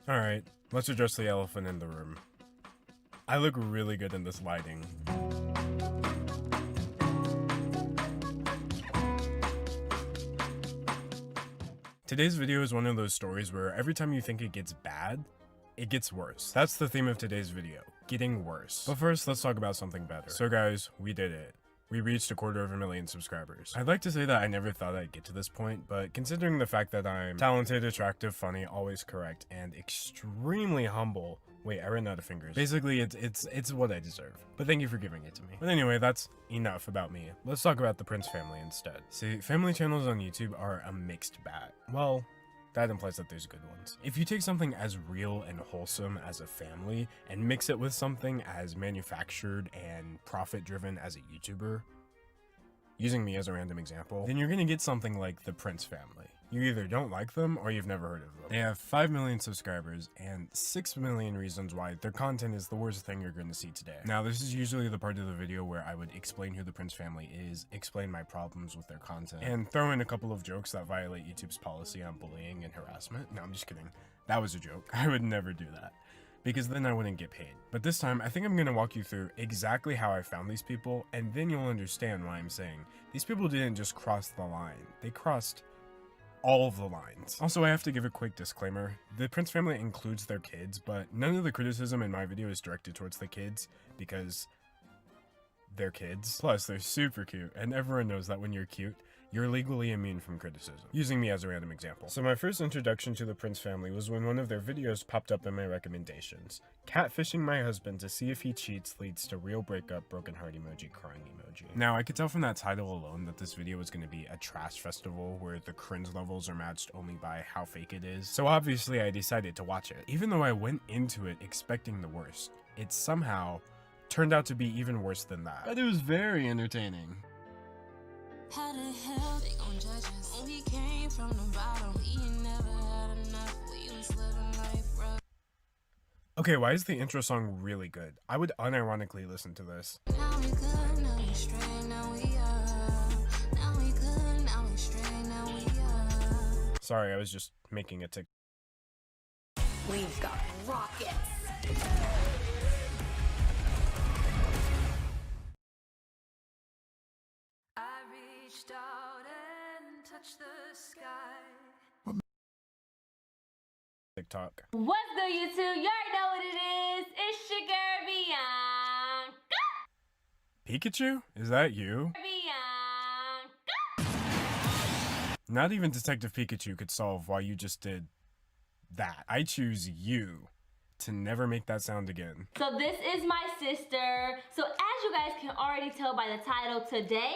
Alright, let's address the elephant in the room. I look really good in this lighting. Today's video is one of those stories where every time you think it gets bad, it gets worse. That's the theme of today's video, getting worse. But first, let's talk about something better. So guys, we did it. We reached 250,000 subscribers. I'd like to say that I never thought I'd get to this point, but considering the fact that I'm talented, attractive, funny, always correct, and extremely humble. Wait, I ran out of fingers. Basically, it's what I deserve. But thank you for giving it to me. But anyway, that's enough about me. Let's talk about the Prince family instead. See, family channels on YouTube are a mixed bag. Well, that implies that there's good ones. If you take something as real and wholesome as a family and mix it with something as manufactured and profit-driven as a YouTuber, using me as a random example, then you're gonna get something like the Prince family. You either don't like them or you've never heard of them. They have 5 million subscribers and 6 million reasons why their content is the worst thing you're going to see today. Now, this is usually the part of the video where I would explain who the Prince family is, explain my problems with their content, and throw in a couple of jokes that violate YouTube's policy on bullying and harassment. No, I'm just kidding. That was a joke. I would never do that, because then I wouldn't get paid. But this time, I think I'm going to walk you through exactly how I found these people, and then you'll understand why I'm saying these people didn't just cross the line. They crossed all of the lines. Also, I have to give a quick disclaimer. The Prince family includes their kids, but none of the criticism in my video is directed towards the kids because they're kids. Plus, they're super cute, and everyone knows that when you're cute, you're legally immune from criticism. Using me as a random example. So my first introduction to the Prince family was when one of their videos popped up in my recommendations. Catfishing my husband to see if he cheats leads to real breakup, broken heart emoji, crying emoji. Now, I could tell from that title alone that this video was going to be a trash festival where the cringe levels are matched only by how fake it is. So obviously I decided to watch it. Even though I went into it expecting the worst, it somehow turned out to be even worse than that. But it was very entertaining. How the hell they gon' judge us when we came from the bottom? We ain't never had enough. We was living life rough. Okay, why is the intro song really good? I would unironically listen to this. Now we good, now we straight, now we up. Now we good, now we straight, now we up. Sorry, I was just making a tick. We've got rockets. Out and touch the sky. TikTok. What's good, YouTube? You already know what it is. It's your girl, Bianca. Pikachu? Is that you? Bianca. Not even Detective Pikachu could solve why you just did that. I choose you to never make that sound again. So this is my sister. So as you guys can already tell by the title, today,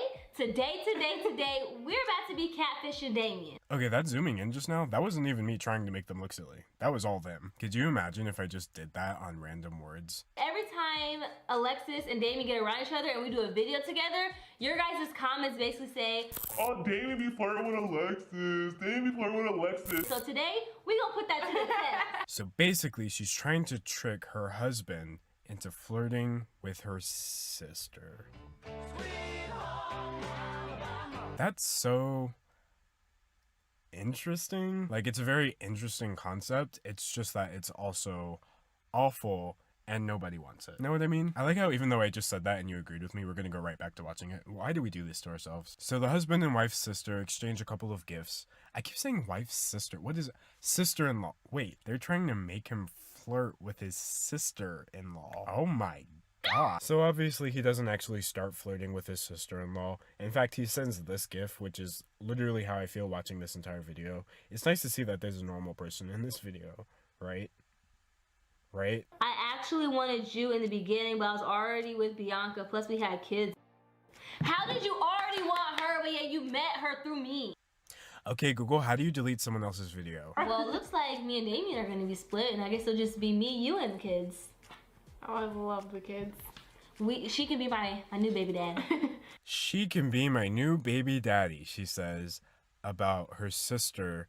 we're about to be catfishing Damien. Okay, that zooming in just now, that wasn't even me trying to make them look silly. That was all them. Could you imagine if I just did that on random words? Every time Alexis and Damien get around each other and we do a video together, your guys' comments basically say, oh, Damien be flirting with Alexis. Damien be flirting with Alexis. So today, we gonna put that to the test. So basically, she's trying to trick her husband into flirting with her sister. That's so interesting. Like, it's a very interesting concept. It's just that it's also awful and nobody wants it. Know what I mean? I like how even though I just said that and you agreed with me, we're gonna go right back to watching it. Why do we do this to ourselves? So the husband and wife's sister exchange a couple of gifts. I keep saying wife's sister. What is it? Sister-in-law? Wait, they're trying to make him flirt with his sister-in-law. Oh my god. So obviously he doesn't actually start flirting with his sister-in-law. In fact, he sends this gift, which is literally how I feel watching this entire video. It's nice to see that there's a normal person in this video, right? Right? I actually wanted you in the beginning, but I was already with Bianca, plus we had kids. How did you already want her, but yet you met her through me? Okay, Google, how do you delete someone else's video? Well, it looks like me and Damien are gonna be split, and I guess it'll just be me, you, and the kids. Oh, I love the kids. She can be my new baby dad. She can be my new baby daddy, she says about her sister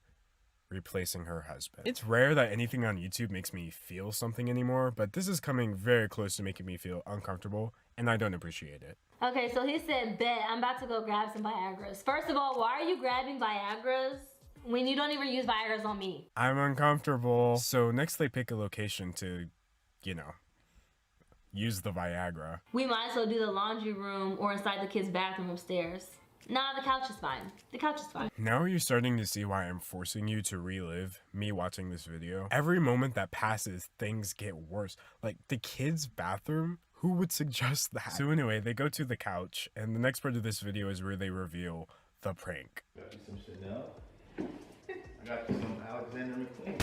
replacing her husband. It's rare that anything on YouTube makes me feel something anymore, but this is coming very close to making me feel uncomfortable, and I don't appreciate it. Okay, so he said, bet, I'm about to go grab some Viagra's. First of all, why are you grabbing Viagra's? when you don't even use Viagra's on me. I'm uncomfortable. So next they pick a location to, you know, use the Viagra. We might as well do the laundry room or inside the kids' bathroom upstairs. Nah, the couch is fine. The couch is fine. Now are you starting to see why I'm forcing you to relive me watching this video? Every moment that passes, things get worse. Like, the kids' bathroom? Who would suggest that? So anyway, they go to the couch, and the next part of this video is where they reveal the prank. Got you some Chanel. I got you some Alexander McQueen.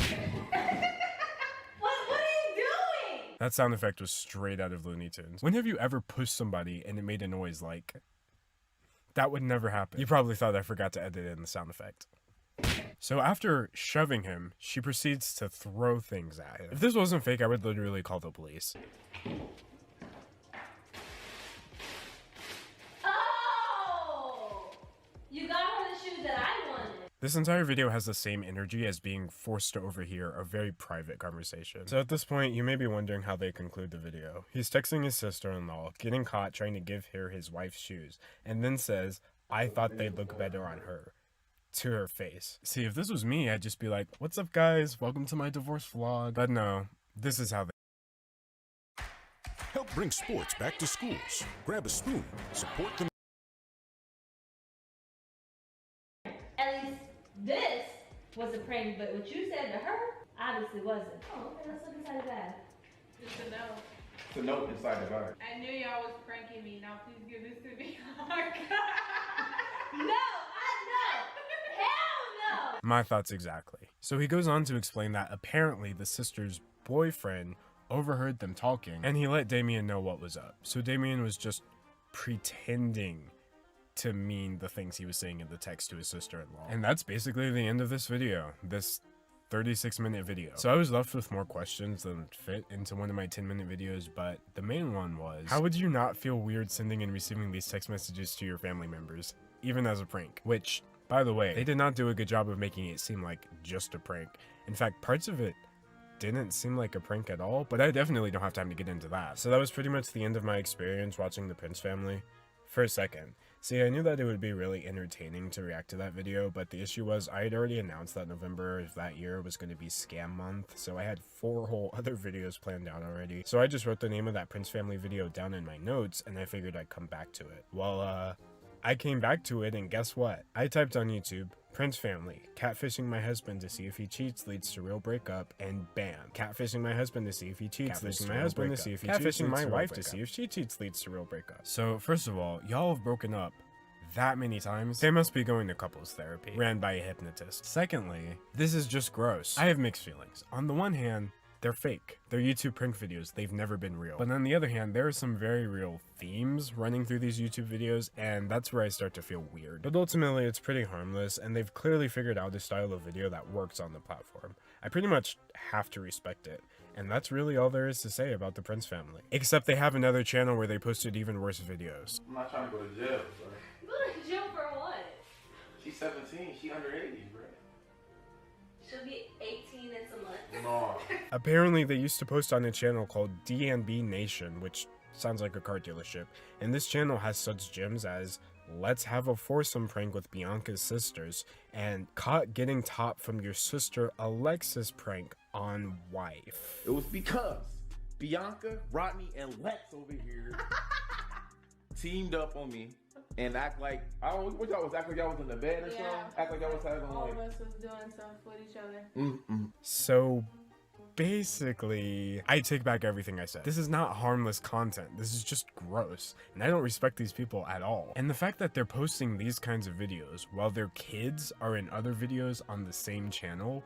What are you doing? That sound effect was straight out of Looney Tunes. When have you ever pushed somebody and it made a noise like... That would never happen. You probably thought I forgot to edit in the sound effect. So after shoving him, she proceeds to throw things at him. If this wasn't fake, I would literally call the police. Oh! You got her the shoes that I wanted. This entire video has the same energy as being forced to overhear a very private conversation. So at this point, you may be wondering how they conclude the video. He's texting his sister-in-law, getting caught trying to give her his wife's shoes, and then says, "I thought they'd look better on her," to her face. See, if this was me, I'd just be like, "What's up, guys? Welcome to my divorce vlog." But no, this is how they... Help bring sports back to schools. Grab a spoon. Support the... At least this was a prank, but what you said to her obviously wasn't. Oh, okay, let's look inside the bag. Just to know. It's a note inside the bag. I knew y'all was pranking me. Now please give this to me. Oh my god. No, hell no. My thoughts exactly. So he goes on to explain that apparently the sister's boyfriend overheard them talking, and he let Damien know what was up. So Damien was just pretending to mean the things he was saying in the text to his sister-in-law. And that's basically the end of this video, this 36-minute video. So I was left with more questions than fit into one of my 10-minute videos, but the main one was, how would you not feel weird sending and receiving these text messages to your family members, even as a prank? Which, by the way, they did not do a good job of making it seem like just a prank. In fact, parts of it didn't seem like a prank at all, but I definitely don't have time to get into that. So that was pretty much the end of my experience watching the Prince family. For a second. See, I knew that it would be really entertaining to react to that video, but the issue was I had already announced that November of that year was going to be scam month, so I had 4 whole other videos planned out already. So I just wrote the name of that Prince family video down in my notes, and I figured I'd come back to it. Well, I came back to it, and guess what? I typed on YouTube, Prince family, catfishing my husband to see if he cheats leads to real breakup, and bam, catfishing my husband to see if he cheats leads to my husband to see if he cheats, catfishing my wife to see if she cheats leads to real breakup. So first of all, y'all have broken up that many times. They must be going to couples therapy, ran by a hypnotist. Secondly, this is just gross. I have mixed feelings. On the one hand, they're fake. They're YouTube prank videos. They've never been real. But on the other hand, there are some very real themes running through these YouTube videos, and that's where I start to feel weird. But ultimately, it's pretty harmless, and they've clearly figured out a style of video that works on the platform. I pretty much have to respect it. And that's really all there is to say about the Prince family. Except they have another channel where they posted even worse videos. I'm not trying to go to jail, bro. Go to jail for what? She's 17. She under 80, bro. She'll be 18 in some months. No. Apparently, they used to post on a channel called DNB Nation, which sounds like a car dealership. And this channel has such gems as let's have a foursome prank with Bianca's sisters, and caught getting top from your sister Alexa's prank on wife. It was because Bianca, Rodney, and Lex over here teamed up on me and act like, I don't know, what y'all was, act like y'all was in the bed or something? Act like y'all was having All like... of us was doing stuff with each other. So basically, I take back everything I said. This is not harmless content. This is just gross. And I don't respect these people at all. And the fact that they're posting these kinds of videos while their kids are in other videos on the same channel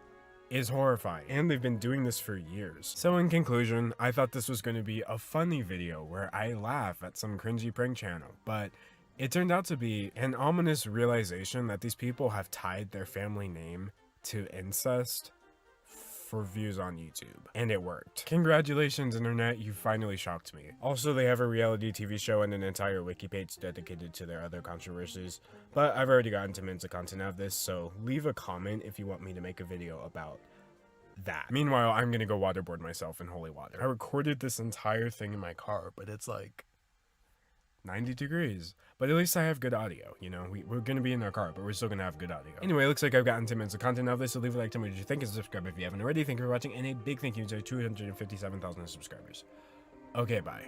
is horrifying. And they've been doing this for years. So in conclusion, I thought this was going to be a funny video where I laugh at some cringy prank channel, but it turned out to be an ominous realization that these people have tied their family name to incest for views on YouTube, and it worked. Congratulations, internet, you finally shocked me. Also, they have a reality TV show and an entire wiki page dedicated to their other controversies, but I've already gotten 10 minutes of content out of this, so leave a comment if you want me to make a video about that. Meanwhile, I'm gonna go waterboard myself in holy water. I recorded this entire thing in my car, but it's like 90 degrees. But at least I have good audio, you know? We're gonna be in our car, but we're still gonna have good audio. Anyway, it looks like I've gotten 10 minutes of content out of this, so leave a like, tell me what you think, and subscribe if you haven't already. Thank you for watching, and a big thank you to 257,000 subscribers. Okay, bye.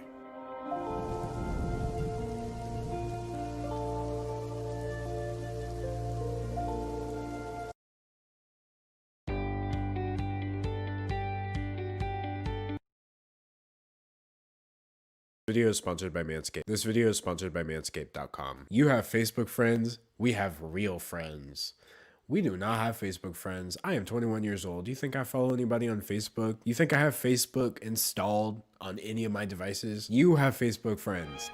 Video is sponsored by Manscaped. This video is sponsored by Manscaped.com. You have Facebook friends. We have real friends. We do not have Facebook friends. I am 21 years old. Do you think I follow anybody on Facebook? You think I have Facebook installed on any of my devices? You have Facebook friends.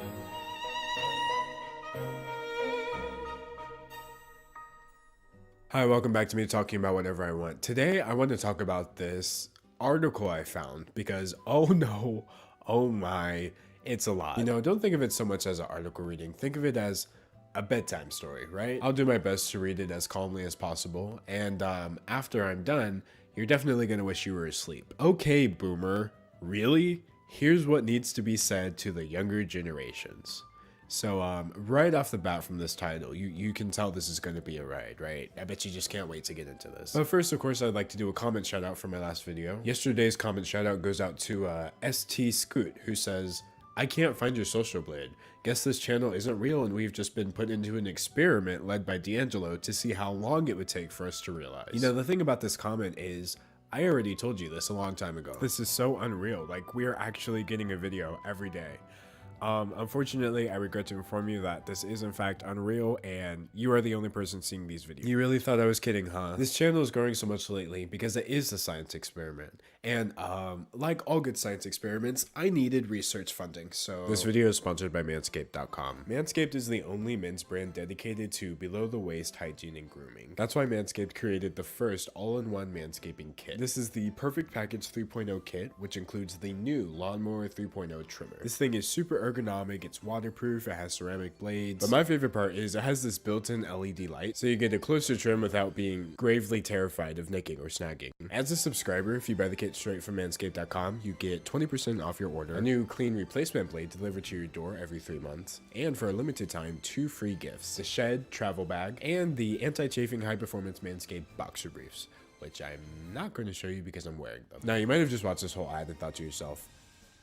Hi, welcome back to me talking about whatever I want. Today, I want to talk about this article I found because, oh no, oh my, it's a lot. You know, don't think of it so much as an article reading. Think of it as a bedtime story, right? I'll do my best to read it as calmly as possible. And after I'm done, you're definitely going to wish you were asleep. Okay, boomer, really? Here's what needs to be said to the younger generations. So right off the bat from this title, you can tell this is going to be a ride, right? I bet you just can't wait to get into this. But first, of course, I'd like to do a comment shout out for my last video. Yesterday's comment shout out goes out to ST Scoot, who says, I can't find your social blade. Guess this channel isn't real and we've just been put into an experiment led by D'Angelo to see how long it would take for us to realize. You know, the thing about this comment is, I already told you this a long time ago. This is so unreal. Like, we are actually getting a video every day. Unfortunately, I regret to inform you that this is in fact unreal and you are the only person seeing these videos. You really thought I was kidding, huh? This channel is growing so much lately because it is a science experiment. And like all good science experiments, I needed research funding, so... This video is sponsored by Manscaped.com. Manscaped is the only men's brand dedicated to below-the-waist hygiene and grooming. That's why Manscaped created the first all-in-one manscaping kit. This is the Perfect Package 3.0 kit, which includes the new Lawnmower 3.0 trimmer. This thing is super ergonomic, it's waterproof, it has ceramic blades. But my favorite part is it has this built-in LED light, so you get a closer trim without being gravely terrified of nicking or snagging. As a subscriber, if you buy the kit straight from Manscaped.com, you get 20% off your order, a new clean replacement blade delivered to your door every 3 months, and for a limited time, 2 free gifts, the Shed travel bag, and the anti-chafing high-performance Manscaped boxer briefs, which I'm not going to show you because I'm wearing them. Now, you might have just watched this whole ad and thought to yourself,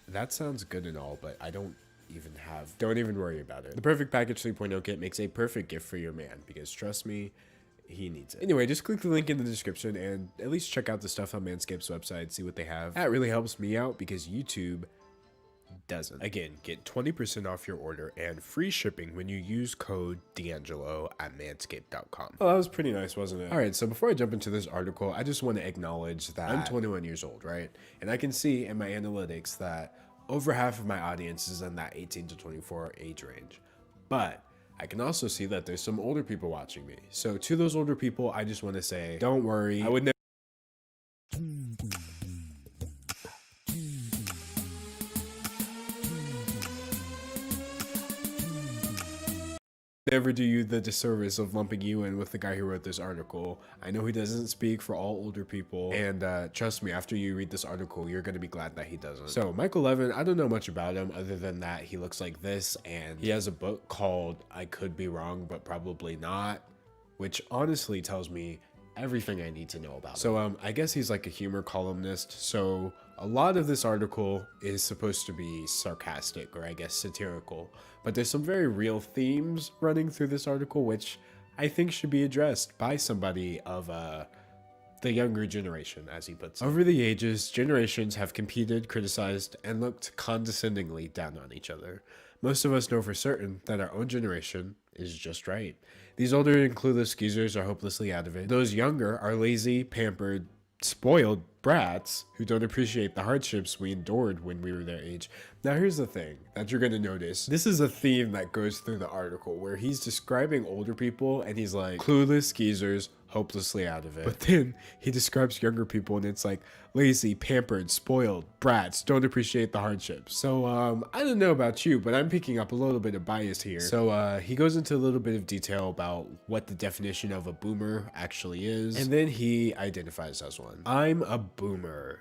that sounds good and all, but don't even worry about it. The Perfect Package 3.0 kit makes a perfect gift for your man because trust me, he needs it. Anyway, just click the link in the description and at least check out the stuff on Manscaped's website, see what they have. That really helps me out because YouTube doesn't. Again, get 20% off your order and free shipping when you use code D'Angelo at manscaped.com. Oh, that was pretty nice, wasn't it? All right, so before I jump into this article, I just want to acknowledge that I'm 21 years old, right? And I can see in my analytics that over half of my audience is in that 18 to 24 age range. But I can also see that there's some older people watching me. So to those older people, I just want to say, don't worry. I would never do you the disservice of lumping you in with the guy who wrote this article. I know he doesn't speak for all older people, and trust me, after you read this article, you're going to be glad that he doesn't. So Michael Levin, I don't know much about him other than that he looks like this, and he has a book called I Could Be Wrong, But Probably Not, which honestly tells me everything I need to know about him. So I guess he's like a humor columnist, so a lot of this article is supposed to be sarcastic or I guess satirical, but there's some very real themes running through this article which I think should be addressed by somebody of the younger generation, as he puts it. Over the ages, generations have competed, criticized, and looked condescendingly down on each other. Most of us know for certain that our own generation is just right. These older and clueless geezers are hopelessly out of it. Those younger are lazy, pampered, spoiled brats who don't appreciate the hardships we endured when we were their age. Now here's the thing that you're going to notice. This is a theme that goes through the article where he's describing older people and he's like, clueless geezers, hopelessly out of it. But then he describes younger people and it's like lazy, pampered, spoiled brats, don't appreciate the hardships. So I don't know about you, but I'm picking up a little bit of bias here. So he goes into a little bit of detail about what the definition of a boomer actually is, and then he identifies as one. I'm a boomer.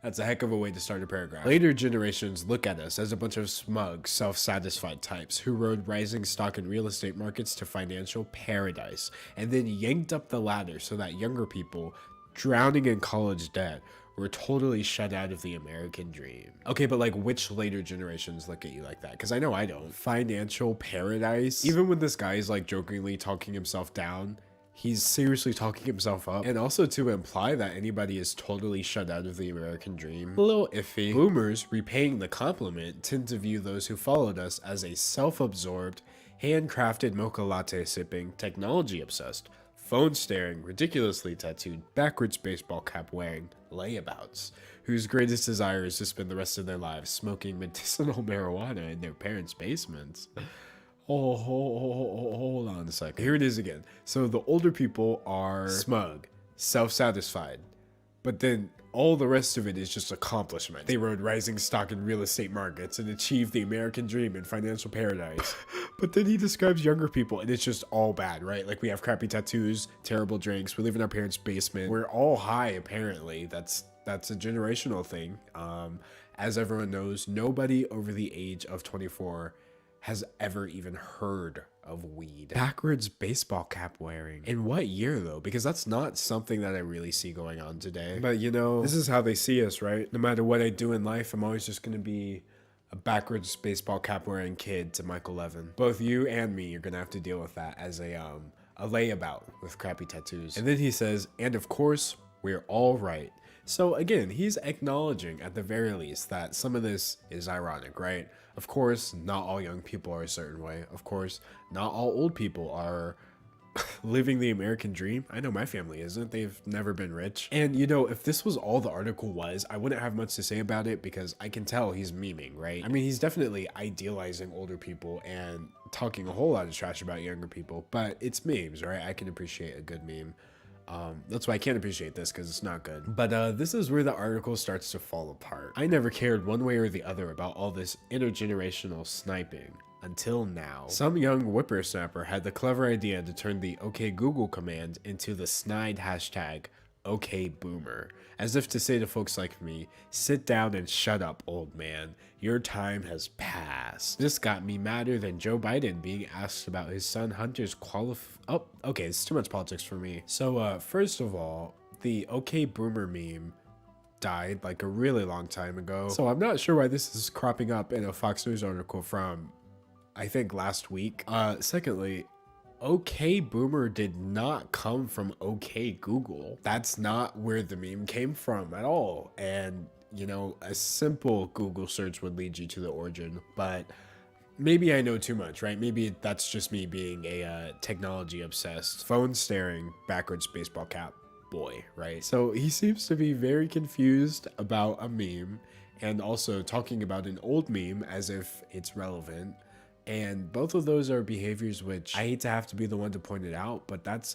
That's a heck of a way to start a paragraph. Later generations look at us as a bunch of smug, self-satisfied types who rode rising stock and real estate markets to financial paradise, and then yanked up the ladder so that younger people, drowning in college debt, were totally shut out of the American dream. Okay, but like, which later generations look at you like that? Because I know I don't. Financial paradise? Even when this guy is like jokingly talking himself down, he's seriously talking himself up. And also to imply that anybody is totally shut out of the American dream, a little iffy. Boomers, repaying the compliment, tend to view those who followed us as a self-absorbed, handcrafted mocha latte sipping, technology-obsessed, phone-staring, ridiculously tattooed, backwards baseball cap wearing layabouts, whose greatest desire is to spend the rest of their lives smoking medicinal marijuana in their parents' basements. Oh, hold on a second. Here it is again. So the older people are smug, self-satisfied, but then all the rest of it is just accomplishment. They rode rising stock in real estate markets and achieved the American dream in financial paradise. But then he describes younger people and it's just all bad, right? Like, we have crappy tattoos, terrible drinks, we live in our parents' basement. We're all high, apparently. That's a generational thing. As everyone knows, nobody over the age of 24 has ever even heard of weed. Backwards baseball cap wearing. In what year though? Because that's not something that I really see going on today. But you know, this is how they see us, right? No matter what I do in life, I'm always just gonna be a backwards baseball cap wearing kid to Michael Levin. Both you and me are gonna have to deal with that as a layabout with crappy tattoos. And then he says, and of course, we're all right. So again, he's acknowledging at the very least that some of this is ironic, right? Of course, not all young people are a certain way. Of course, not all old people are living the American dream. I know my family isn't. They've never been rich. And you know, if this was all the article was, I wouldn't have much to say about it because I can tell he's memeing, right? I mean, he's definitely idealizing older people and talking a whole lot of trash about younger people, but it's memes, right? I can appreciate a good meme. That's why I can't appreciate this because it's not good. But this is where the article starts to fall apart. I never cared one way or the other about all this intergenerational sniping until now. Some young whippersnapper had the clever idea to turn the OK Google command into the snide hashtag OK Boomer, as if to say to folks like me, sit down and shut up, old man. Your time has passed. This got me madder than Joe Biden being asked about his son Hunter's oh, okay, it's too much politics for me. So, first of all, the OK Boomer meme died like a really long time ago. So I'm not sure why this is cropping up in a Fox News article from, I think, last week. Secondly, OK Boomer did not come from OK Google. That's not where the meme came from at all. And, you know, a simple Google search would lead you to the origin, but maybe I know too much, right? Maybe that's just me being a technology obsessed, phone staring, backwards baseball cap boy, right? So he seems to be very confused about a meme and also talking about an old meme as if it's relevant. And both of those are behaviors which I hate to have to be the one to point it out, but that's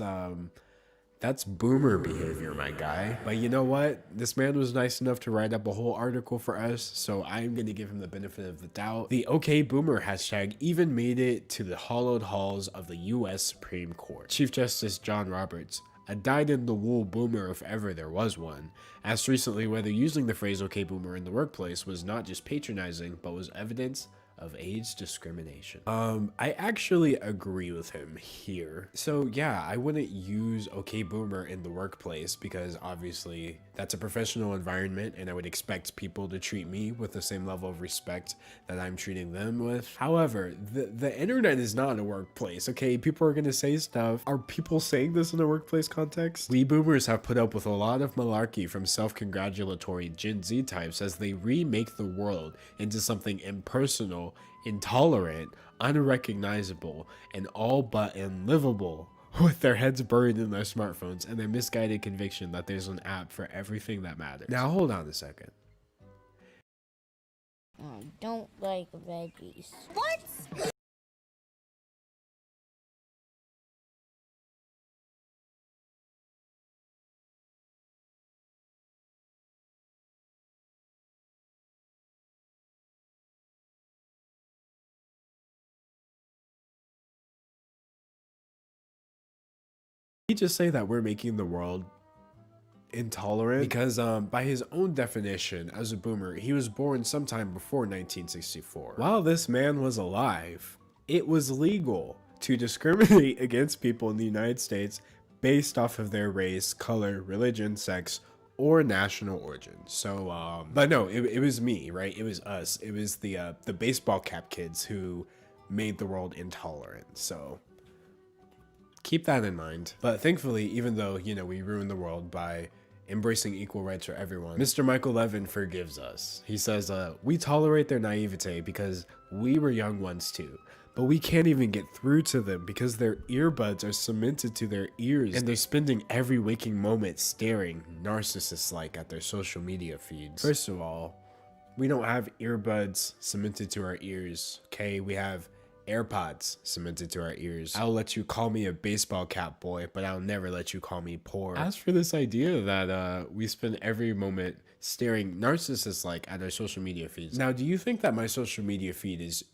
boomer behavior, my guy. But you know what? This man was nice enough to write up a whole article for us, so I'm going to give him the benefit of the doubt. The OK Boomer hashtag even made it to the hallowed halls of the U.S. Supreme Court. Chief Justice John Roberts, a dyed-in-the-wool boomer if ever there was one, asked recently whether using the phrase OK Boomer in the workplace was not just patronizing, but was evidence of age discrimination. I actually agree with him here. So yeah, I wouldn't use OK Boomer in the workplace because obviously that's a professional environment and I would expect people to treat me with the same level of respect that I'm treating them with. However, the internet is not a workplace, okay? People are gonna say stuff. Are people saying this in a workplace context? We boomers have put up with a lot of malarkey from self-congratulatory Gen Z types as they remake the world into something impersonal, intolerant, unrecognizable, and all but unlivable, with their heads buried in their smartphones and their misguided conviction that there's an app for everything that matters. Now hold on a second. I don't like veggies. What? Did he just say that we're making the world intolerant because by his own definition as a boomer, he was born sometime before 1964. While this man was alive, it was legal to discriminate against people in the United States based off of their race, color, religion, sex, or national origin. So but no, it was me, right? It was us. It was the baseball cap kids who made the world intolerant. So keep that in mind. But thankfully, even though, you know, we ruined the world by embracing equal rights for everyone, Mr. Michael Levin forgives us. He says, we tolerate their naivete because we were young ones too, but we can't even get through to them because their earbuds are cemented to their ears and they're spending every waking moment staring narcissist-like at their social media feeds. First of all, we don't have earbuds cemented to our ears, okay? We have AirPods cemented to our ears. I'll let you call me a baseball cap boy, but I'll never let you call me poor. As for this idea that we spend every moment staring narcissists-like at our social media feeds. Now, do you think that my social media feed is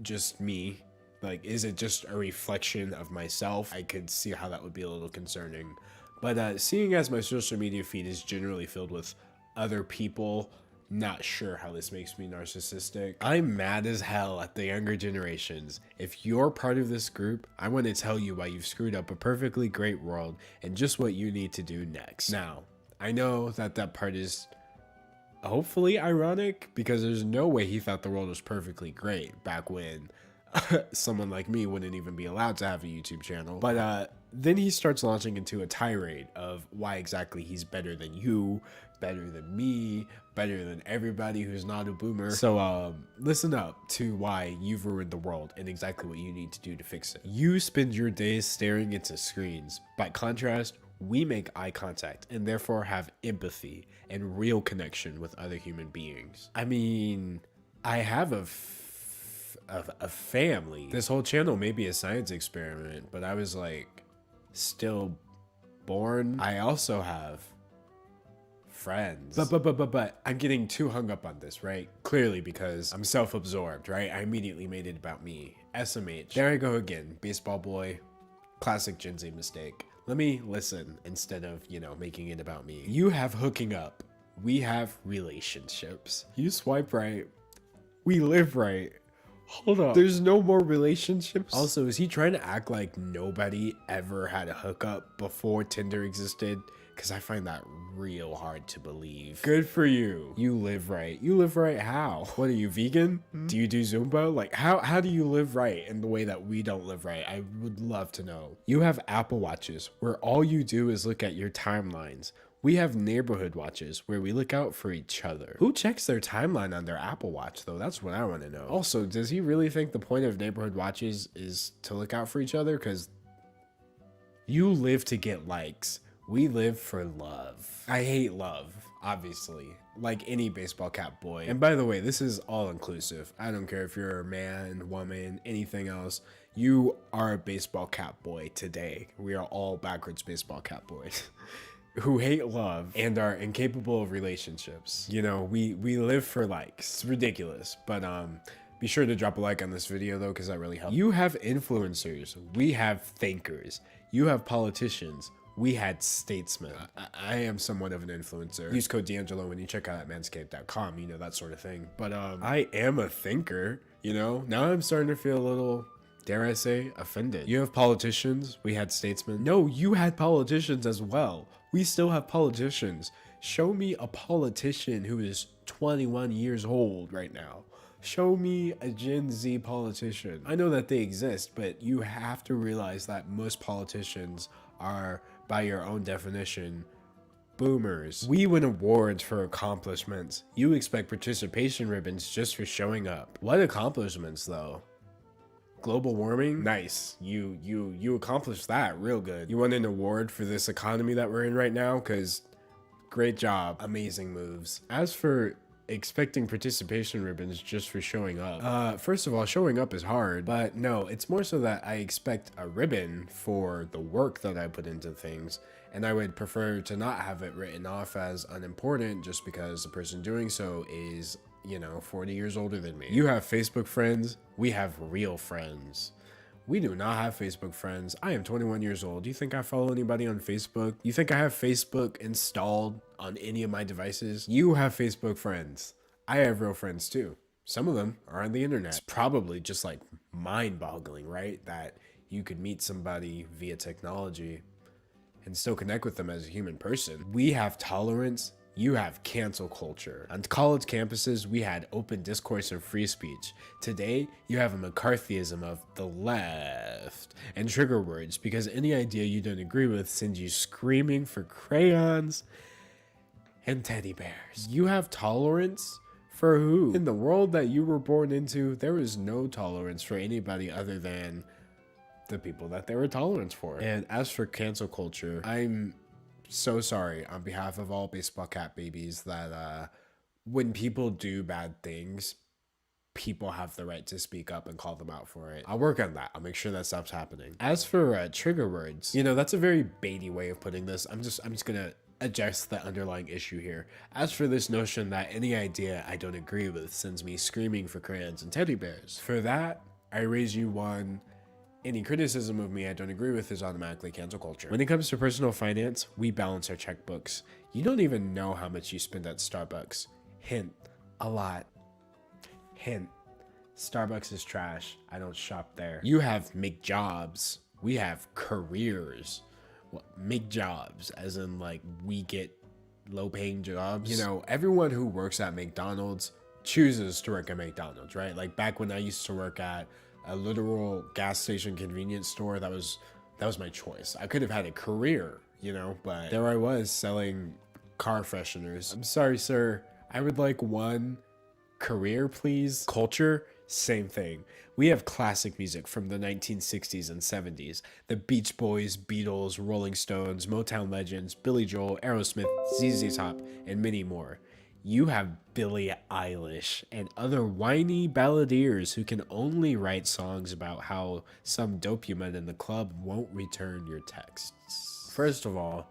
just me? Like, is it just a reflection of myself? I could see how that would be a little concerning. But seeing as my social media feed is generally filled with other people, not sure how this makes me narcissistic. I'm mad as hell at the younger generations. If you're part of this group, I want to tell you why you've screwed up a perfectly great world and just what you need to do next. Now, I know that part is hopefully ironic because there's no way he thought the world was perfectly great back when someone like me wouldn't even be allowed to have a YouTube channel. But then he starts launching into a tirade of why exactly he's better than you, better than me, better than everybody who's not a boomer. So listen up to why you've ruined the world and exactly what you need to do to fix it. You spend your days staring into screens. By contrast, we make eye contact and therefore have empathy and real connection with other human beings. I mean, I have a family. This whole channel may be a science experiment, but I was like still born. I also have friends. But I'm getting too hung up on this, right? Clearly because I'm self-absorbed, right? I immediately made it about me. SMH. There I go again. Baseball boy. Classic Gen Z mistake. Let me listen instead of, you know, making it about me. You have hooking up. We have relationships. You swipe right. We live right. Hold up. There's no more relationships? Also, is he trying to act like nobody ever had a hookup before Tinder existed? Because I find that real hard to believe. Good for you. You live right. You live right how? What are you, vegan? Do you do Zumba? Like, how do you live right in the way that we don't live right? I would love to know. You have Apple Watches where all you do is look at your timelines. We have neighborhood watches where we look out for each other. Who checks their timeline on their Apple Watch though? That's what I want to know. Also, does he really think the point of neighborhood watches is to look out for each other? Because you live to get likes. We live for love. I hate love, obviously, like any baseball cap boy. And by the way, this is all inclusive. I don't care if you're a man, woman, anything else. You are a baseball cap boy today. We are all backwards baseball cap boys who hate love and are incapable of relationships. You know, we live for likes. It's ridiculous, but be sure to drop a like on this video though, because that really helps. You have influencers. We have thinkers. You have politicians. We had statesmen. I am somewhat of an influencer. Use code D'Angelo when you check out at manscaped.com, you know, that sort of thing. But I am a thinker, you know? Now I'm starting to feel a little, dare I say, offended. You have politicians. We had statesmen. No, you had politicians as well. We still have politicians. Show me a politician who is 21 years old right now. Show me a Gen Z politician. I know that they exist, but you have to realize that most politicians are, by your own definition, boomers. We win awards for accomplishments. You expect participation ribbons just for showing up. What accomplishments though? Global warming? Nice. You accomplished that real good. You won an award for this economy that we're in right now? Because great job. Amazing moves. As for expecting participation ribbons just for showing up. First of all, showing up is hard, but no, it's more so that I expect a ribbon for the work that I put into things, and I would prefer to not have it written off as unimportant just because the person doing so is, you know, 40 years older than me. You have Facebook friends. We have real friends. We do not have Facebook friends. I am 21 years old. Do you think I follow anybody on Facebook? You think I have Facebook installed on any of my devices? You have Facebook friends. I have real friends too. Some of them are on the internet. It's probably just like mind-boggling, right? That you could meet somebody via technology and still connect with them as a human person. We have tolerance. You have cancel culture. On college campuses, we had open discourse and free speech. Today, you have a McCarthyism of the left and trigger words because any idea you don't agree with sends you screaming for crayons and teddy bears. You have tolerance for who? In the world that you were born into, there is no tolerance for anybody other than the people that there were tolerance for. And as for cancel culture, I'm so sorry on behalf of all baseball cap babies that when people do bad things, people have the right to speak up and call them out for it. I'll work on that. I'll make sure that stops happening. As for trigger words, you know, that's a very baity way of putting this. I'm just gonna address the underlying issue here. As for this notion that any idea I don't agree with sends me screaming for crayons and teddy bears, for that, I raise you one. Any criticism of me I don't agree with is automatically cancel culture. When it comes to personal finance, we balance our checkbooks. You don't even know how much you spend at Starbucks. Hint, a lot. Hint, Starbucks is trash. I don't shop there. You have McJobs. We have careers. Well, McJobs, as in like we get low paying jobs. You know, everyone who works at McDonald's chooses to work at McDonald's, right? Like back when I used to work at a literal gas station convenience store, that was my choice. I could have had a career, you know, but there I was selling car fresheners. I'm sorry, sir. I would like one career, please. Culture, same thing. We have classic music from the 1960s and 70s. The Beach Boys, Beatles, Rolling Stones, Motown legends, Billy Joel, Aerosmith, ZZ Top, and many more. You have Billie Eilish and other whiny balladeers who can only write songs about how some dope you met in the club won't return your texts. First of all,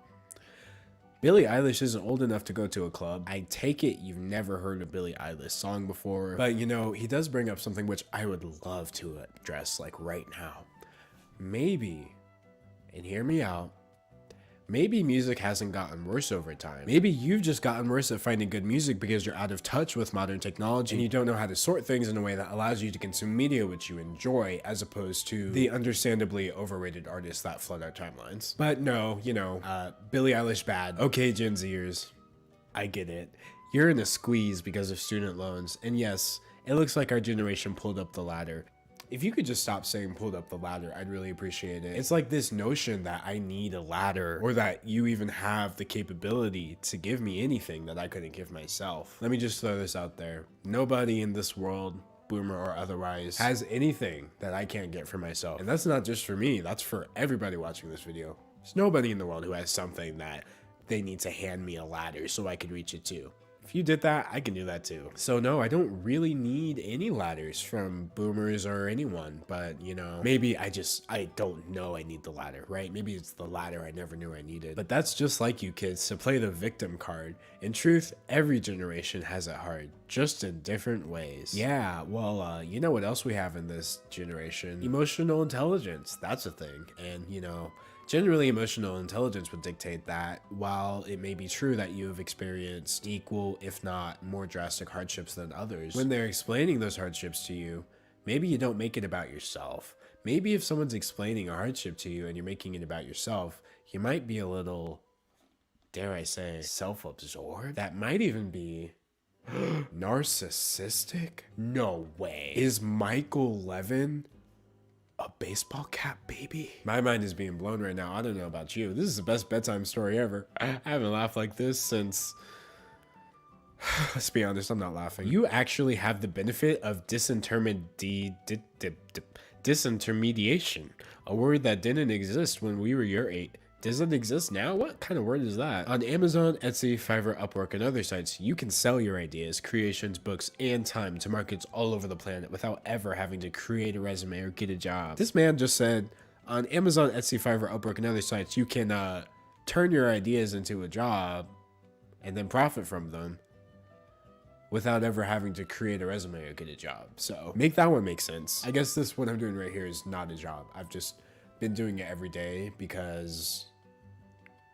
Billie Eilish isn't old enough to go to a club. I take it you've never heard a Billie Eilish song before. But you know, he does bring up something which I would love to address like right now. Maybe, and hear me out, maybe music hasn't gotten worse over time. Maybe you've just gotten worse at finding good music because you're out of touch with modern technology and you don't know how to sort things in a way that allows you to consume media which you enjoy, as opposed to the understandably overrated artists that flood our timelines. But no, you know, Billie Eilish bad. Okay, Gen Zers, I get it. You're in a squeeze because of student loans, and yes, it looks like our generation pulled up the ladder. If you could just stop saying pulled up the ladder, I'd really appreciate it. It's like this notion that I need a ladder, or that you even have the capability to give me anything that I couldn't give myself. Let me just throw this out there. Nobody in this world, boomer or otherwise, has anything that I can't get for myself. And that's not just for me, that's for everybody watching this video. There's nobody in the world who has something that they need to hand me a ladder so I could reach it too. If you did that, I can do that too. So no, I don't really need any ladders from boomers or anyone, but you know, maybe I don't know I need the ladder, right? Maybe it's the ladder I never knew I needed. But that's just like you kids, to play the victim card. In truth, every generation has it hard, just in different ways. Yeah, well, you know what else we have in this generation? Emotional intelligence, that's a thing. And you know, generally, emotional intelligence would dictate that while it may be true that you have experienced equal, if not more drastic hardships than others, when they're explaining those hardships to you, maybe you don't make it about yourself. Maybe if someone's explaining a hardship to you and you're making it about yourself, you might be a little, dare I say, self-absorbed. That might even be narcissistic? No way. Is Michael Levin a baseball cap baby? My mind is being blown right now. I don't know about you. This is the best bedtime story ever. I haven't laughed like this since... Let's be honest, I'm not laughing. You actually have the benefit of disintermediation, a word that didn't exist when we were your age. Does it exist now? What kind of word is that? On Amazon, Etsy, Fiverr, Upwork, and other sites, you can sell your ideas, creations, books, and time to markets all over the planet without ever having to create a resume or get a job. This man just said, on Amazon, Etsy, Fiverr, Upwork, and other sites, you can turn your ideas into a job and then profit from them. without ever having to create a resume or get a job. So make that one make sense. I guess what I'm doing right here is not a job. I've just been doing it every day because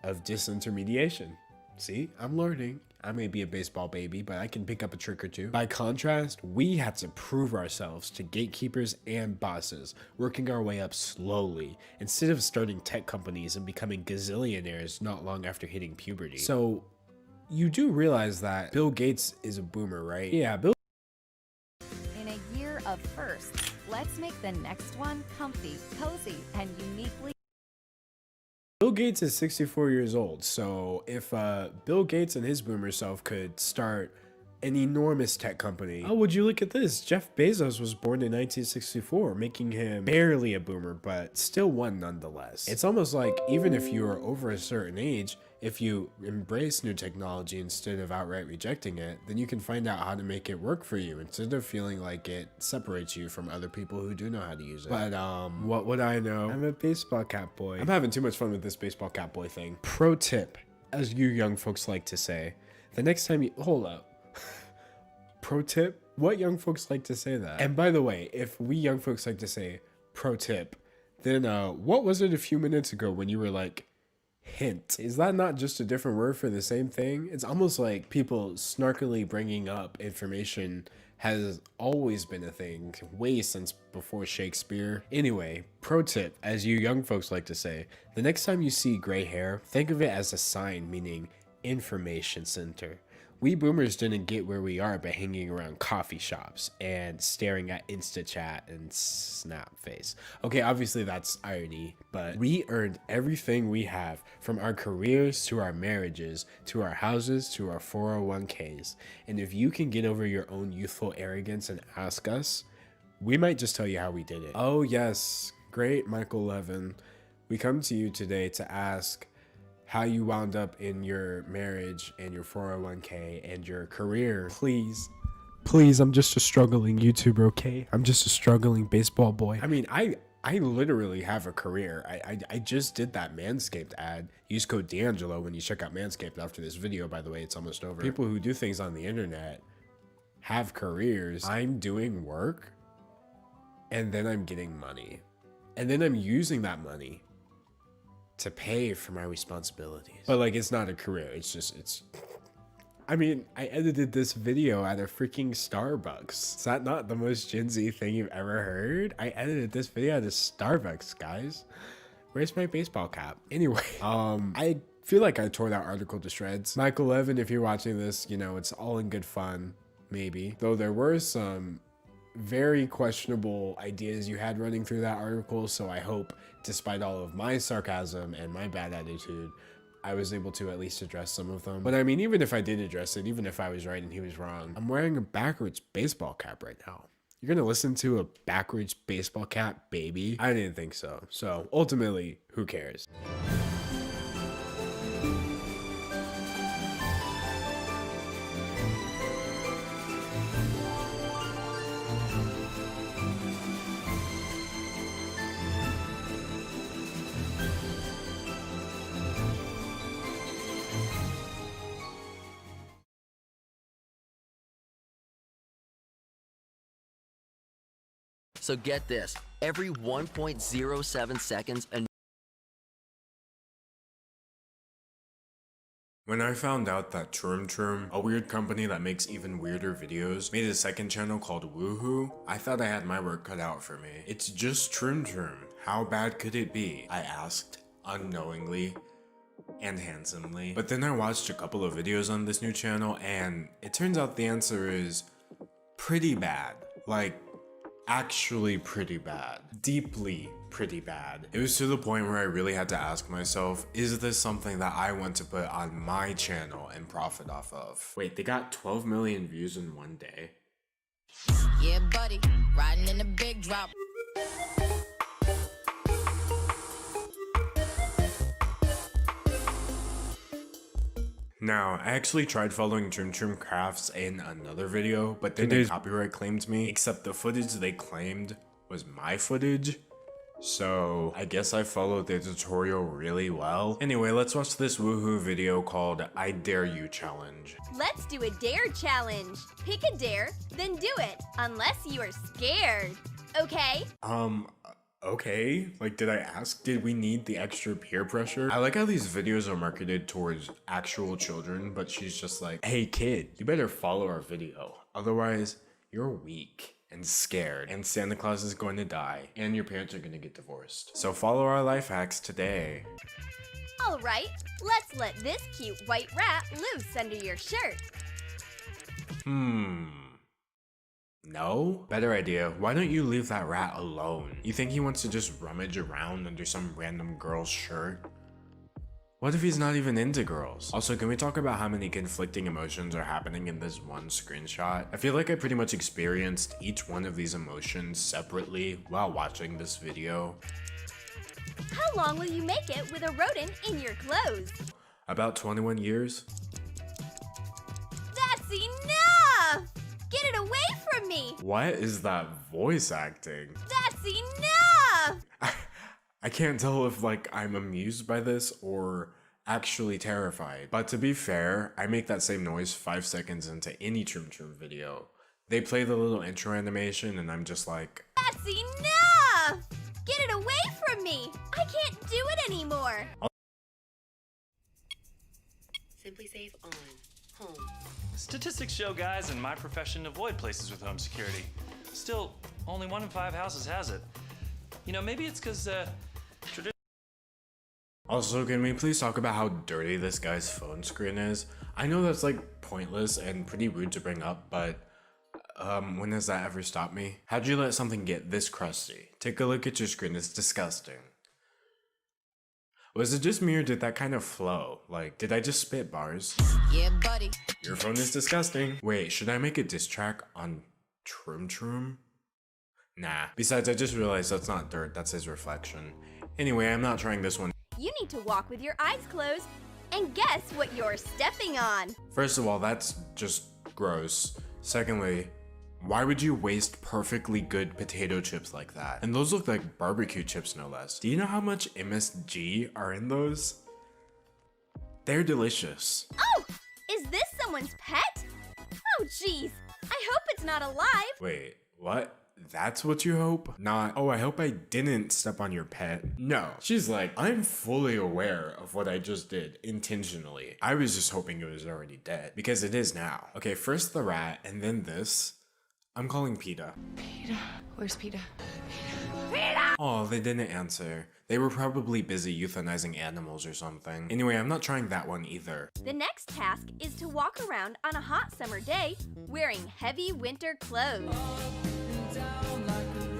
of disintermediation. See, I'm learning. I may be a baseball baby, but I can pick up a trick or two. By contrast, we had to prove ourselves to gatekeepers and bosses, working our way up slowly, instead of starting tech companies and becoming gazillionaires not long after hitting puberty. So, you do realize that Bill Gates is a boomer, right? Yeah, Bill. In a year of firsts, let's make the next one comfy, cozy, and uniquely. Bill Gates is 64 years old, so if Bill Gates and his boomer self could start an enormous tech company, oh, would you look at this? Jeff Bezos was born in 1964, making him barely a boomer, but still one nonetheless. It's almost like even if you are over a certain age, if you embrace new technology instead of outright rejecting it, then you can find out how to make it work for you instead of feeling like it separates you from other people who do know how to use it. But what would I know? I'm a baseball cap boy. I'm having too much fun with this baseball cap boy thing. Pro tip, as you young folks like to say, the next time you hold up. Pro tip? What young folks like to say that? And by the way, if we young folks like to say pro tip, then what was it a few minutes ago when you were like, hint? Is that not just a different word for the same thing? It's almost like people snarkily bringing up information has always been a thing, way since before Shakespeare. Anyway, pro tip, as you young folks like to say, the next time you see gray hair, think of it as a sign meaning information center. We boomers didn't get where we are by hanging around coffee shops and staring at InstaChat and Snapface. Okay, obviously that's irony, but we earned everything we have, from our careers to our marriages, to our houses, to our 401ks. And if you can get over your own youthful arrogance and ask us, we might just tell you how we did it. Oh yes, great Michael Levin. We come to you today to ask how you wound up in your marriage and your 401k and your career. Please, I'm just a struggling YouTuber, okay? I'm just a struggling baseball boy. I mean, I literally have a career. I just did that Manscaped ad. Use code D'Angelo when you check out Manscaped after this video, by the way. It's almost over. People who do things on the internet have careers. I'm doing work, and then I'm getting money. And then I'm using that money to pay for my responsibilities. But like, it's not a career. I mean, I edited this video at a freaking Starbucks. Is that not the most Gen Z thing you've ever heard? I edited this video at a Starbucks, guys. Where's my baseball cap? Anyway, I feel like I tore that article to shreds. Michael Levin, if you're watching this, you know, it's all in good fun, maybe. Though there were some very questionable ideas you had running through that article, so I hope, despite all of my sarcasm and my bad attitude, I was able to at least address some of them. But I mean, even if I did address it, even if I was right and he was wrong, I'm wearing a backwards baseball cap right now. You're gonna listen to a backwards baseball cap, baby? I didn't think so. So ultimately, who cares? So get this, every 1.07 seconds, When I found out that Troom, a weird company that makes even weirder videos, made a second channel called Woohoo, I thought I had my work cut out for me. It's just Troom. How bad could it be? I asked, unknowingly and handsomely. But then I watched a couple of videos on this new channel, and it turns out the answer is pretty bad. Like, actually pretty bad. Deeply pretty bad. It was to the point where I really had to ask myself, is this something that I want to put on my channel and profit off of? Wait, they got 12 million views in one day? Yeah, buddy, riding in the big drop. Now, I actually tried following Troom Crafts in another video, but then they copyright claimed me, except the footage they claimed was my footage. So I guess I followed the tutorial really well. Anyway, let's watch this woohoo video called I Dare You Challenge. Let's do a dare challenge. Pick a dare, then do it, unless you are scared. Okay? Okay, like did I ask? Did we need the extra peer pressure? I like how these videos are marketed towards actual children, but she's just like, hey kid, you better follow our video. Otherwise, you're weak and scared and Santa Claus is going to die and your parents are going to get divorced. So follow our life hacks today. All right, let's let this cute white rat loose under your shirt. No? Better idea. Why don't you leave that rat alone? You think he wants to just rummage around under some random girl's shirt? What if he's not even into girls? Also, can we talk about how many conflicting emotions are happening in this one screenshot? I feel like I pretty much experienced each one of these emotions separately while watching this video. How long will you make it with a rodent in your clothes? About 21 years? That's enough! Get it away from me! What is that voice acting? That's enough! I can't tell if like I'm amused by this or actually terrified. But to be fair, I make that same noise 5 seconds into any Troom Troom video. They play the little intro animation and I'm just like, that's enough! Get it away from me! I can't do it anymore! Simply Safe on home. Statistics show guys in my profession avoid places with home security. Still, only 1 in 5 houses has it. You know, maybe it's because Also, can we please talk about how dirty this guy's phone screen is? I know that's like pointless and pretty rude to bring up, but when has that ever stopped me? How'd you let something get this crusty? Take a look at your screen, it's disgusting. Was it just me or did that kind of flow? Like, did I just spit bars? Yeah, buddy. Your phone is disgusting. Wait, should I make a diss track on Troom Troom? Nah. Besides, I just realized that's not dirt, that's his reflection. Anyway, I'm not trying this one. You need to walk with your eyes closed and guess what you're stepping on. First of all, that's just gross. Secondly, why would you waste perfectly good potato chips like that? And those look like barbecue chips no less. Do you know how much MSG are in those? They're delicious. Oh, is this someone's pet? Oh jeez, I hope it's not alive. Wait, what? That's what you hope? Not, oh, I hope I didn't step on your pet. No, she's like, I'm fully aware of what I just did intentionally. I was just hoping it was already dead because it is now. Okay, first the rat and then this. I'm calling PETA. PETA? Where's PETA? Oh, they didn't answer. They were probably busy euthanizing animals or something. Anyway, I'm not trying that one either. The next task is to walk around on a hot summer day wearing heavy winter clothes.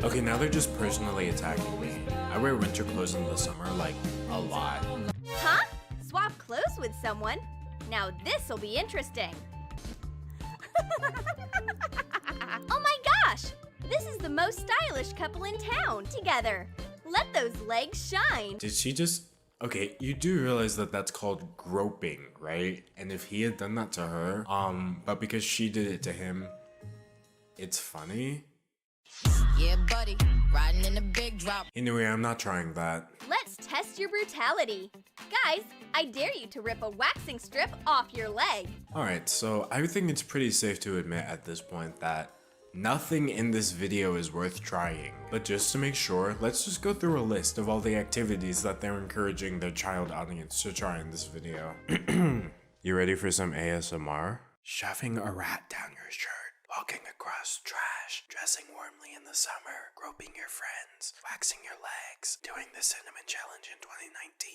Okay, now they're just personally attacking me. I wear winter clothes in the summer, like, a lot. Huh? Swap clothes with someone? Now this'll be interesting. Oh my gosh! This is the most stylish couple in town together. Let those legs shine. Did she just... Okay, you do realize that that's called groping, right? And if he had done that to her, but because she did it to him, it's funny? Yeah, buddy. Riding in the big drop. Anyway, I'm not trying that. Let's test your brutality. Guys, I dare you to rip a waxing strip off your leg. Alright, so I think it's pretty safe to admit at this point that nothing in this video is worth trying. But just to make sure, let's just go through a list of all the activities that they're encouraging their child audience to try in this video. You ready for some ASMR? Shoving a rat down your shirt, walking across trash, dressing warmly in the summer, groping your friends, waxing your legs, doing the cinnamon challenge in 2019.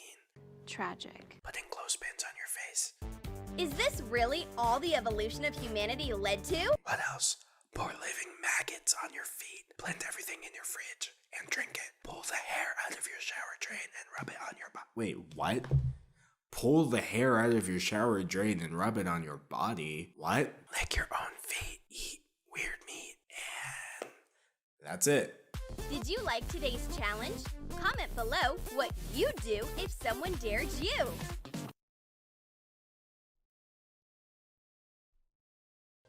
Tragic. Putting clothespins on your face. Is this really all the evolution of humanity led to? What else? Pour living maggots on your feet, blend everything in your fridge, and drink it. Pull the hair out of your shower drain and rub it on your body. Wait, what? Pull the hair out of your shower drain and rub it on your body? What? Lick your own feet, eat weird meat, and that's it. Did you like today's challenge? Comment below what you'd do if someone dared you.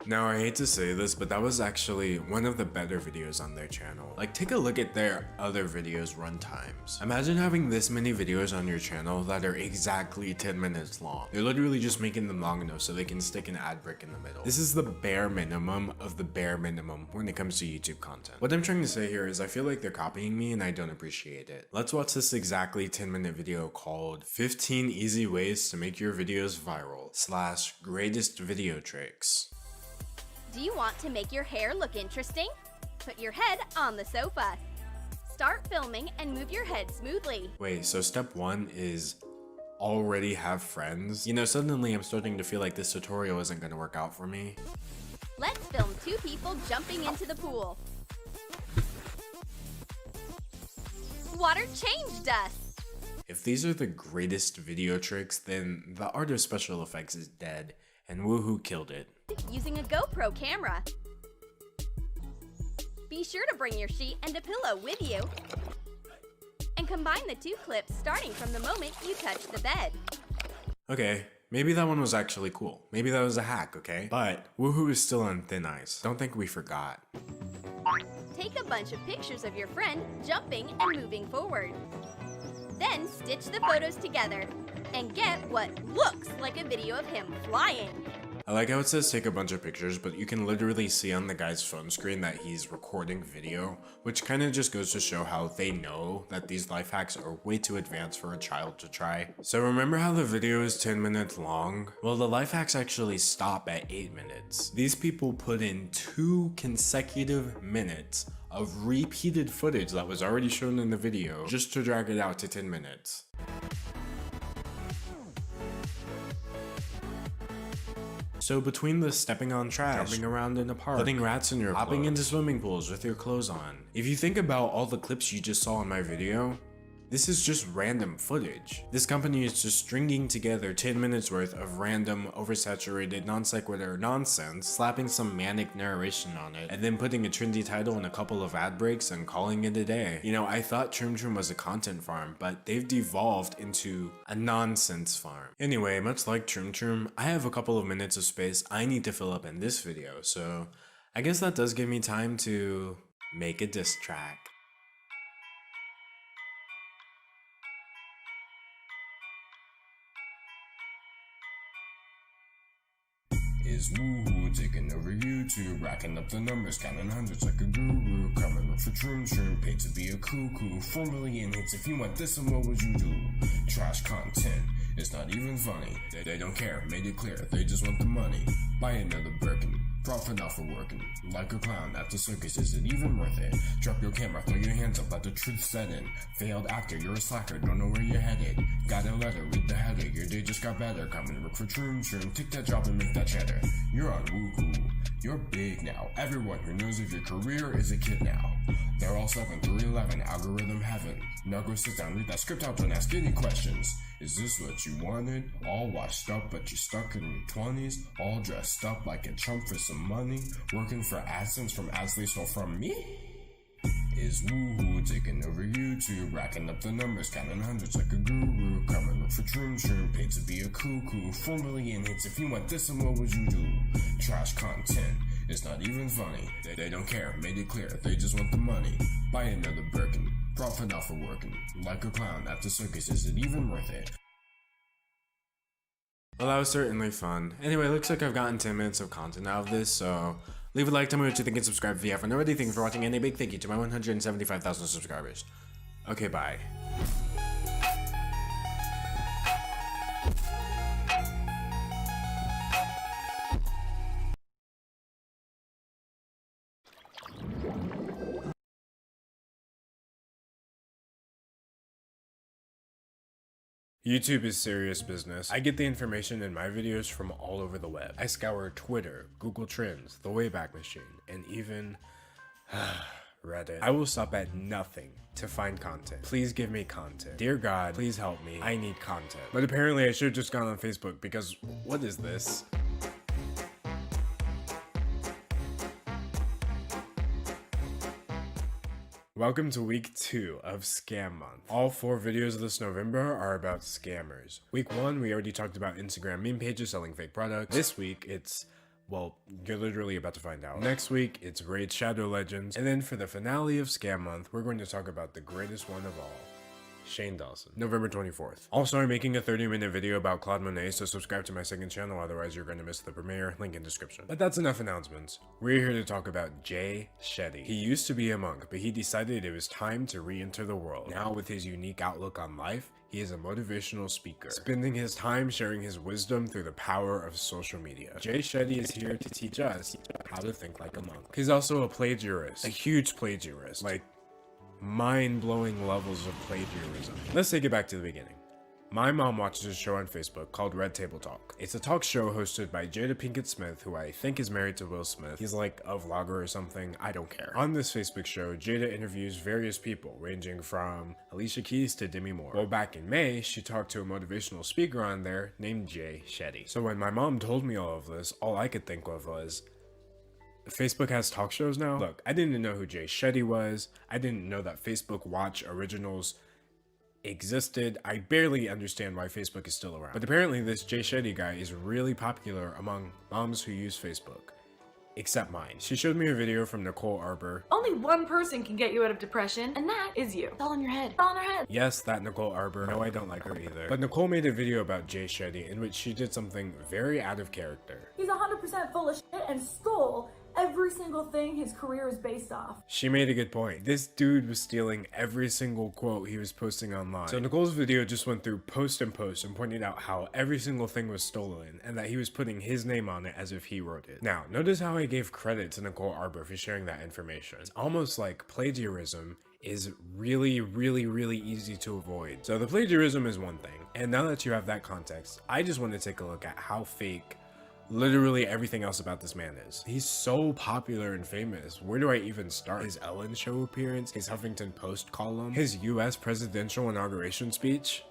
Now, I hate to say this, but that was actually one of the better videos on their channel. Like, take a look at their other videos run times. Imagine having this many videos on your channel that are exactly 10 minutes long. They're literally just making them long enough so they can stick an ad break in the middle. This is the bare minimum of the bare minimum when it comes to YouTube content. What I'm trying to say here is I feel like they're copying me and I don't appreciate it. Let's watch this exactly 10-minute video called 15 Easy Ways to Make Your Videos Viral / Greatest Video Tricks. Do you want to make your hair look interesting? Put your head on the sofa. Start filming and move your head smoothly. Wait, so step 1 is already have friends? You know, suddenly I'm starting to feel like this tutorial isn't gonna work out for me. Let's film 2 people jumping into the pool. Water changed us. If these are the greatest video tricks, then the art of special effects is dead, and Woohoo killed it. Using a GoPro camera. Be sure to bring your sheet and a pillow with you. And combine the 2 clips starting from the moment you touch the bed. Okay, maybe that one was actually cool. Maybe that was a hack, okay? But Woohoo is still on thin ice. Don't think we forgot. Take a bunch of pictures of your friend jumping and moving forward. Then stitch the photos together and get what looks like a video of him flying. I like how it says take a bunch of pictures, but you can literally see on the guy's phone screen that he's recording video, which kind of just goes to show how they know that these life hacks are way too advanced for a child to try. So remember how the video is 10 minutes long? Well, the life hacks actually stop at 8 minutes. These people put in 2 consecutive minutes of repeated footage that was already shown in the video just to drag it out to 10 minutes. So between the stepping on trash, jumping around in a park, putting rats in your clothes, hopping into swimming pools with your clothes on, if you think about all the clips you just saw in my video, this is just random footage. This company is just stringing together 10 minutes worth of random, oversaturated, non sequitur nonsense, slapping some manic narration on it, and then putting a trendy title and a couple of ad breaks and calling it a day. You know, I thought Troom Troom was a content farm, but they've devolved into a nonsense farm. Anyway, much like Troom Troom, I have a couple of minutes of space I need to fill up in this video, so I guess that does give me time to make a diss track. Is Woohoo taking over YouTube, racking up the numbers, counting hundreds like a guru, coming up for Troom Troom, paid to be a cuckoo, 4 million hits. If you want this, then what would you do? Trash content, it's not even funny. They don't care, made it clear, they just want the money. Buy another Birkin, profit off for working. Like a clown at the circus, is it even worth it? Drop your camera, throw your hands up, let the truth set in. Failed actor, you're a slacker, don't know where you're headed. Got a letter, read the header, your day just got better. Come and work for Troom Troom, take that job and make that cheddar. You're on Woohoo, you're big now. Everyone who knows of your career is a kid now. They're all 7 through 11, algorithm heaven. Now go sit down, read that script out, don't ask any questions. Is this what you wanted? All washed up, but you stuck in your 20s? All dressed up like a chump for some money? Working for AdSense from ads they stole from me? Is Woohoo taking over YouTube, racking up the numbers, counting hundreds like a guru, coming up for Troom Troom, paid to be a cuckoo, 4 million hits. If you want this, then what would you do? Trash content, it's not even funny. They don't care, made it clear, they just want the money. Buy another Birkin, profit off for working. Like a clown at the circus, is it even worth it? Well, that was certainly fun. Anyway, looks like I've gotten 10 minutes of content out of this, so leave a like, tell me what you think, and subscribe if you haven't already. Thank you for watching, and a big thank you to my 175,000 subscribers. Okay, bye. YouTube is serious business. I get the information in my videos from all over the web. I scour Twitter, Google Trends, the Wayback Machine, and even Reddit. I will stop at nothing to find content. Please give me content. Dear God, please help me. I need content. But apparently I should have just gone on Facebook because what is this? Welcome to week 2 of Scam Month. All 4 videos this November are about scammers. Week 1, we already talked about Instagram meme pages selling fake products. This week, it's Well, you're literally about to find out. Next week, it's Raid Shadow Legends. And then for the finale of Scam Month, we're going to talk about the greatest one of all. Shane Dawson. November 24th. Also, I'm making a 30-minute video about Claude Monet, so subscribe to my second channel, otherwise you're going to miss the premiere. Link in description. But that's enough announcements. We're here to talk about Jay Shetty. He used to be a monk, but he decided it was time to re-enter the world. Now, with his unique outlook on life, he is a motivational speaker, spending his time sharing his wisdom through the power of social media. Jay Shetty is here to teach us how to think like a monk. He's also a plagiarist, a huge plagiarist, like mind-blowing levels of plagiarism. Let's take it back to the beginning. My mom watches a show on Facebook called Red Table Talk. It's a talk show hosted by Jada Pinkett Smith, who I think is married to Will Smith. He's like a vlogger or something, I don't care. On this Facebook show, Jada interviews various people, ranging from Alicia Keys to Demi Moore. Well, back in May, she talked to a motivational speaker on there named Jay Shetty. So when my mom told me all of this, all I could think of was, Facebook has talk shows now? Look, I didn't know who Jay Shetty was. I didn't know that Facebook Watch Originals existed. I barely understand why Facebook is still around. But apparently this Jay Shetty guy is really popular among moms who use Facebook. Except mine. She showed me a video from Nicole Arbor. Only one person can get you out of depression, and that is you. It's all in your head. It's all in her head. Yes, that Nicole Arbor. No, I don't like her either. But Nicole made a video about Jay Shetty in which she did something very out of character. He's 100% full of shit and stole every single thing his career is based off. She made a good point. This dude was stealing every single quote he was posting online. So Nicole's video just went through post and post and pointed out how every single thing was stolen and that he was putting his name on it as if he wrote it. Now, notice how I gave credit to Nicole Arbor for sharing that information. It's almost like plagiarism is really easy to avoid. So the plagiarism is one thing. And now that you have that context, I just want to take a look at how fake literally everything else about this man is. He's so popular and famous. Where do I even start? His Ellen Show appearance, his Huffington Post column, his US presidential inauguration speech.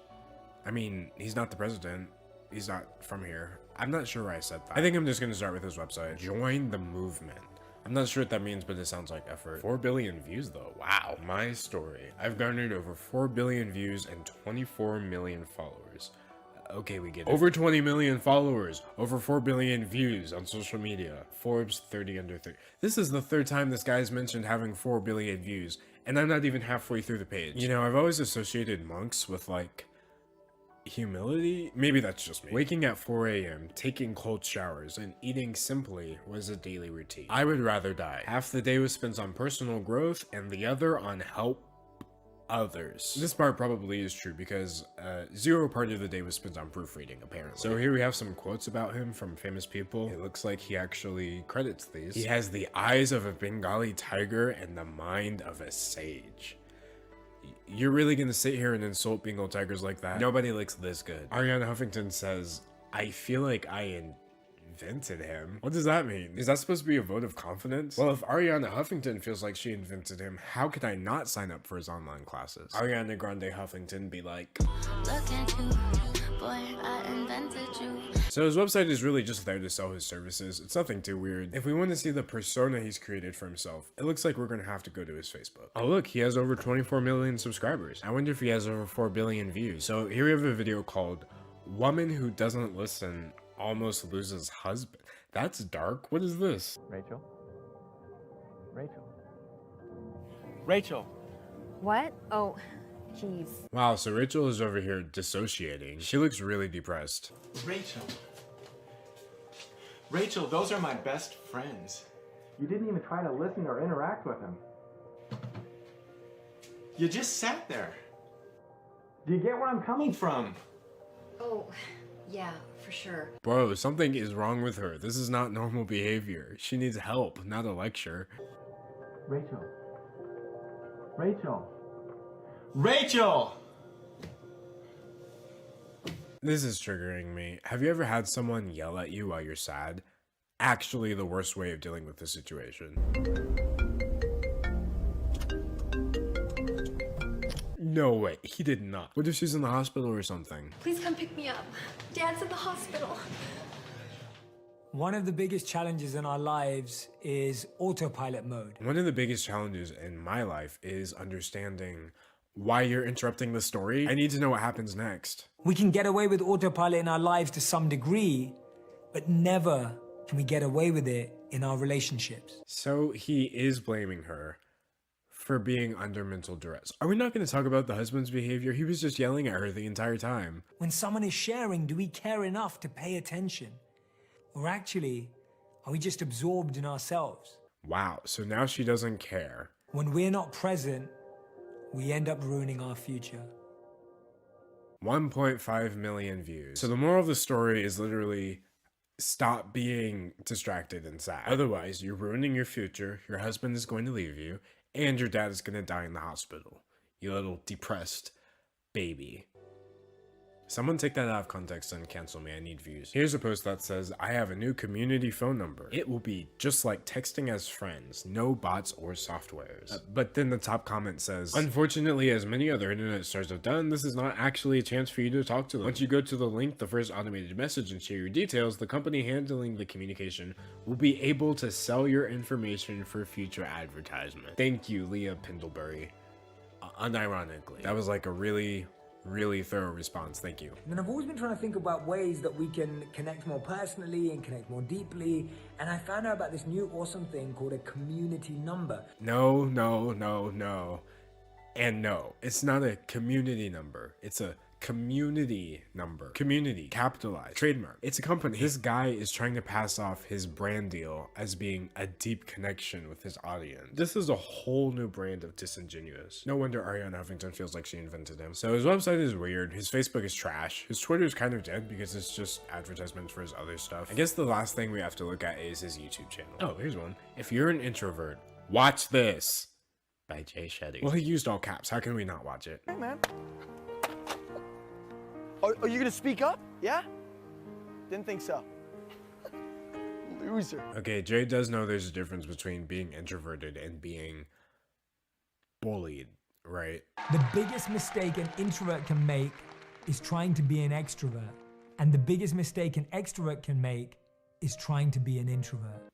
I mean, he's not the president. He's not from here. I'm not sure why I said that. I think I'm just gonna start with his website. Join the movement. I'm not sure what that means, but it sounds like effort. 4 billion views though. Wow. My story. I've garnered over 4 billion views and 24 million followers. Okay, we get it. Over 20 million followers, over 4 billion views on social media. Forbes 30 under 30. This is the third time this guy's mentioned having 4 billion views, and I'm not even halfway through the page. You know, I've always associated monks with like humility. Maybe that's just me. Waking at 4 a.m., taking cold showers, and eating simply was a daily routine. I would rather die. Half the day was spent on personal growth, and the other on help others. This part probably is true because zero part of the day was spent on proofreading, apparently. So here we have some quotes about him from famous people. It looks like he actually credits these. He has the eyes of a Bengali tiger and the mind of a sage. You're really gonna sit here and insult Bengal tigers like that? Nobody looks this good. Ariana Huffington says, I feel like I invented him. What does that mean? Is that supposed to be a vote of confidence? Well, if Ariana Huffington feels like she invented him, how could I not sign up for his online classes? Ariana Grande Huffington be like, look at you, boy, I invented you. So his website is really just there to sell his services. It's nothing too weird. If we want to see the persona he's created for himself, it looks like we're gonna have to go to his Facebook. Oh look, he has over 24 million subscribers. I wonder if he has over 4 billion views. So here we have a video called Woman Who Doesn't Listen Almost Loses Husband. That's dark. What is this? Rachel? Rachel. What? Oh, jeez. Wow, so Rachel is over here dissociating. She looks really depressed. Rachel, those are my best friends. You didn't even try to listen or interact with them. You just sat there. Do you get where I'm coming from? Oh, yeah, for sure. Bro, something is wrong with her. This is not normal behavior. She needs help, not a lecture. Rachel. Rachel! This is triggering me. Have you ever had someone yell at you while you're sad? Actually, the worst way of dealing with the situation. No way, he did not. What if she's in the hospital or something? Please come pick me up. Dad's in the hospital. One of the biggest challenges in our lives is autopilot mode. One of the biggest challenges in my life is understanding why you're interrupting the story. I need to know what happens next. We can get away with autopilot in our lives to some degree, but never can we get away with it in our relationships? So he is blaming her for being under mental duress. Are we not going to talk about the husband's behavior? He was just yelling at her the entire time. When someone is sharing, do we care enough to pay attention? Or actually, are we just absorbed in ourselves? Wow, so now she doesn't care. When we're not present, we end up ruining our future. 1.5 million views. So the moral of the story is literally stop being distracted and sad. Otherwise, you're ruining your future, your husband is going to leave you, and your dad is going to die in the hospital. You little depressed baby. Someone take that out of context and cancel me, I need views. Here's a post that says, I have a new community phone number. It will be just like texting as friends, no bots or softwares. But then the top comment says, unfortunately, as many other internet stars have done, this is not actually a chance for you to talk to them. Once you go to the link, the first automated message, and share your details, the company handling the communication will be able to sell your information for future advertisement. Thank you, Leah Pendlebury. Unironically. That was like a really thorough response. Thank you. And I've always been trying to think about ways that we can connect more personally and connect more deeply. And I found out about this new awesome thing called a community number. No. And no, it's not a community number. It's a community number. Community, capitalized, trademark. It's a company. This guy is trying to pass off his brand deal as being a deep connection with his audience. This is a whole new brand of disingenuous. No wonder Ariana Huffington feels like she invented him. So his website is weird. His Facebook is trash. His Twitter is kind of dead because it's just advertisements for his other stuff. I guess the last thing we have to look at is his YouTube channel. Oh, here's one. If you're an introvert, watch this. By Jay Shetty. Well, he used all caps. How can we not watch it? Hey, man. Are you gonna speak up? Yeah? Didn't think so. Loser. Okay, Jay does know there's a difference between being introverted and being bullied, right? The biggest mistake an introvert can make is trying to be an extrovert. And the biggest mistake an extrovert can make is trying to be an introvert.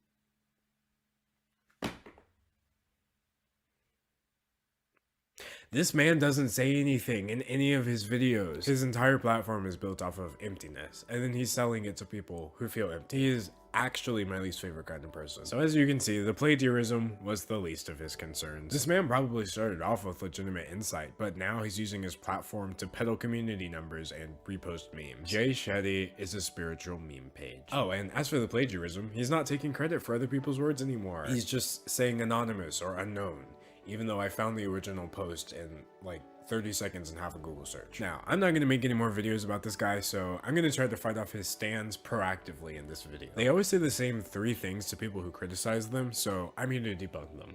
This man doesn't say anything in any of his videos. His entire platform is built off of emptiness, and then he's selling it to people who feel empty. He is actually my least favorite kind of person. So as you can see, the plagiarism was the least of his concerns. This man probably started off with legitimate insight, but now he's using his platform to peddle community numbers and repost memes. Jay Shetty is a spiritual meme page. Oh, and as for the plagiarism, he's not taking credit for other people's words anymore. He's just saying anonymous or unknown, even though I found the original post in like 30 seconds and half a Google search. Now, I'm not going to make any more videos about this guy, so I'm going to try to fight off his stands proactively in this video. They always say the same 3 things to people who criticize them, so I'm here to debunk them.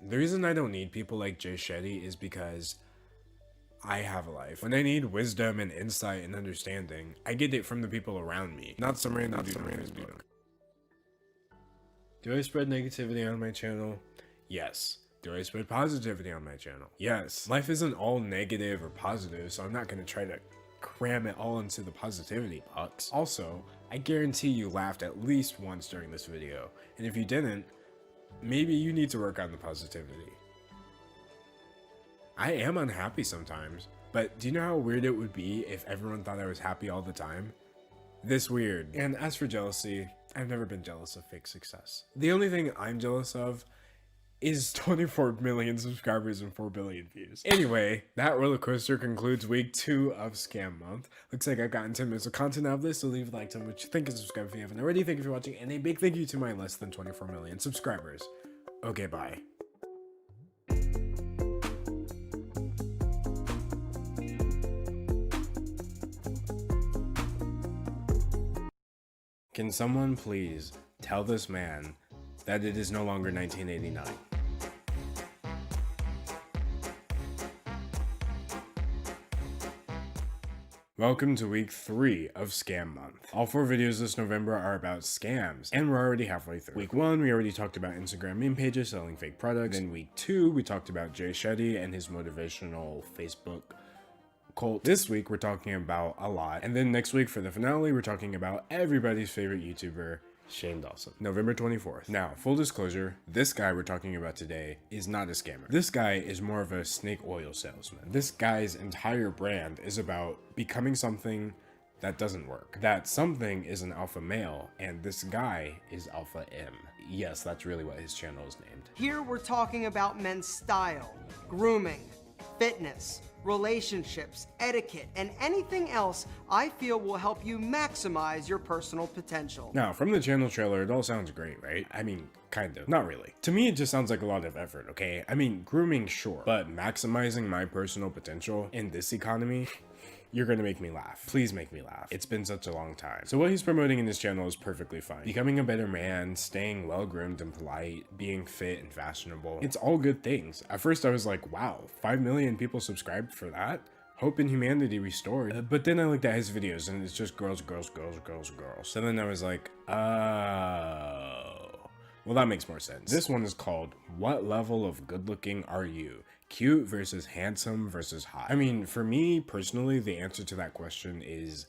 The reason I don't need people like Jay Shetty is because I have a life. When I need wisdom and insight and understanding, I get it from the people around me, not some random dude on Facebook. Do I spread negativity on my channel? Yes. Do I spread positivity on my channel? Yes. Life isn't all negative or positive, so I'm not going to try to cram it all into the positivity box. Also, I guarantee you laughed at least once during this video, and if you didn't, maybe you need to work on the positivity. I am unhappy sometimes, but do you know how weird it would be if everyone thought I was happy all the time? This weird. And as for jealousy, I've never been jealous of fake success. The only thing I'm jealous of is 24 million subscribers and 4 billion views. Anyway, that roller coaster concludes week 2 of Scam Month. Looks like I've gotten 10 minutes of content out of this, so leave a like, tell me what you think, and subscribe if you haven't already. Thank you for watching, and a big thank you to my less than 24 million subscribers. Okay, bye. Can someone please tell this man that it is no longer 1989? Welcome to week 3 of Scam Month. All 4 videos this November are about scams, and we're already halfway through. Week 1, we already talked about Instagram meme pages selling fake products. Then week 2, we talked about Jay Shetty and his motivational Facebook cult. This week, we're talking about a lot. And then next week, for the finale, we're talking about everybody's favorite YouTuber, Shane Dawson. November 24th. Now, full disclosure, this guy we're talking about today is not a scammer. This guy is more of a snake oil salesman. This guy's entire brand is about becoming something that doesn't work. That something is an alpha male, and this guy is alpha M. Yes, that's really what his channel is named. Here we're talking about men's style, grooming, fitness, relationships, etiquette, and anything else I feel will help you maximize your personal potential. Now, from the channel trailer, it all sounds great, right? I mean, kind of. Not really. To me, it just sounds like a lot of effort, okay? I mean, grooming, sure, but maximizing my personal potential in this economy, you're gonna make me laugh. Please make me laugh. It's been such a long time. So what he's promoting in his channel is perfectly fine. Becoming a better man, staying well-groomed and polite, being fit and fashionable. It's all good things. At first I was like, wow, 5 million people subscribed for that? Hope and humanity restored. But then I looked at his videos and it's just girls, girls, girls, girls, girls. So then I was like, oh. Well, that makes more sense. This one is called, What Level of Good Looking Are You? Cute versus handsome versus hot. I mean, for me personally, the answer to that question is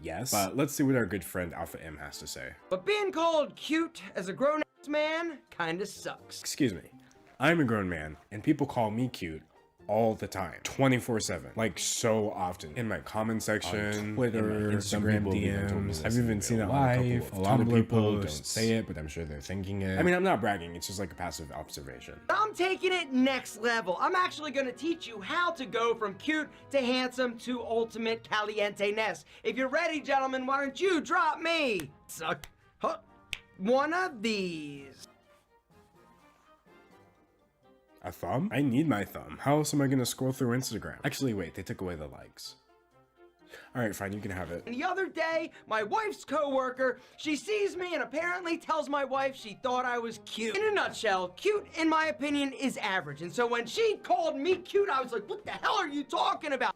yes, but let's see what our good friend Alpha M has to say. But being called cute as a grown-ass man kinda sucks. Excuse me, I'm a grown man and people call me cute all the time, 24/7, like so often, in my comment section, on Twitter, Instagram DMs. I've even seen it live. A lot of people don't say it, but I'm sure they're thinking it. I mean, I'm not bragging, it's just like a passive observation. I'm taking it next level. I'm actually gonna teach you how to go from cute to handsome to ultimate caliente-ness. If you're ready, gentlemen, why don't you drop me one of these? A thumb? I need my thumb. How else am I gonna scroll through Instagram? Actually, wait, they took away the likes. Alright, fine, you can have it. The other day, my wife's coworker, she sees me and apparently tells my wife she thought I was cute. In a nutshell, cute, in my opinion, is average. And so when she called me cute, I was like, what the hell are you talking about?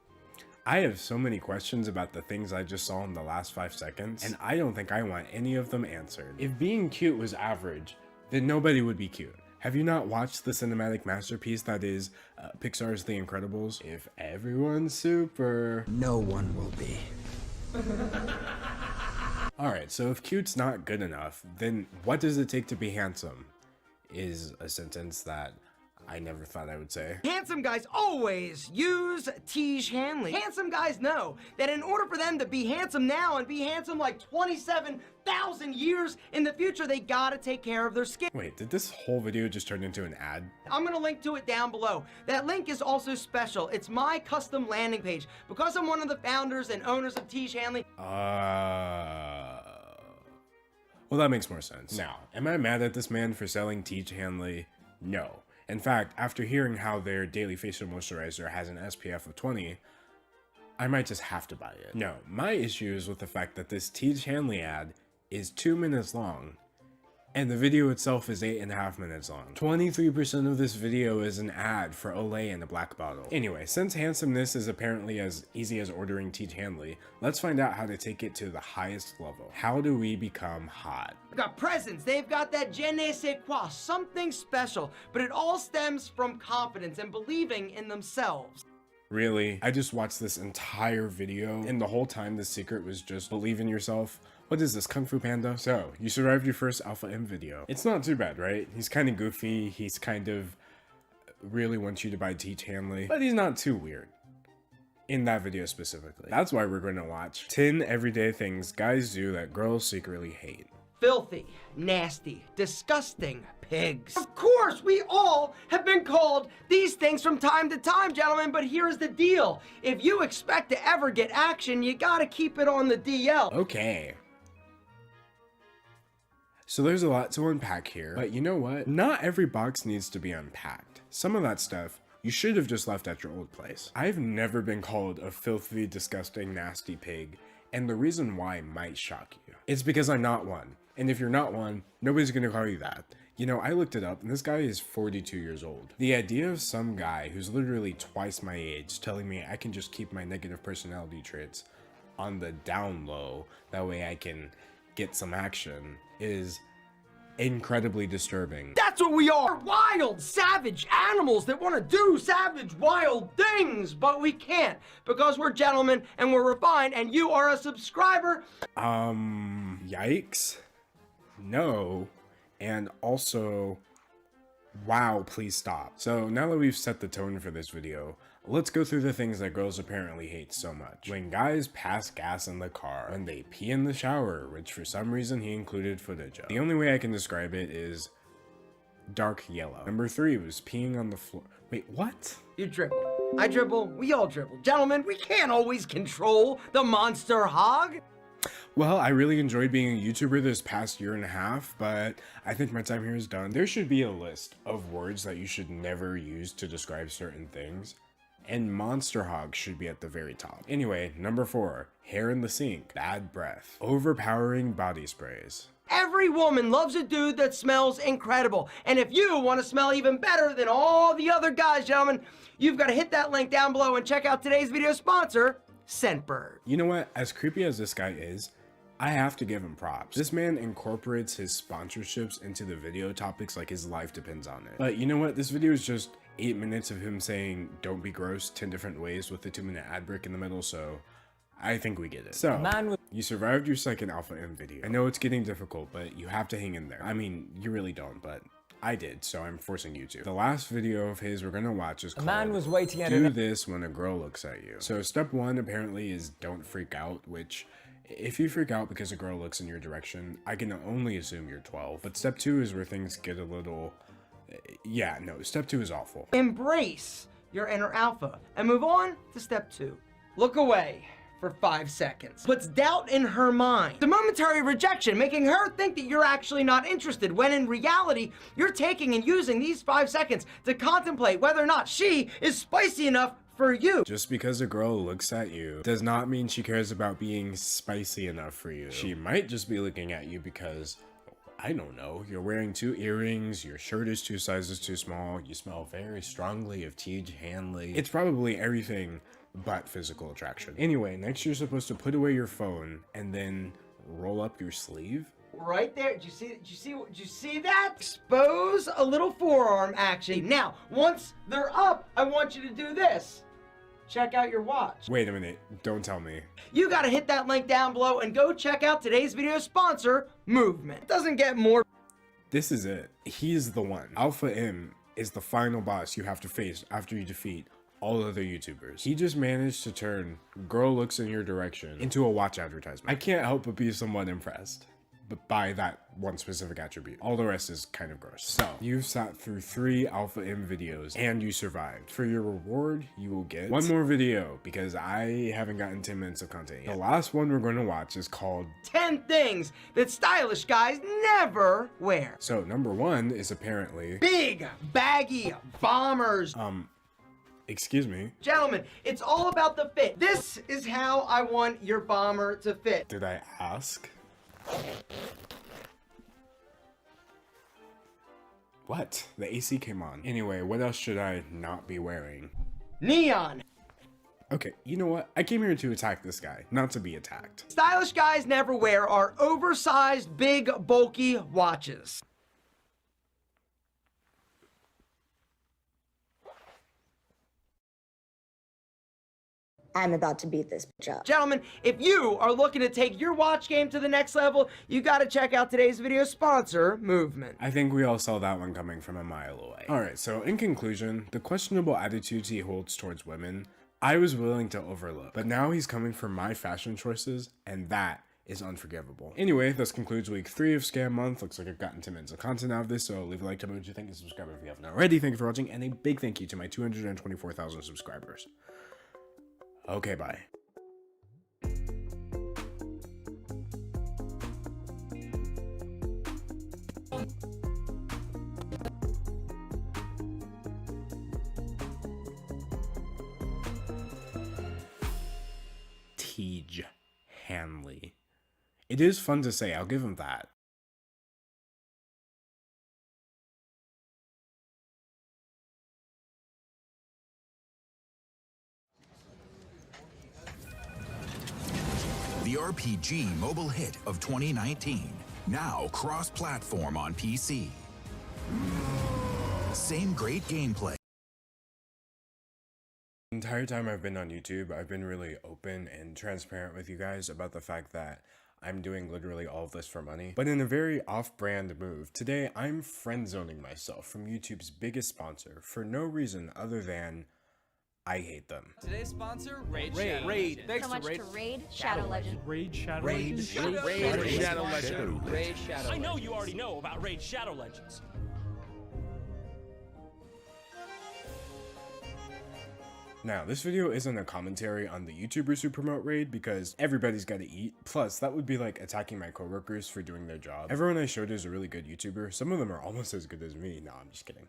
I have so many questions about the things I just saw in the last 5 seconds, and I don't think I want any of them answered. If being cute was average, then nobody would be cute. Have you not watched the cinematic masterpiece that is Pixar's The Incredibles? If everyone's super, no one will be. Alright, so if cute's not good enough, then what does it take to be handsome? Is a sentence that I never thought I would say. Handsome guys always use Tiege Hanley. Handsome guys know that in order for them to be handsome now and be handsome like 27,000 years in the future, they gotta take care of their skin. Wait, did this whole video just turn into an ad? I'm gonna link to it down below. That link is also special. It's my custom landing page. Because I'm one of the founders and owners of Tiege Hanley. Well, that makes more sense. Now, am I mad at this man for selling Tiege Hanley? No. In fact, after hearing how their daily facial moisturizer has an SPF of 20, I might just have to buy it. No, my issue is with the fact that this Tiege Hanley ad is 2 minutes long, and the video itself is 8.5 minutes long. 23% of this video is an ad for Olay in a black bottle. Anyway, since handsomeness is apparently as easy as ordering Tiege Hanley, let's find out how to take it to the highest level. How do we become hot? They've got presents, they've got that je ne sais quoi, something special, but it all stems from confidence and believing in themselves. Really? I just watched this entire video, and the whole time the secret was just believe in yourself. What is this, Kung Fu Panda? So, you survived your first Alpha M video. It's not too bad, right? He's kind of goofy, he's kind of really wants you to buy Tiege Hanley, but he's not too weird. In that video specifically. That's why we're going to watch 10 everyday things guys do that girls secretly hate. Filthy, nasty, disgusting pigs. Of course, we all have been called these things from time to time, gentlemen, but here's the deal. If you expect to ever get action, you gotta keep it on the DL. Okay. So there's a lot to unpack here, but you know what? Not every box needs to be unpacked. Some of that stuff you should have just left at your old place. I've never been called a filthy, disgusting, nasty pig, and the reason why might shock you. It's because I'm not one. And if you're not one, nobody's gonna call you that. You know, I looked it up and this guy is 42 years old. The idea of some guy who's literally twice my age telling me I can just keep my negative personality traits on the down low, that way I can get some action, is incredibly disturbing. That's what we are! Wild, savage animals that want to do savage, wild things, but we can't because we're gentlemen and we're refined and you are a subscriber. Yikes. No. And also, wow, please stop. So now that we've set the tone for this video, let's go through the things that girls apparently hate so much. When guys pass gas in the car, when they pee in the shower, which for some reason he included footage of. The only way I can describe it is dark yellow. Number 3 was peeing on the floor. Wait, what? You dribble. I dribble. We all dribble. Gentlemen, we can't always control the monster hog. Well, I really enjoyed being a YouTuber this past year and a half, but I think my time here is done. There should be a list of words that you should never use to describe certain things, and monster hog should be at the very top. Anyway, number 4, hair in the sink, bad breath, overpowering body sprays. Every woman loves a dude that smells incredible. And if you want to smell even better than all the other guys, gentlemen, you've got to hit that link down below and check out today's video sponsor, Scentbird. You know what? As creepy as this guy is, I have to give him props. This man incorporates his sponsorships into the video topics like his life depends on it. But you know what? This video is just 8 minutes of him saying don't be gross 10 different ways with a 2-minute ad break in the middle, so I think we get it. So, you survived your second Alpha M video. I know it's getting difficult, but you have to hang in there. I mean, you really don't, but I did, so I'm forcing you to. The last video of his we're gonna watch is called Do This When a Girl Looks at You. So step 1 apparently is don't freak out, which if you freak out because a girl looks in your direction, I can only assume you're 12. But step 2 is where things get a little, yeah, no, step 2 is awful. Embrace your inner alpha and move on to step 2. Look away for 5 seconds. Puts doubt in her mind. The momentary rejection, making her think that you're actually not interested, when in reality, you're taking and using these 5 seconds to contemplate whether or not she is spicy enough for you. Just because a girl looks at you does not mean she cares about being spicy enough for you. She might just be looking at you because, I don't know, you're wearing 2 earrings, your shirt is 2 sizes too small, you smell very strongly of T.J. Hanley. It's probably everything but physical attraction. Anyway, next you're supposed to put away your phone and then roll up your sleeve. Right there, did you see that? Expose a little forearm action. Now, once they're up, I want you to do this. Check out your watch. Wait a minute, don't tell me. You gotta hit that link down below and go check out today's video sponsor, Movement. It doesn't get more. This is it. He's the one. Alpha M is the final boss you have to face after you defeat all other YouTubers. He just managed to turn girl looks in your direction into a watch advertisement. I can't help but be somewhat impressed, but by that one specific attribute. All the rest is kind of gross. So, you've sat through 3 Alpha M videos and you survived. For your reward, you will get 1 more video because I haven't gotten 10 minutes of content yet. The last one we're going to watch is called 10 things that stylish guys never wear. So, number 1 is apparently big, baggy bombers. Excuse me? Gentlemen, it's all about the fit. This is how I want your bomber to fit. Did I ask? What? The AC came on. Anyway, what else should I not be wearing? Neon. Okay, you know what? I came here to attack this guy, not to be attacked. Stylish guys never wear are oversized, big, bulky watches. I'm about to beat this bitch up. Gentlemen, if you are looking to take your watch game to the next level, you gotta check out today's video sponsor, Movement. I think we all saw that one coming from a mile away. Alright, so in conclusion, the questionable attitudes he holds towards women, I was willing to overlook. But now he's coming for my fashion choices, and that is unforgivable. Anyway, this concludes week 3 of Scam Month. Looks like I've gotten 10 minutes of content out of this, so leave a like, tell me what you think, and subscribe if you haven't already. Thank you for watching, and a big thank you to my 224,000 subscribers. Okay, bye. T.J. Hanley. It is fun to say, I'll give him that. The RPG mobile hit of 2019, now cross-platform on PC. Same great gameplay. The entire time I've been on YouTube, I've been really open and transparent with you guys about the fact that I'm doing literally all of this for money. But in a very off-brand move, today I'm friend zoning myself from YouTube's biggest sponsor for no reason other than I hate them. Today's sponsor, Raid. Raid. Thanks So much to to Raid Shadow Legend. Raid Shadow Raid Legends. Shadow Legend. Raid Shadow I know Legend. you already know about Raid Shadow Legends. Now, this video isn't a commentary on the YouTubers who promote Raid because everybody's gotta eat. Plus, that would be like attacking my coworkers for doing their job. Everyone I showed is a really good YouTuber. Some of them are almost as good as me. No, I'm just kidding.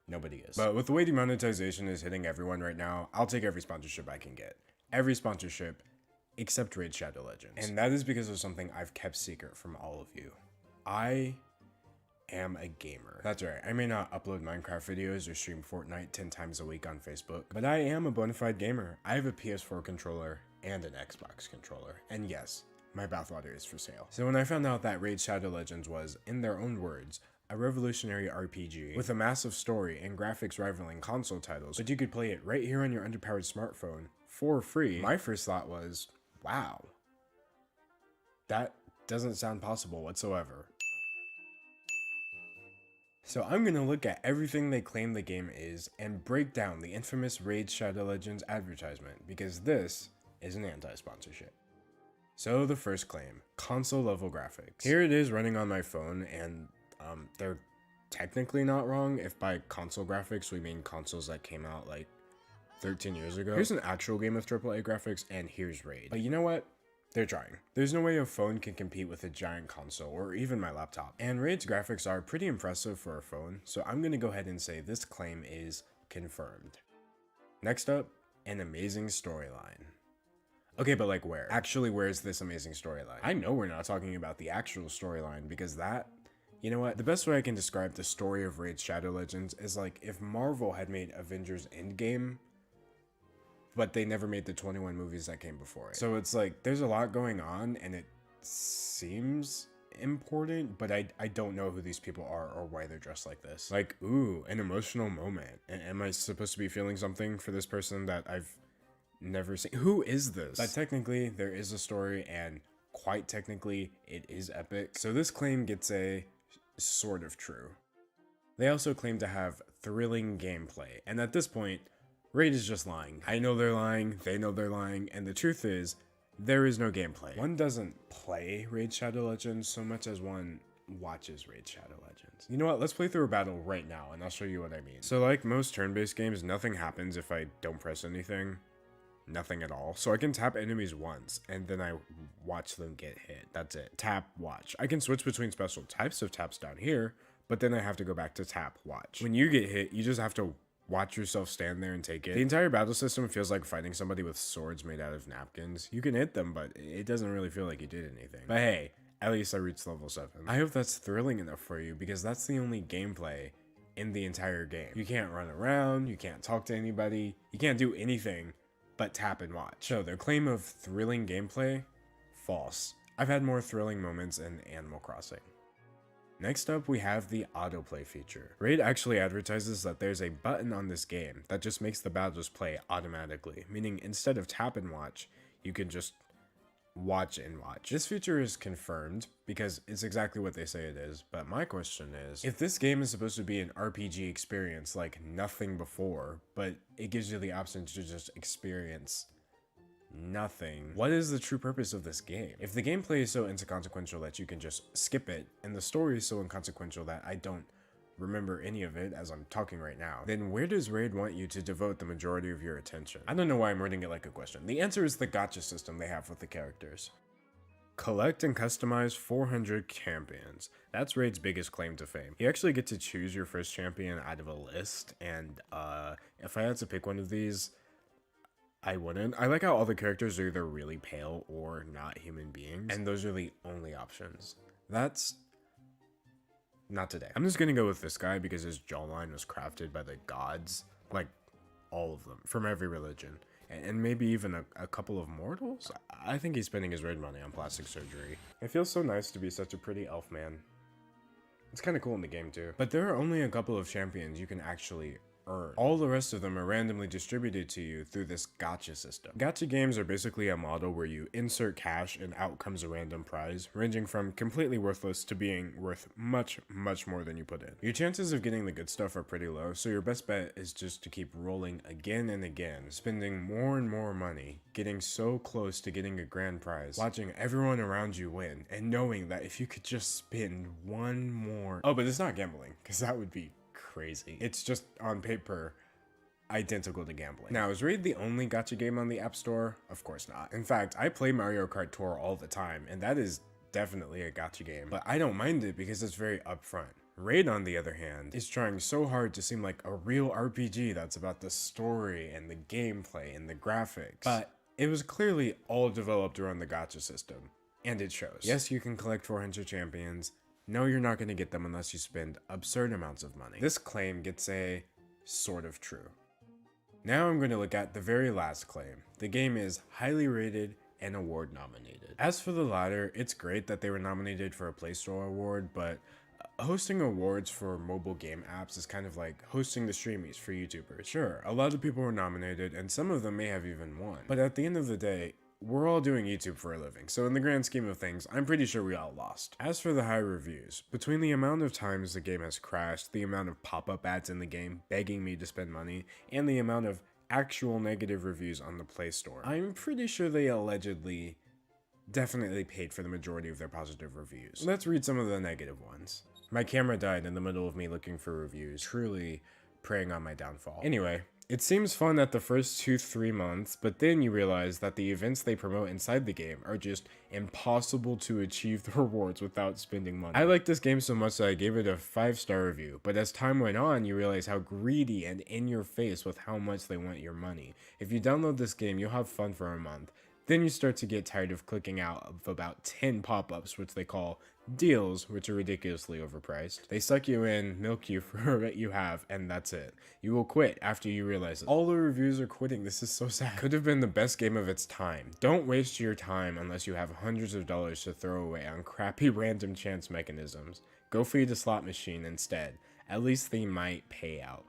Nobody is. But with the way demonetization is hitting everyone right now, I'll take every sponsorship I can get. Every sponsorship, except Raid Shadow Legends. And that is because of something I've kept secret from all of you. I am a gamer. That's right, I may not upload Minecraft videos or stream Fortnite 10 times a week on Facebook, but I am a bona fide gamer. I have a PS4 controller and an Xbox controller. And yes, my bathwater is for sale. So when I found out that Raid Shadow Legends was, in their own words, a revolutionary RPG with a massive story and graphics rivaling console titles, but you could play it right here on your underpowered smartphone for free, my first thought was, wow, that doesn't sound possible whatsoever. So I'm gonna look at everything they claim the game is and break down the infamous Raid Shadow Legends advertisement, because this is an anti-sponsorship. So the first claim, console level graphics. Here it is running on my phone, and they're technically not wrong if by console graphics we mean consoles that came out like 13 years ago. Here's an actual game with AAA graphics, and here's Raid. But you know what? They're trying. There's no way a phone can compete with a giant console, or even my laptop. And Raid's graphics are pretty impressive for a phone, so I'm gonna go ahead and say this claim is confirmed. Next up, an amazing storyline. Okay, but like where? Actually, where's this amazing storyline? I know we're not talking about the actual storyline, because that, you know what? The best way I can describe the story of Raid Shadow Legends is like if Marvel had made Avengers Endgame, but they never made the 21 movies that came before it. So it's like, there's a lot going on, and it seems important, but I don't know who these people are or why they're dressed like this. Like, ooh, an emotional moment. Am I supposed to be feeling something for this person that I've never seen? Who is this? But technically, there is a story, and quite technically, it is epic. So this claim gets a sort of true. They also claim to have thrilling gameplay, and at this point, Raid is just lying. I know they're lying, they know they're lying, and the truth is, there is no gameplay. One doesn't play Raid Shadow Legends so much as one watches Raid Shadow Legends. You know what, let's play through a battle right now, and I'll show you what I mean. So like most turn-based games, nothing happens if I don't press anything. Nothing at all. So I can tap enemies once, and then I watch them get hit. That's it. Tap, watch. I can switch between special types of taps down here, but then I have to go back to tap, watch. When you get hit, you just have to watch yourself stand there and take it. The entire battle system feels like fighting somebody with swords made out of napkins. You can hit them, but it doesn't really feel like you did anything. But hey, at least I reached level 7. I hope that's thrilling enough for you, because that's the only gameplay in the entire game. You can't run around, you can't talk to anybody, you can't do anything but tap and watch. So their claim of thrilling gameplay, false. I've had more thrilling moments in Animal Crossing. Next up, we have the autoplay feature. Raid actually advertises that there's a button on this game that just makes the battles play automatically, meaning instead of tap and watch, you can just watch and watch. This feature is confirmed because it's exactly what they say it is, but my question is, if this game is supposed to be an RPG experience like nothing before, but it gives you the option to just experience nothing, what is the true purpose of this game? If the gameplay is so inconsequential that you can just skip it, and the story is so inconsequential that I don't remember any of it as I'm talking right now, then where does Raid want you to devote the majority of your attention? I don't know why I'm wording it like a question. The answer is the gacha system they have with the characters. Collect and customize 400 champions. That's Raid's biggest claim to fame. You actually get to choose your first champion out of a list, and if I had to pick one of these, I wouldn't. I like how all the characters are either really pale or not human beings, and those are the only options. That's not today. I'm just gonna go with this guy because his jawline was crafted by the gods, like all of them, from every religion, and maybe even a couple of mortals. I think he's spending his Raid money on plastic surgery. It feels so nice to be such a pretty elf man. It's kind of cool in the game too. But there are only a couple of champions you can actually earn. All the rest of them are randomly distributed to you through this gacha system. Gacha games are basically a model where you insert cash and out comes a random prize, ranging from completely worthless to being worth much, much more than you put in. Your chances of getting the good stuff are pretty low, so your best bet is just to keep rolling again and again, spending more and more money, getting so close to getting a grand prize, watching everyone around you win, and knowing that if you could just spend one more... Oh, but it's not gambling, because that would be crazy. It's just on paper identical to gambling. Now, is Raid the only gacha game on the App Store? Of course not. In fact, I play Mario Kart Tour all the time, and that is definitely a gacha game, but I don't mind it because it's very upfront. Raid, on the other hand, is trying so hard to seem like a real RPG that's about the story and the gameplay and the graphics, but it was clearly all developed around the gacha system, and it shows. Yes, you can collect 400 champions. No, you're not going to get them unless you spend absurd amounts of money. This claim gets a sort of true. Now I'm going to look at the very last claim. The game is highly rated and award nominated. As for the latter, it's great that they were nominated for a Play Store award, but hosting awards for mobile game apps is kind of like hosting the streamies for YouTubers. Sure, a lot of people were nominated and some of them may have even won, but at the end of the day, we're all doing YouTube for a living, so in the grand scheme of things, I'm pretty sure we all lost. As for the high reviews, between the amount of times the game has crashed, the amount of pop-up ads in the game begging me to spend money, and the amount of actual negative reviews on the Play Store, I'm pretty sure they allegedly definitely paid for the majority of their positive reviews. Let's read some of the negative ones. My camera died in the middle of me looking for reviews, truly preying on my downfall. Anyway, it seems fun at the first 2-3 months, but then you realize that the events they promote inside the game are just impossible to achieve the rewards without spending money. I like this game so much that I gave it a 5-star review, but as time went on, you realize how greedy and in your face with how much they want your money. If you download this game, you'll have fun for a month. Then you start to get tired of clicking out of about 10 pop-ups, which they call deals, which are ridiculously overpriced. They suck you in, milk you for what you have, and that's it. You will quit after you realize it. All the reviews are quitting. This is so sad. Could have been the best game of its time. Don't waste your time unless you have hundreds of dollars to throw away on crappy random chance mechanisms. Go feed a slot machine instead. At least they might pay out.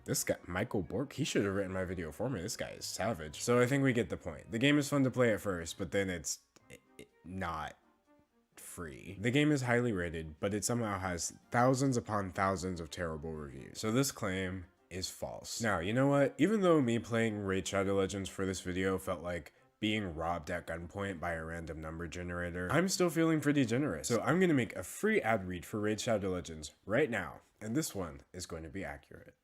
This guy, Michael Bork, he should have written my video for me. This guy is savage. So I think we get the point. The game is fun to play at first, but then it's not free. The game is highly rated, but it somehow has thousands upon thousands of terrible reviews. So this claim is false. Now, you know what? Even though me playing Raid Shadow Legends for this video felt like being robbed at gunpoint by a random number generator, I'm still feeling pretty generous. So I'm gonna make a free ad read for Raid Shadow Legends right now, and this one is going to be accurate.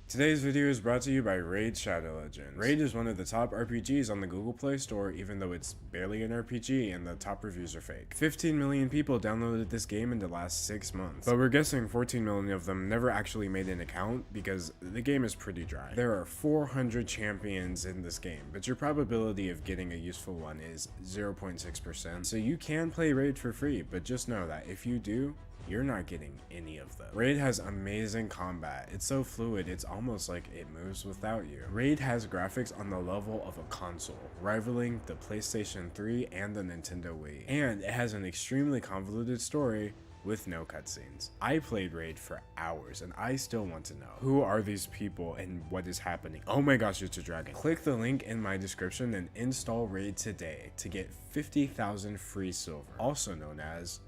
Today's video is brought to you by Raid Shadow Legends. Raid is one of the top RPGs on the Google Play Store, even though it's barely an RPG and the top reviews are fake. 15 million people downloaded this game in the last 6 months, but we're guessing 14 million of them never actually made an account because the game is pretty dry. There are 400 champions in this game, but your probability of getting a useful one is 0.6%, so you can play Raid for free, but just know that if you do, you're not getting any of them. Raid has amazing combat. It's so fluid, it's almost like it moves without you. Raid has graphics on the level of a console, rivaling the PlayStation 3 and the Nintendo Wii. And it has an extremely convoluted story with no cutscenes. I played Raid for hours and I still want to know, who are these people and what is happening? Oh my gosh, it's a dragon. Click the link in my description and install Raid today to get 50,000 free silver, also known as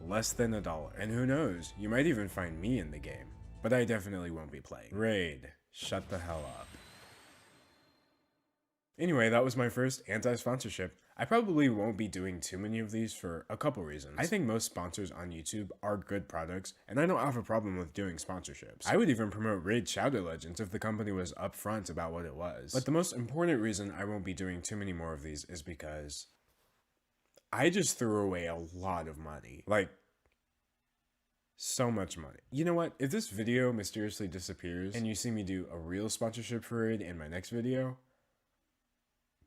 less than $1. And who knows, you might even find me in the game, but I definitely won't be playing. Raid, shut the hell up. Anyway, that was my first anti-sponsorship. I probably won't be doing too many of these for a couple reasons. I think most sponsors on YouTube are good products, and I don't have a problem with doing sponsorships. I would even promote Raid Shadow Legends if the company was upfront about what it was. But the most important reason I won't be doing too many more of these is because I just threw away a lot of money. Like, so much money. You know what? If this video mysteriously disappears and you see me do a real sponsorship for Raid in my next video,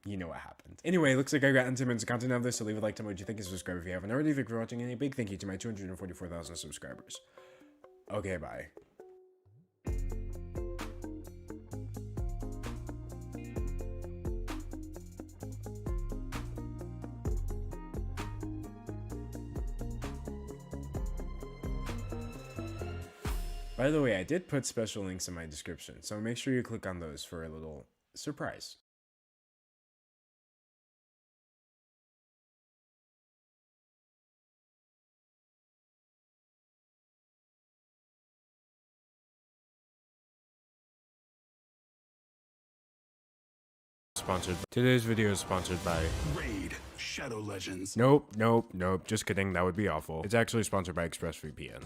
you know what happened. Anyway, looks like I got 10 minutes of content out of this, so leave a like, tell me what you think, and subscribe if you haven't already. Thank you for watching, and a big thank you to my 244,000 subscribers. Okay, bye. By the way, I did put special links in my description, so make sure you click on those for a little surprise. Sponsored. Today's video is sponsored by Raid Shadow Legends. Nope. Just kidding. That would be awful. It's actually sponsored by ExpressVPN.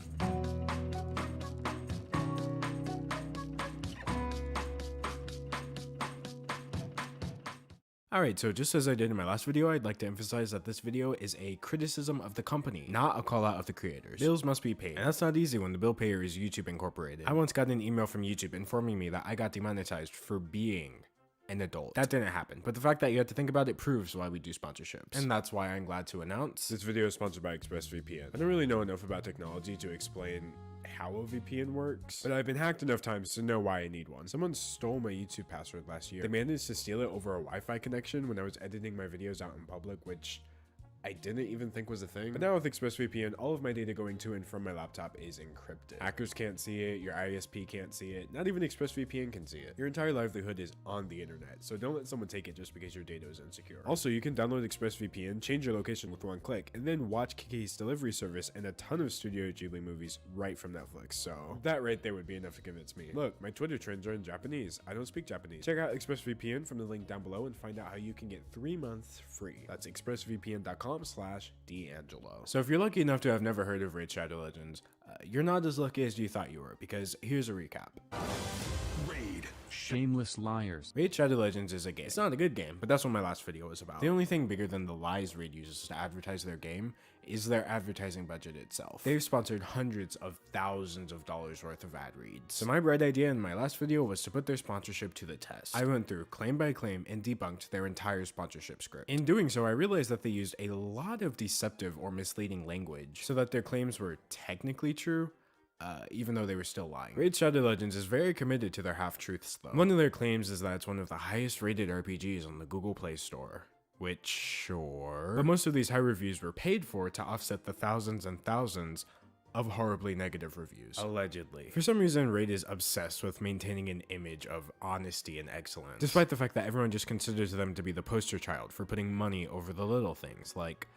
Alright, so just as I did in my last video, I'd like to emphasize that this video is a criticism of the company, not a call out of the creators. Bills must be paid, and that's not easy when the bill payer is YouTube Incorporated. I once got an email from YouTube informing me that I got demonetized for being an adult. That didn't happen, but the fact that you had to think about it proves why we do sponsorships. And that's why I'm glad to announce this video is sponsored by ExpressVPN. I don't really know enough about technology to explain how a VPN works, but I've been hacked enough times to know why I need one. Someone stole my YouTube password last year. They managed to steal it over a Wi-Fi connection when I was editing my videos out in public, which I didn't even think was a thing. But now with ExpressVPN, all of my data going to and from my laptop is encrypted. Hackers can't see it, your ISP can't see it, not even ExpressVPN can see it. Your entire livelihood is on the internet, so don't let someone take it just because your data is insecure. Also, you can download ExpressVPN, change your location with one click, and then watch Kiki's delivery service and a ton of Studio Ghibli movies right from Netflix. So that right there would be enough to convince me. Look, my Twitter trends are in Japanese. I don't speak Japanese. Check out ExpressVPN from the link down below and find out how you can get 3 months free. That's expressvpn.com/D'Angelo. So if you're lucky enough to have never heard of Raid Shadow Legends, you're not as lucky as you thought you were, because here's a recap. Raid Shameless liars. Raid Shadow Legends is a game. It's not a good game, but that's what my last video was about. The only thing bigger than the lies Raid uses to advertise their game is their advertising budget itself. They've sponsored hundreds of thousands of dollars worth of ad reads. So my bright idea in my last video was to put their sponsorship to the test. I went through claim by claim and debunked their entire sponsorship script. In doing so, I realized that they used a lot of deceptive or misleading language so that their claims were technically true, even though they were still lying. Raid Shadow Legends is very committed to their half-truths though. One of their claims is that it's one of the highest rated RPGs on the Google Play Store. Which, sure. But most of these high reviews were paid for to offset the thousands and thousands of horribly negative reviews. Allegedly. For some reason, Raid is obsessed with maintaining an image of honesty and excellence, despite the fact that everyone just considers them to be the poster child for putting money over the little things, like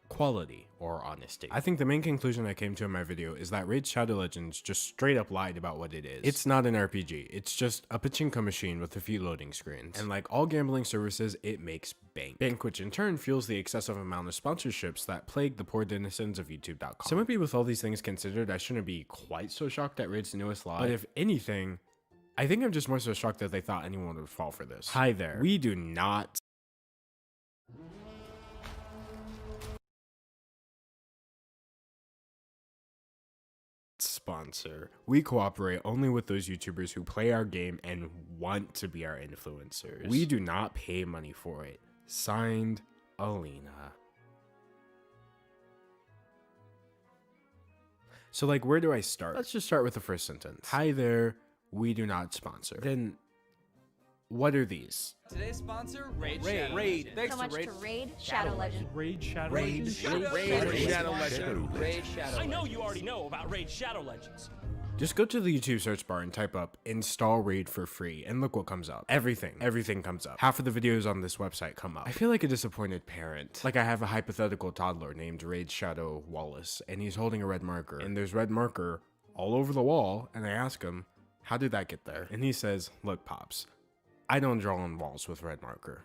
quality or honesty. I think the main conclusion I came to in my video is that Raid Shadow Legends just straight up lied about what it is. It's not an RPG, it's just a pachinko machine with a few loading screens. And like all gambling services, it makes bank, which in turn fuels the excessive amount of sponsorships that plague the poor denizens of YouTube.com. So maybe with all these things considered, I shouldn't be quite so shocked at Raid's newest lie, but if anything, I think I'm just more so shocked that they thought anyone would fall for this. Hi there, we do not sponsor. We cooperate only with those YouTubers who play our game and want to be our influencers. We do not pay money for it. Signed, Alina. So like, where do I start? Let's just start with the first sentence. Hi there, we do not sponsor. Then what are these? Today's sponsor, Raid Shadow Legends. Thanks so much to Raid Shadow Legends. Raid Shadow Raid Legends. Shadow Legends. Raid I know you already know about Raid Shadow Legends. Just go to the YouTube search bar and type up install Raid for free and look what comes up. Everything comes up. Half of the videos on this website come up. I feel like a disappointed parent. Like I have a hypothetical toddler named Raid Shadow Wallace and he's holding a red marker and there's red marker all over the wall and I ask him, how did that get there? And he says, look Pops, I don't draw on walls with red marker.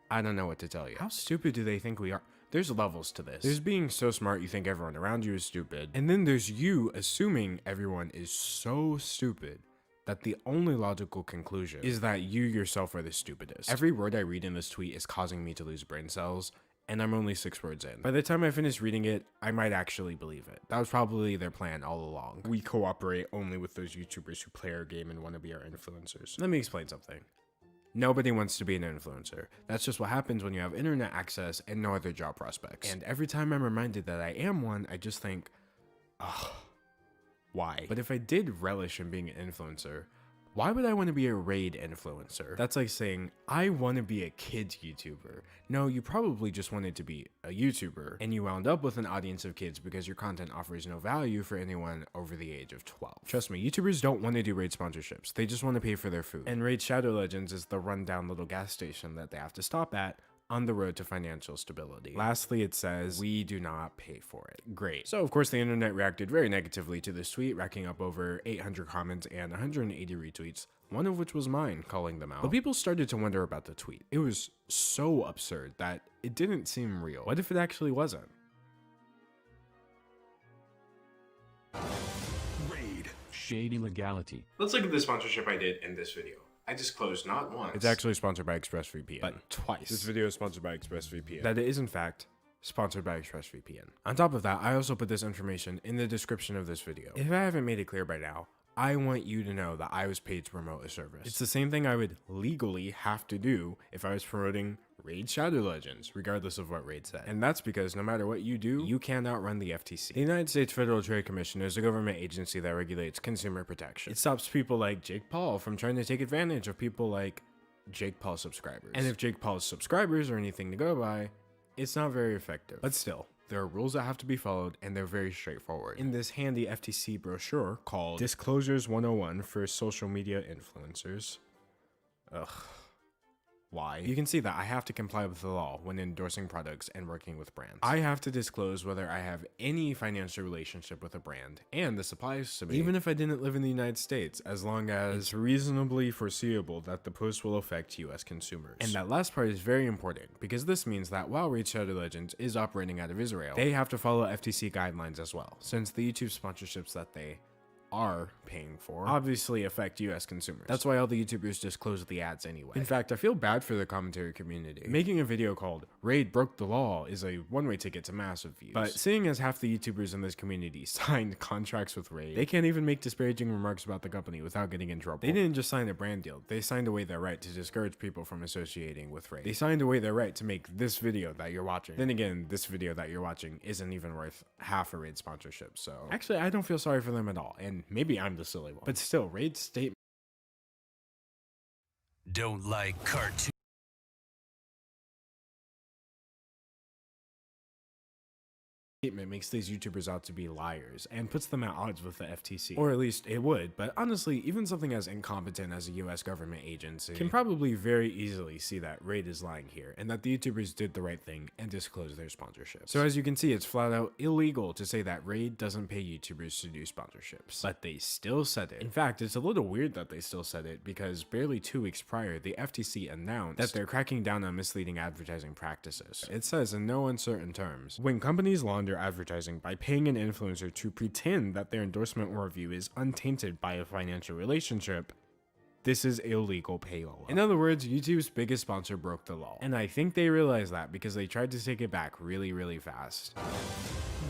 I don't know what to tell you. How stupid do they think we are? There's levels to this. There's being so smart you think everyone around you is stupid. And then there's you assuming everyone is so stupid that the only logical conclusion is that you yourself are the stupidest. Every word I read in this tweet is causing me to lose brain cells, and I'm only 6 words in. By the time I finish reading it, I might actually believe it. That was probably their plan all along. We cooperate only with those YouTubers who play our game and want to be our influencers. Let me explain something. Nobody wants to be an influencer. That's just what happens when you have internet access and no other job prospects. And every time I'm reminded that I am one, I just think, ugh, why? But if I did relish in being an influencer, Why would I want to be a Raid influencer? That's like saying, I want to be a kids YouTuber. No, you probably just wanted to be a YouTuber, and you wound up with an audience of kids because your content offers no value for anyone over the age of 12. Trust me, YouTubers don't want to do Raid sponsorships. They just want to pay for their food. And Raid Shadow Legends is the rundown little gas station that they have to stop at on the road to financial stability. Lastly, it says, we do not pay for it. Great. So of course the internet reacted very negatively to this tweet, racking up over 800 comments and 180 retweets, one of which was mine calling them out. But people started to wonder about the tweet. It was so absurd that it didn't seem real. What if it actually wasn't? Raid. Shady legality. Let's look at the sponsorship I did in this video. I disclosed not once. It's actually sponsored by ExpressVPN, but twice. This video is sponsored by ExpressVPN. That it is in fact sponsored by ExpressVPN. On top of that, I also put this information in the description of this video. If I haven't made it clear by now, I want you to know that I was paid to promote a service. It's the same thing I would legally have to do if I was promoting Raid Shadow Legends, regardless of what Raid said. And that's because no matter what you do, you can't outrun the FTC. The United States Federal Trade Commission is a government agency that regulates consumer protection. It stops people like Jake Paul from trying to take advantage of people like Jake Paul subscribers. And if Jake Paul's subscribers are anything to go by, it's not very effective. But still, there are rules that have to be followed, and they're very straightforward. In this handy FTC brochure called Disclosures 101 for Social Media Influencers. Ugh. Why? You can see that I have to comply with the law when endorsing products and working with brands. I have to disclose whether I have any financial relationship with a brand, and this applies to me even if I didn't live in the United States, as long as it's reasonably foreseeable that the post will affect US consumers. And that last part is very important, because this means that while Raid Shadow Legends is operating out of Israel, they have to follow FTC guidelines as well, since the YouTube sponsorships that they are paying for obviously affect US consumers. That's why all the YouTubers disclose the ads anyway. In fact, I feel bad for the commentary community. Making a video called Raid Broke the Law is a one-way ticket to massive views. But seeing as half the YouTubers in this community signed contracts with Raid, they can't even make disparaging remarks about the company without getting in trouble. They didn't just sign a brand deal, they signed away their right to discourage people from associating with Raid. They signed away their right to make this video that you're watching. Then again, this video that you're watching isn't even worth half a Raid sponsorship, so actually I don't feel sorry for them at all, and maybe I'm the silly one. But still, Raid's statement Don't like cartoon. makes these YouTubers out to be liars and puts them at odds with the FTC. Or at least it would, but honestly, even something as incompetent as a US government agency can probably very easily see that Raid is lying here and that the YouTubers did the right thing and disclosed their sponsorships. So as you can see, it's flat out illegal to say that Raid doesn't pay YouTubers to do sponsorships, but they still said it. In fact, it's a little weird that they still said it because barely 2 weeks prior, the FTC announced that they're cracking down on misleading advertising practices. It says in no uncertain terms, when companies launder advertising by paying an influencer to pretend that their endorsement or review is untainted by a financial relationship, this is illegal payola. In other words, YouTube's biggest sponsor broke the law. And I think they realized that because they tried to take it back really fast.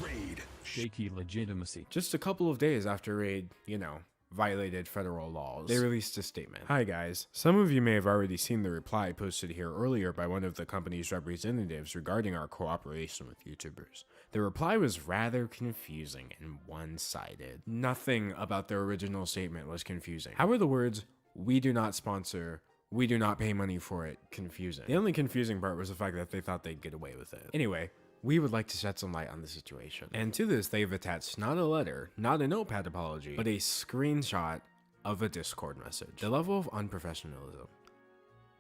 Raid. Shaky legitimacy. Just a couple of days after Raid, violated federal laws, they released a statement. Hi guys, some of you may have already seen the reply posted here earlier by one of the company's representatives regarding our cooperation with YouTubers. The reply was rather confusing and one-sided. Nothing about their original statement was confusing. How were the words, "we do not sponsor," "we do not pay money for it," confusing? The only confusing part was the fact that they thought they'd get away with it. Anyway, we would like to shed some light on the situation. And to this, they've attached not a letter, not a notepad apology, but a screenshot of a Discord message. The level of unprofessionalism,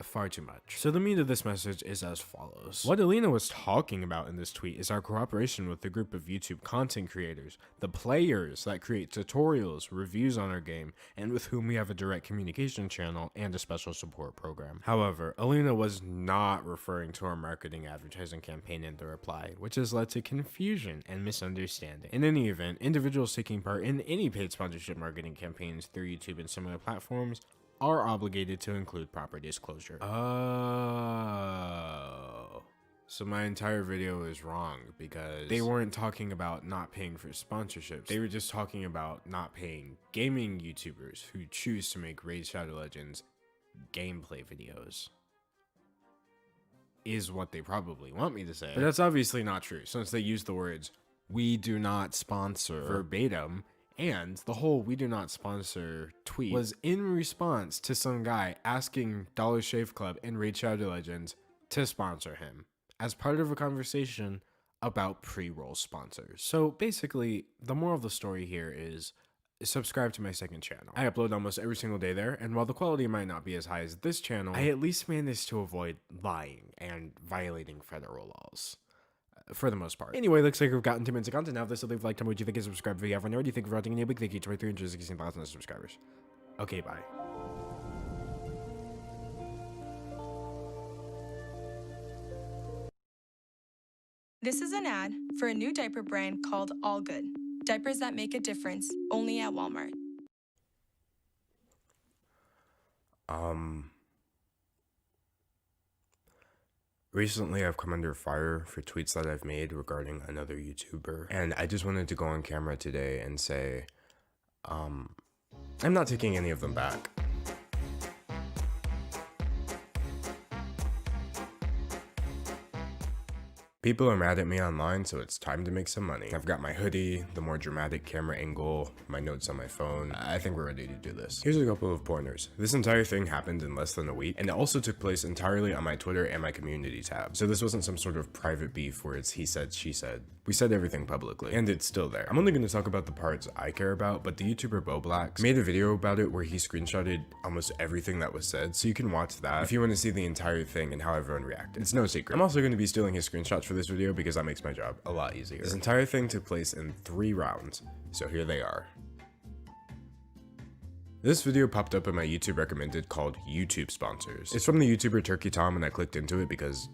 far too much. So the meat of this message is as follows. What Alina was talking about in this tweet is our cooperation with the group of YouTube content creators, the players that create tutorials, reviews on our game, and with whom we have a direct communication channel and a special support program. However, Alina was not referring to our marketing advertising campaign in the reply, which has led to confusion and misunderstanding. In any event, individuals taking part in any paid sponsorship marketing campaigns through YouTube and similar platforms are obligated to include proper disclosure. Oh. So my entire video is wrong because they weren't talking about not paying for sponsorships. They were just talking about not paying gaming YouTubers who choose to make Raid Shadow Legends gameplay videos. Is what they probably want me to say. But that's obviously not true, since they use the words, "we do not sponsor" verbatim And the whole "we do not sponsor" tweet was in response to some guy asking Dollar Shave Club and Raid Shadow Legends to sponsor him as part of a conversation about pre-roll sponsors. So basically, the moral of the story here is subscribe to my second channel. I upload almost every single day there, and while the quality might not be as high as this channel, I at least managed to avoid lying and violating federal laws. For the most part. Anyway, looks like we've gotten 2 minutes of content now. If this, leave a like, tell me what you think, and subscribe if you haven't already. Thank you for watching, and a big thank you to my 316,000 subscribers. Okay, bye. This is an ad for a new diaper brand called All Good. Diapers that make a difference, only at Walmart. Recently, I've come under fire for tweets that I've made regarding another YouTuber, and I just wanted to go on camera today and say, I'm not taking any of them back. People are mad at me online, so it's time to make some money. I've got my hoodie, the more dramatic camera angle, my notes on my phone. I think we're ready to do this. Here's a couple of pointers. This entire thing happened in less than a week, and it also took place entirely on my Twitter and my community tab. So this wasn't some sort of private beef where it's he said, she said. We said everything publicly, and it's still there. I'm only going to talk about the parts I care about, but the YouTuber Boblax made a video about it where he screenshotted almost everything that was said, so you can watch that if you want to see the entire thing and how everyone reacted. It's no secret. I'm also going to be stealing his screenshots for this video because that makes my job a lot easier. This entire thing took place in 3 rounds, so here they are. This video popped up in my YouTube recommended called YouTube Sponsors. It's from the YouTuber Turkey Tom, and I clicked into it because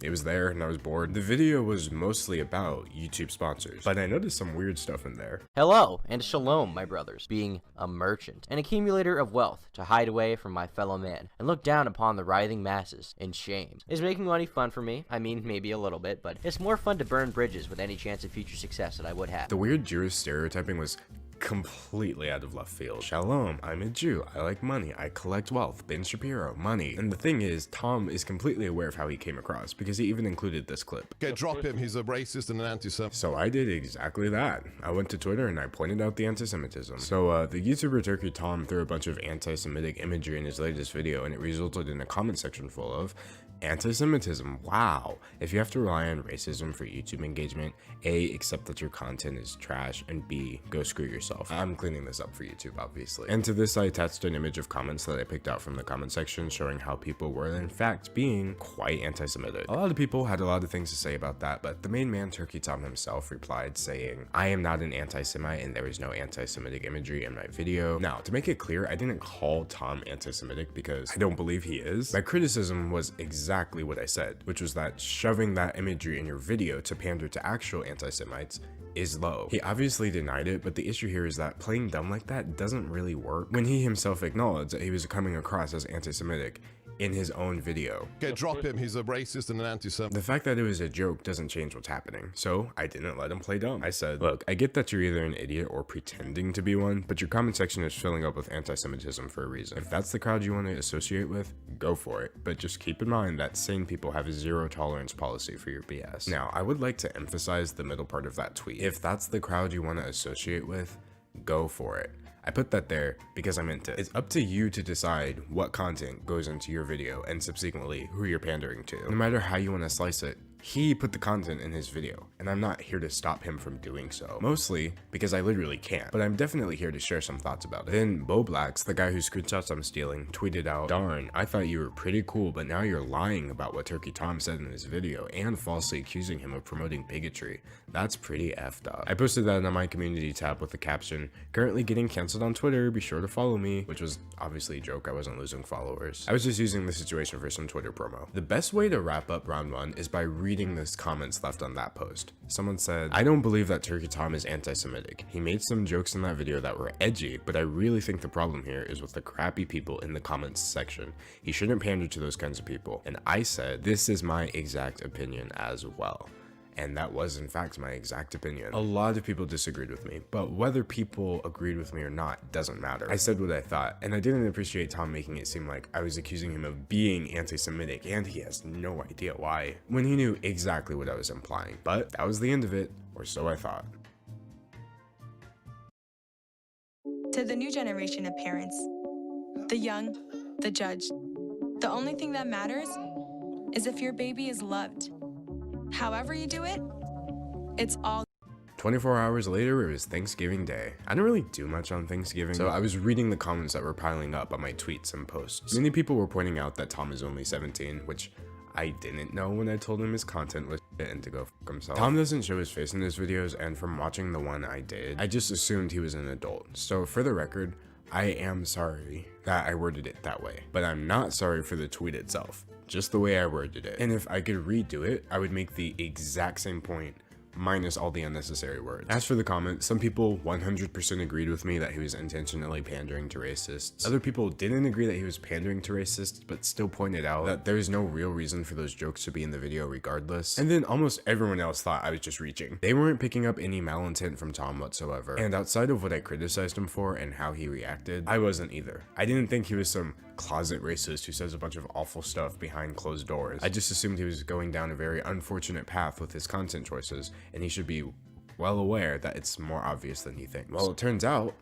it was there and I was bored. The video was mostly about YouTube sponsors, but I noticed some weird stuff in there. Hello and shalom, my brothers. Being a merchant, an accumulator of wealth to hide away from my fellow man and look down upon the writhing masses in shame. Is making money fun for me? I mean, maybe a little bit, but it's more fun to burn bridges with any chance of future success that I would have. The weird Jewish stereotyping was completely out of left field. Shalom, I'm a Jew, I like money, I collect wealth, Ben Shapiro, money. And the thing is, Tom is completely aware of how he came across because he even included this clip. Okay, drop him, he's a racist and an anti-Semite. So I did exactly that. I went to Twitter and I pointed out the anti-Semitism. So the YouTuber Turkey Tom threw a bunch of anti-Semitic imagery in his latest video, and it resulted in a comment section full of anti-Semitism. Wow. If you have to rely on racism for YouTube engagement, A, accept that your content is trash, and B, go screw yourself. I'm cleaning this up for YouTube, obviously. And to this, I attached an image of comments that I picked out from the comment section showing how people were in fact being quite anti-Semitic. A lot of people had a lot of things to say about that, but the main man, Turkey Tom himself, replied saying, I am not an anti-Semite and there is no anti-Semitic imagery in my video. Now, to make it clear, I didn't call Tom anti-Semitic because I don't believe he is. My criticism was exactly what I said, which was that shoving that imagery in your video to pander to actual anti-Semites is low. He obviously denied it, but the issue here is that playing dumb like that doesn't really work when he himself acknowledged that he was coming across as anti-Semitic in his own video. Okay, drop him, he's a racist and an anti-Semite. The fact that it was a joke doesn't change what's happening, so I didn't let him play dumb. I said, look, I get that you're either an idiot or pretending to be one, but your comment section is filling up with anti-Semitism for a reason. If that's the crowd you want to associate with, go for it, but just keep in mind that sane people have a zero tolerance policy for your BS. Now, I would like to emphasize the middle part of that tweet. If that's the crowd you want to associate with, go for it. I put that there because I meant it. It's up to you to decide what content goes into your video and subsequently who you're pandering to. No matter how you want to slice it, he put the content in his video, and I'm not here to stop him from doing so. Mostly because I literally can't, but I'm definitely here to share some thoughts about it. Then Boblax, the guy whose screenshots I'm stealing, tweeted out, darn, I thought you were pretty cool, but now you're lying about what Turkey Tom said in his video and falsely accusing him of promoting bigotry. That's pretty effed up. I posted that on my community tab with the caption, currently getting canceled on Twitter, be sure to follow me, which was obviously a joke, I wasn't losing followers. I was just using the situation for some Twitter promo. The best way to wrap up round 1 is by reading the comments left on that post. Someone said, I don't believe that Turkey Tom is anti-Semitic. He made some jokes in that video that were edgy, but I really think the problem here is with the crappy people in the comments section. He shouldn't pander to those kinds of people. And I said, this is my exact opinion as well. And that was in fact my exact opinion. A lot of people disagreed with me, but whether people agreed with me or not doesn't matter. I said what I thought, and I didn't appreciate Tom making it seem like I was accusing him of being anti-Semitic, and he has no idea why, when he knew exactly what I was implying. But that was the end of it, or so I thought. to the new generation of parents, the young, the judged. The only thing that matters is if your baby is loved. However you do it, it's all 24 hours later, it was Thanksgiving Day. I didn't really do much on Thanksgiving, so I was reading the comments that were piling up on my tweets and posts. Many people were pointing out that Tom is only 17, which I didn't know when I told him his content was shit and to go fuck himself. Tom doesn't show his face in his videos, and from watching the one I did, I just assumed he was an adult. So for the record, I am sorry that I worded it that way, but I'm not sorry for the tweet itself, just the way I worded it. And if I could redo it, I would make the exact same point, minus all the unnecessary words. As for the comment, some people 100% agreed with me that he was intentionally pandering to racists. Other people didn't agree that he was pandering to racists, but still pointed out that there's no real reason for those jokes to be in the video regardless. And then almost everyone else thought I was just reaching. They weren't picking up any malintent from Tom whatsoever. And outside of what I criticized him for and how he reacted, I wasn't either. I didn't think he was some closet racist who says a bunch of awful stuff behind closed doors. I just assumed he was going down a very unfortunate path with his content choices, and he should be well aware that it's more obvious than he thinks. Well, it turns out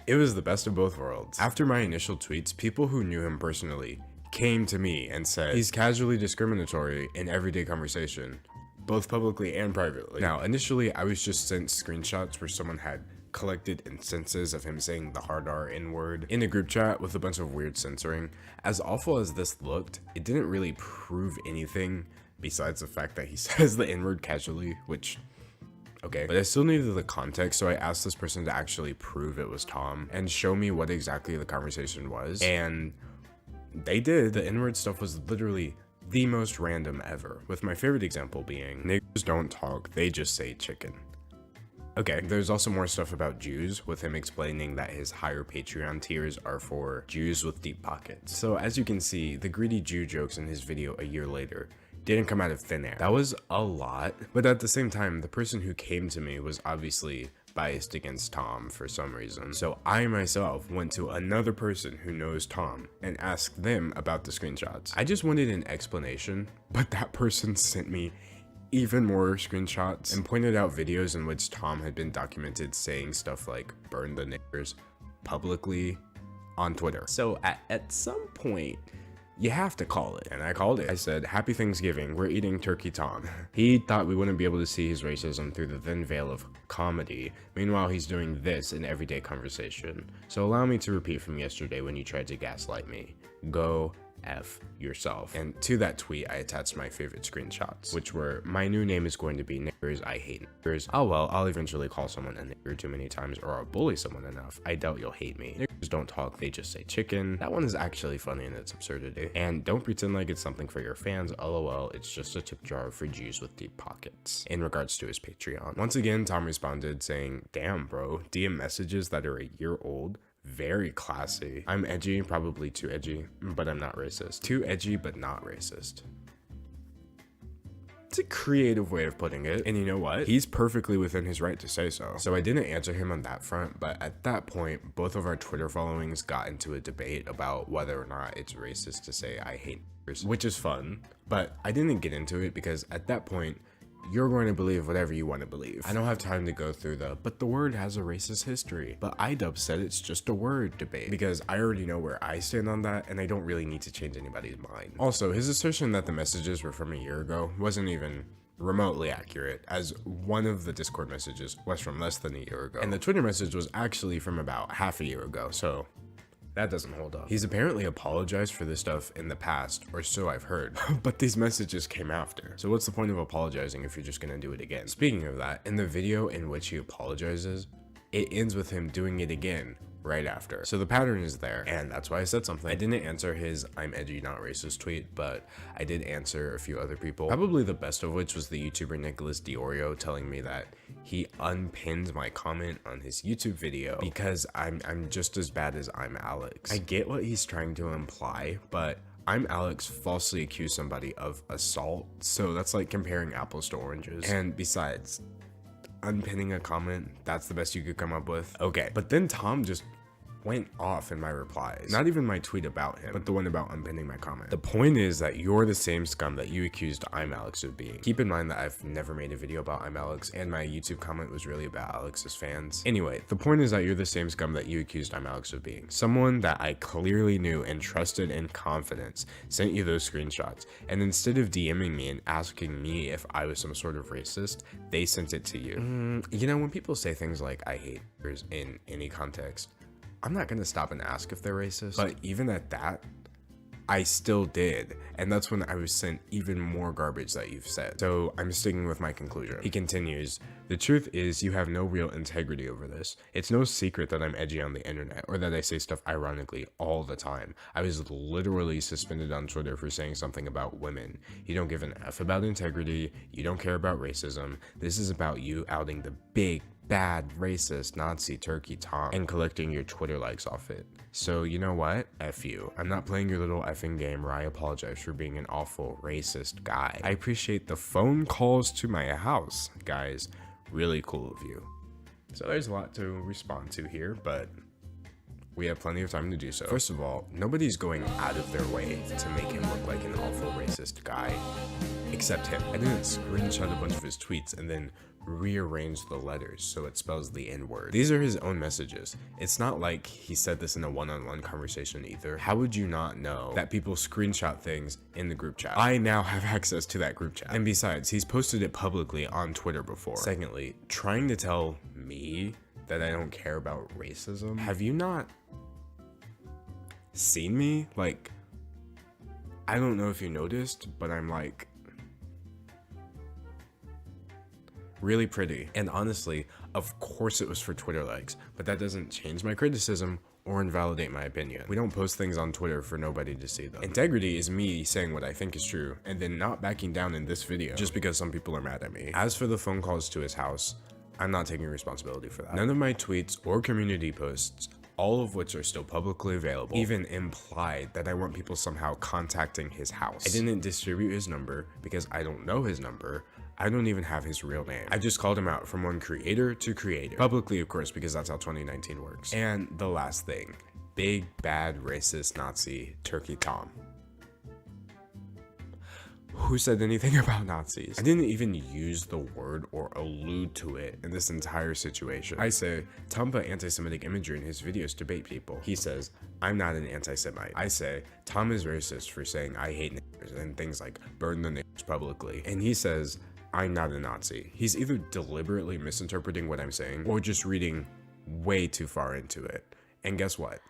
it was the best of both worlds. After my initial tweets, people who knew him personally came to me and said he's casually discriminatory in everyday conversation, both publicly and privately. Now, initially, I was just sent screenshots where someone had collected instances of him saying the hard R N-word in a group chat with a bunch of weird censoring. As awful as this looked, it didn't really prove anything besides the fact that he says the N-word casually, which, okay. But I still needed the context, so I asked this person to actually prove it was Tom and show me what exactly the conversation was, and they did. The N-word stuff was literally the most random ever, with my favorite example being, niggers don't talk, they just say chicken. Okay, there's also more stuff about Jews, with him explaining that his higher Patreon tiers are for Jews with deep pockets. So as you can see, the greedy Jew jokes in his video a year later didn't come out of thin air. That was a lot, but at the same time, the person who came to me was obviously biased against Tom for some reason. So I myself went to another person who knows Tom and asked them about the screenshots. I just wanted an explanation, but that person sent me even more screenshots and pointed out videos in which Tom had been documented saying stuff like burn the niggers publicly on Twitter. So at some point, you have to call it, and I called it. I said, happy Thanksgiving, we're eating turkey, Tom. He thought we wouldn't be able to see his racism through the thin veil of comedy. Meanwhile, he's doing this in everyday conversation. So allow me to repeat from yesterday when you tried to gaslight me. Go F yourself. And to that tweet, I attached my favorite screenshots, which were, my new name is going to be niggers, I hate niggers. Oh well, I'll eventually call someone a nigger too many times, or I'll bully someone enough. I doubt you'll hate me. Niggers don't talk, they just say chicken. That one is actually funny in its absurdity. And don't pretend like it's something for your fans, lol, it's just a tip jar for Jews with deep pockets. In regards to his Patreon. Once again, Tom responded saying, damn bro, DM messages that are a year old? Very classy. I'm edgy, probably too edgy, but I'm not racist. Too edgy, but not racist. It's a creative way of putting it, and you know what? He's perfectly within his right to say so. So I didn't answer him on that front, but at that point, both of our Twitter followings got into a debate about whether or not it's racist to say I hate niggers, which is fun, but I didn't get into it because at that point, you're going to believe whatever you want to believe. I don't have time to go through but the word has a racist history. But iDub said it's just a word debate, because I already know where I stand on that, and I don't really need to change anybody's mind. Also, his assertion that the messages were from a year ago wasn't even remotely accurate, as one of the Discord messages was from less than a year ago, and the Twitter message was actually from about half a year ago, so that doesn't hold up. He's apparently apologized for this stuff in the past, or so I've heard, but these messages came after. So what's the point of apologizing if you're just gonna do it again? Speaking of that, in the video in which he apologizes, it ends with him doing it again right after. So the pattern is there, and that's why I said something. I didn't answer his I'm edgy not racist tweet, but I did answer a few other people, probably the best of which was the YouTuber Nicholas Diorio telling me that he unpinned my comment on his YouTube video because I'm just as bad as I'm Alex. I get what he's trying to imply, but I'm Alex falsely accused somebody of assault, so that's like comparing apples to oranges. And besides, unpinning a comment, that's the best you could come up with? Okay, but then Tom just went off in my replies. Not even my tweet about him, but the one about unpinning my comment. The point is that you're the same scum that you accused I'm Alex of being. Keep in mind that I've never made a video about I'm Alex, and my YouTube comment was really about Alex's fans. Anyway, the point is that you're the same scum that you accused I'm Alex of being. Someone that I clearly knew and trusted in confidence sent you those screenshots, and instead of DMing me and asking me if I was some sort of racist, they sent it to you. You know, when people say things like I hate niggers in any context, I'm not gonna stop and ask if they're racist, but even at that, I still did, and that's when I was sent even more garbage that you've said. So I'm sticking with my conclusion. He continues, the truth is you have no real integrity over this. It's no secret that I'm edgy on the internet, or that I say stuff ironically all the time. I was literally suspended on Twitter for saying something about women. You don't give an F about integrity, you don't care about racism. This is about you outing the big, bad, racist, Nazi turkey Tom and collecting your Twitter likes off it. So you know what? F you. I'm not playing your little effing game where I apologize for being an awful racist guy. I appreciate the phone calls to my house, guys. Really cool of you. So there's a lot to respond to here, but we have plenty of time to do so. First of all, nobody's going out of their way to make him look like an awful racist guy, except him. I didn't screenshot a bunch of his tweets and then rearrange the letters so it spells the N-word. These are his own messages. It's not like he said this in a one-on-one conversation either. How would you not know that people screenshot things in the group chat? I now have access to that group chat. And besides, he's posted it publicly on Twitter before. Secondly, trying to tell me that I don't care about racism? Have you not seen me? Like, I don't know if you noticed, but I'm like really pretty. And honestly, of course it was for Twitter likes, but that doesn't change my criticism or invalidate my opinion. We don't post things on Twitter for nobody to see them. Integrity is me saying what I think is true and then not backing down in this video just because some people are mad at me. As for the phone calls to his house, I'm not taking responsibility for that. None of my tweets or community posts, all of which are still publicly available, even implied that I want people somehow contacting his house. I didn't distribute his number because I don't know his number. I don't even have his real name. I just called him out from one creator to creator. Publicly, of course, because that's how 2019 works. And the last thing, big, bad, racist, Nazi, Turkey Tom. Who said anything about Nazis? I didn't even use the word or allude to it in this entire situation. I say, Tom put anti-Semitic imagery in his videos to bait people. He says, I'm not an anti-Semite. I say, Tom is racist for saying I hate niggers and things like burn the niggers publicly. And he says, I'm not a Nazi. He's either deliberately misinterpreting what I'm saying or just reading way too far into it. And guess what?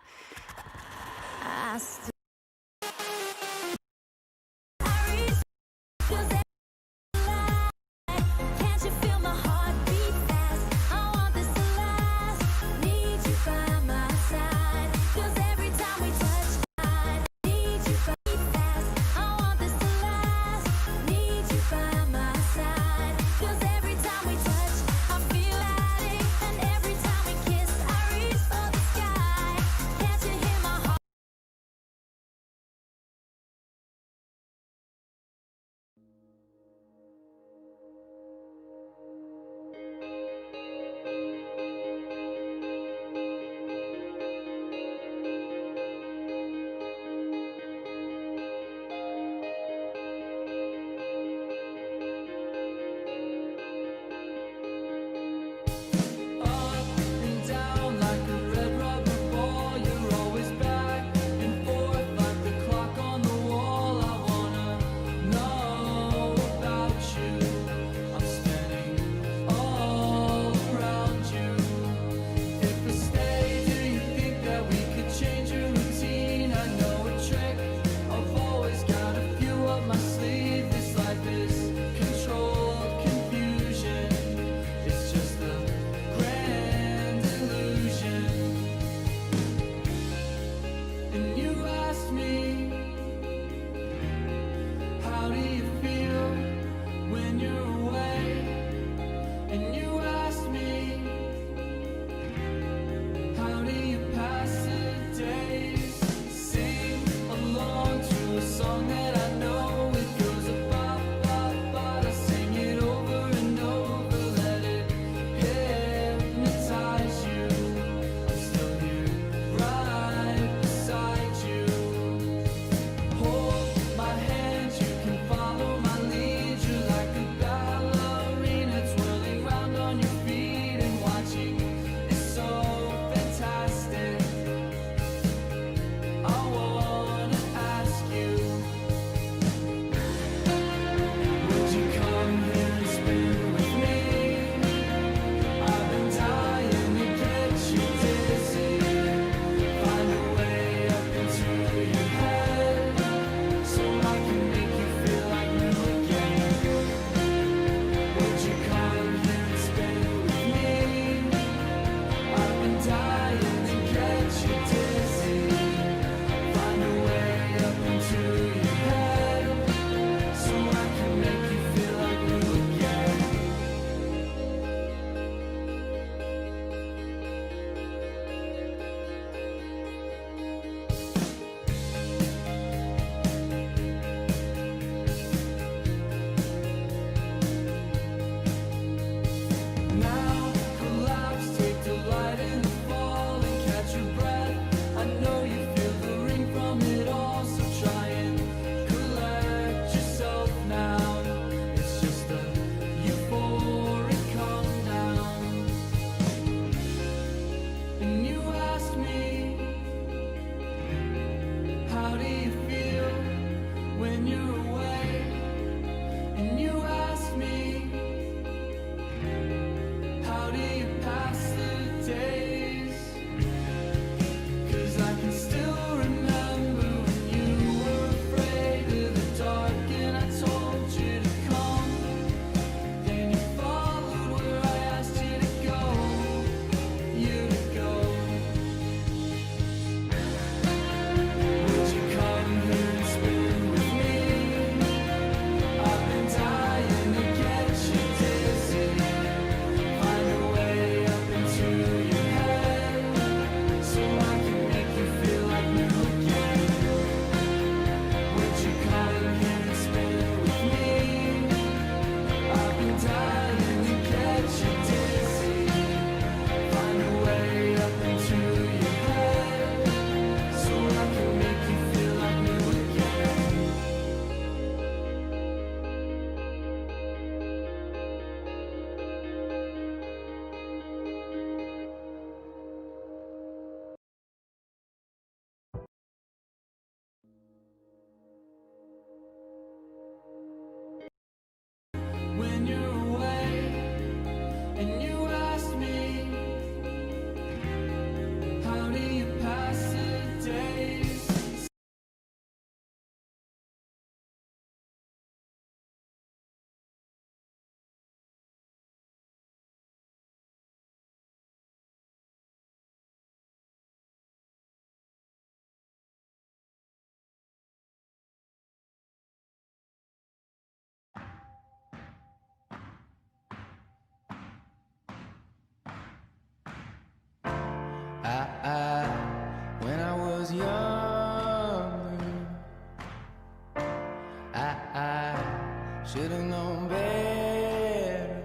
Should've known better,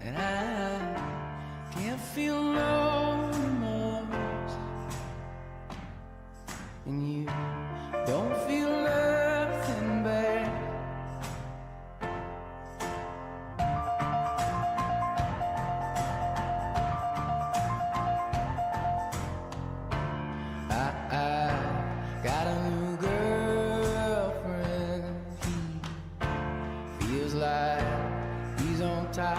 and I can't feel no remorse, and you don't feel nothing bad. I got a new girlfriend. He feels like he's on top,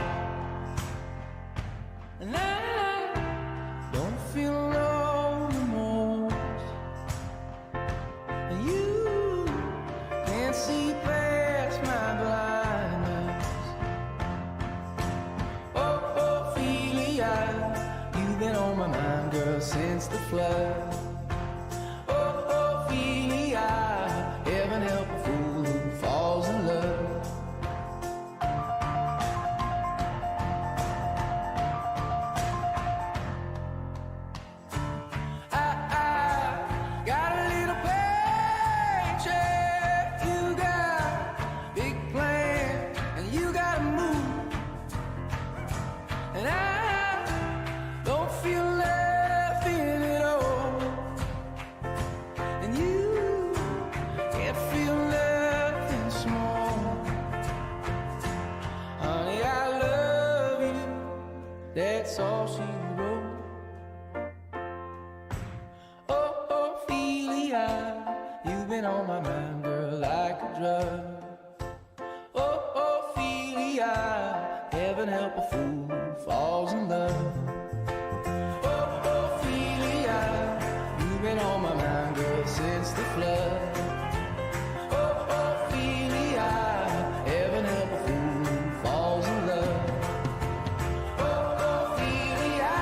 and I don't feel no remorse. And you can't see past my blindness. Oh, Ophelia, you've been on my mind, girl, since the flood. Heaven help a fool who falls in love. I got a little paycheck. You got big plans, and you gotta move. And I don't feel nothing at all. And you can't feel nothing small. Honey, I love you, that's all she wrote. Oh, Ophelia, you've been on my mind, girl, like a drug. Oh, Ophelia, heaven help a fool who falls in love. Oh, Ophelia, you've been on my mind, girl, since the flood. Oh, Ophelia, heaven help a fool who falls in love. Oh, Ophelia,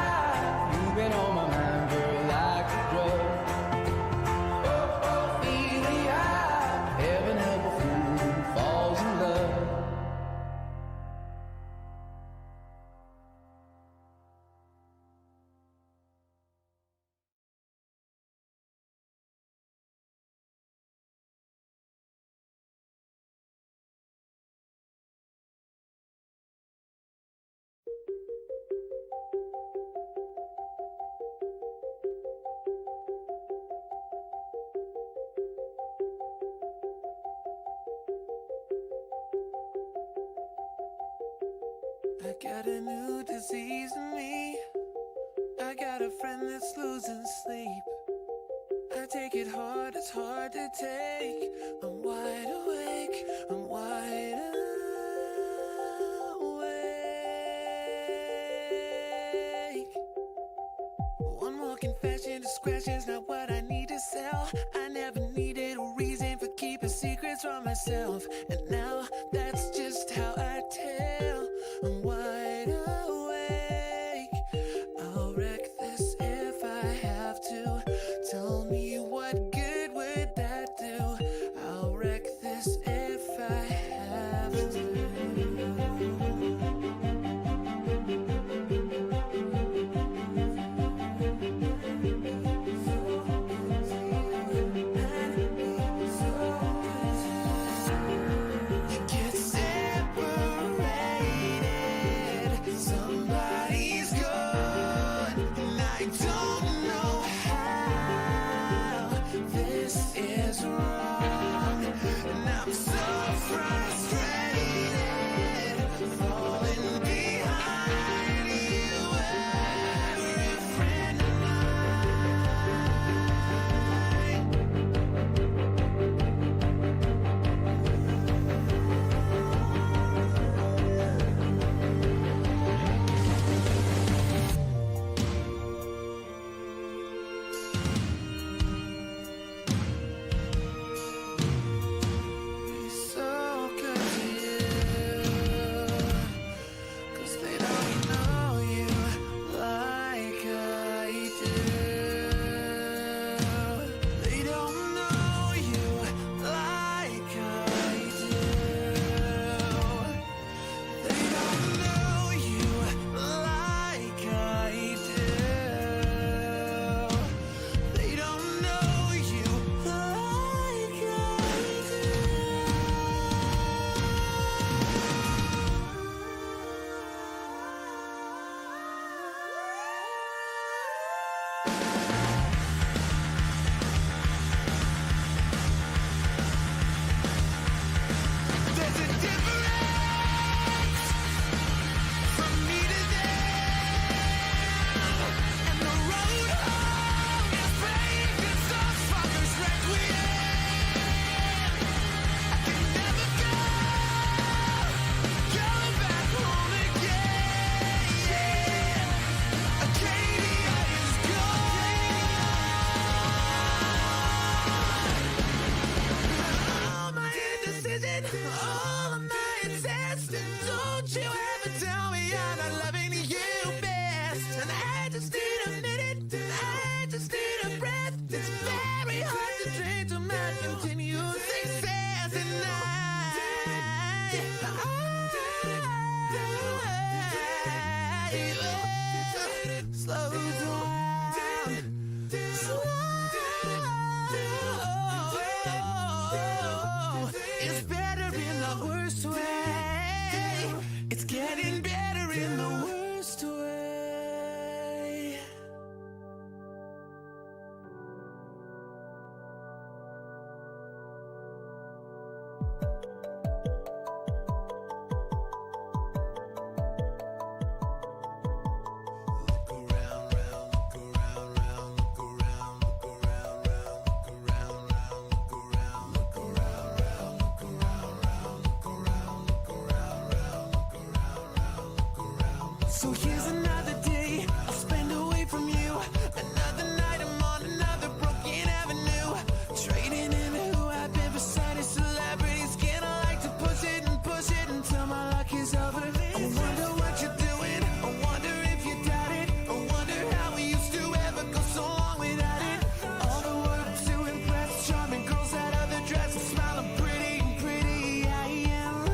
you've been on my mind, girl, like a drug. Oh, Ophelia, heaven help a fool who falls in love. I got a new disease in me. I got a friend that's losing sleep. I take it hard, it's hard to take. I'm wide awake, I'm wide awake. One more confession to scratch is not what I need to sell. I never needed a reason for keeping secrets from myself, and now that's just how I tell. I'm wide awake. I'll wreck this if I have to. Tell me what good would that do? I'll wreck this if I have to. So Don't you ever tell me I'm not loving you best. And I just need a minute, I just need a breath. It's very hard to train to my continued success. And slow down, slow down. It's better in the worst way. It's getting better in the worst way. So here's another day I'll spend away from you. Another night I'm on another broken avenue. Trading in who I've been for signing celebrities. Skin I like to push it until my luck is over. I wonder what you're doing. I wonder if you doubt it. I wonder how we used to ever go so long without it. All the work to impress charming girls out of their dress and smiling pretty and pretty. I am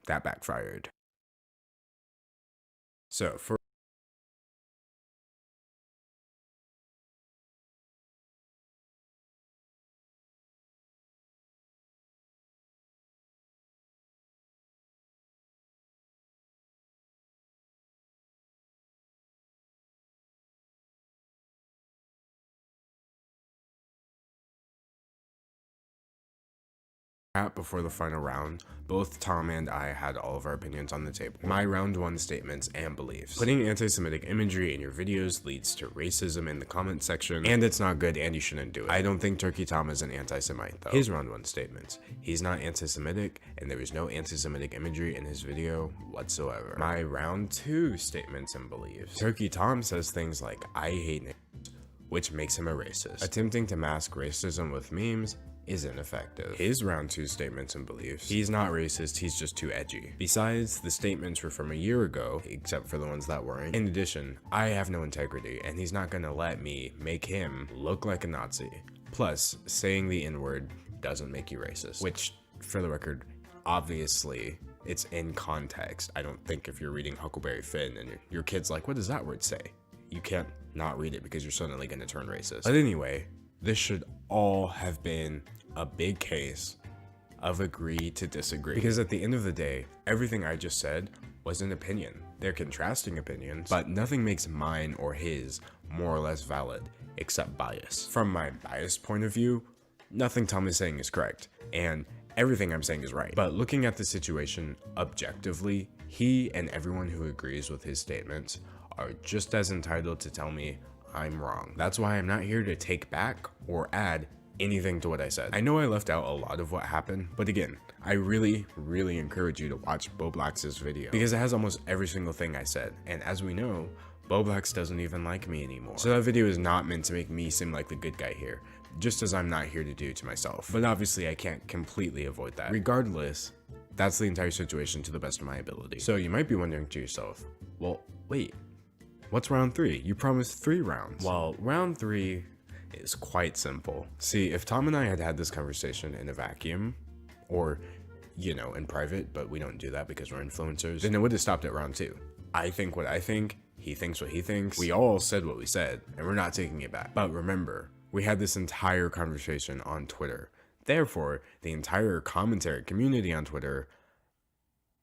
that backfired. So for before the final round, both Tom and I had all of our opinions on the table. My round one statements and beliefs. Putting anti-Semitic imagery in your videos leads to racism in the comment section, and it's not good and you shouldn't do it. I don't think Turkey Tom is an anti-Semite though. His round one statements. He's not anti-Semitic, and there was no anti-Semitic imagery in his video whatsoever. My round two statements and beliefs. Turkey Tom says things like, I hate niggers, which makes him a racist. Attempting to mask racism with memes isn't effective. His round two statements and beliefs. He's not racist, he's just too edgy. Besides, the statements were from a year ago, except for the ones that weren't. In addition, I have no integrity, and he's not gonna let me make him look like a Nazi. Plus, saying the N-word doesn't make you racist. Which, for the record, obviously, it's in context. I don't think if you're reading Huckleberry Finn and your kid's like, what does that word say? You can't not read it because you're suddenly gonna turn racist. But anyway, this should all have been a big case of agree to disagree. Because at the end of the day, everything I just said was an opinion. They're contrasting opinions, but nothing makes mine or his more or less valid except bias. From my biased point of view, nothing Tom is saying is correct, and everything I'm saying is right. But looking at the situation objectively, he and everyone who agrees with his statements are just as entitled to tell me I'm wrong. That's why I'm not here to take back or add anything to what I said. I know I left out a lot of what happened, but again, I really encourage you to watch Boblax's video because it has almost every single thing I said. And as we know, Boblax doesn't even like me anymore. So that video is not meant to make me seem like the good guy here, just as I'm not here to do to myself. But obviously I can't completely avoid that. Regardless, that's the entire situation to the best of my ability. So you might be wondering to yourself, well, wait, what's round 3? You promised 3 rounds. Well, round 3 is quite simple. See, if Tom and I had had this conversation in a vacuum, or, you know, in private, but we don't do that because we're influencers, then it would have stopped at round 2. I think what I think, he thinks what he thinks, we all said what we said, and we're not taking it back. But remember, we had this entire conversation on Twitter. Therefore, the entire commentary community on Twitter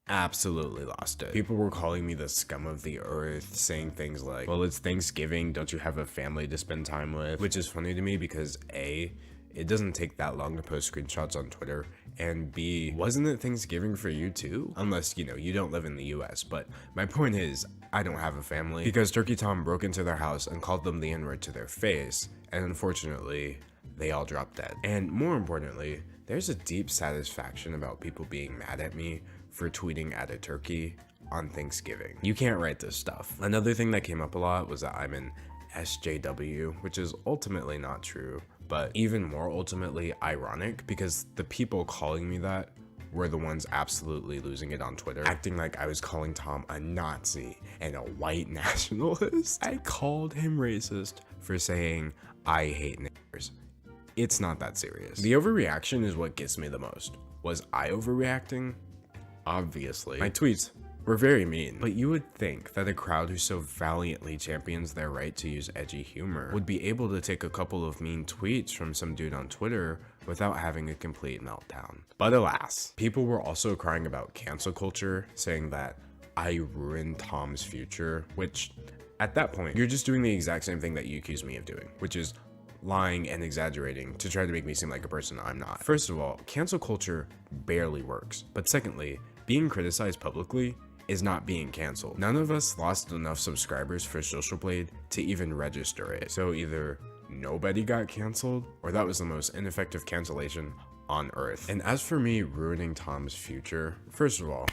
absolutely lost it. People were calling me the scum of the earth, saying things like, well, it's Thanksgiving, don't you have a family to spend time with? Which is funny to me because A, it doesn't take that long to post screenshots on Twitter, and B, wasn't it Thanksgiving for you too? Unless, you know, you don't live in the US, but my point is, I don't have a family because Turkey Tom broke into their house and called them the N-word to their face, and unfortunately, they all dropped dead. And more importantly, there's a deep satisfaction about people being mad at me for tweeting at a turkey on Thanksgiving. You can't write this stuff. Another thing that came up a lot was that I'm an SJW, which is ultimately not true, but even more ultimately ironic because the people calling me that were the ones absolutely losing it on Twitter, acting like I was calling Tom a Nazi and a white nationalist. I called him racist for saying I hate niggers. It's not that serious. The overreaction is what gets me the most. Was I overreacting? Obviously. My tweets were very mean, but you would think that a crowd who so valiantly champions their right to use edgy humor would be able to take a couple of mean tweets from some dude on Twitter without having a complete meltdown. But alas, people were also crying about cancel culture, saying that I ruined Tom's future, which at that point, you're just doing the exact same thing that you accused me of doing, which is lying and exaggerating to try to make me seem like a person I'm not. First of all, cancel culture barely works. But secondly, being criticized publicly is not being canceled. None of us lost enough subscribers for Social Blade to even register it. So either nobody got canceled or that was the most ineffective cancellation on earth. And as for me ruining Tom's future, first of all,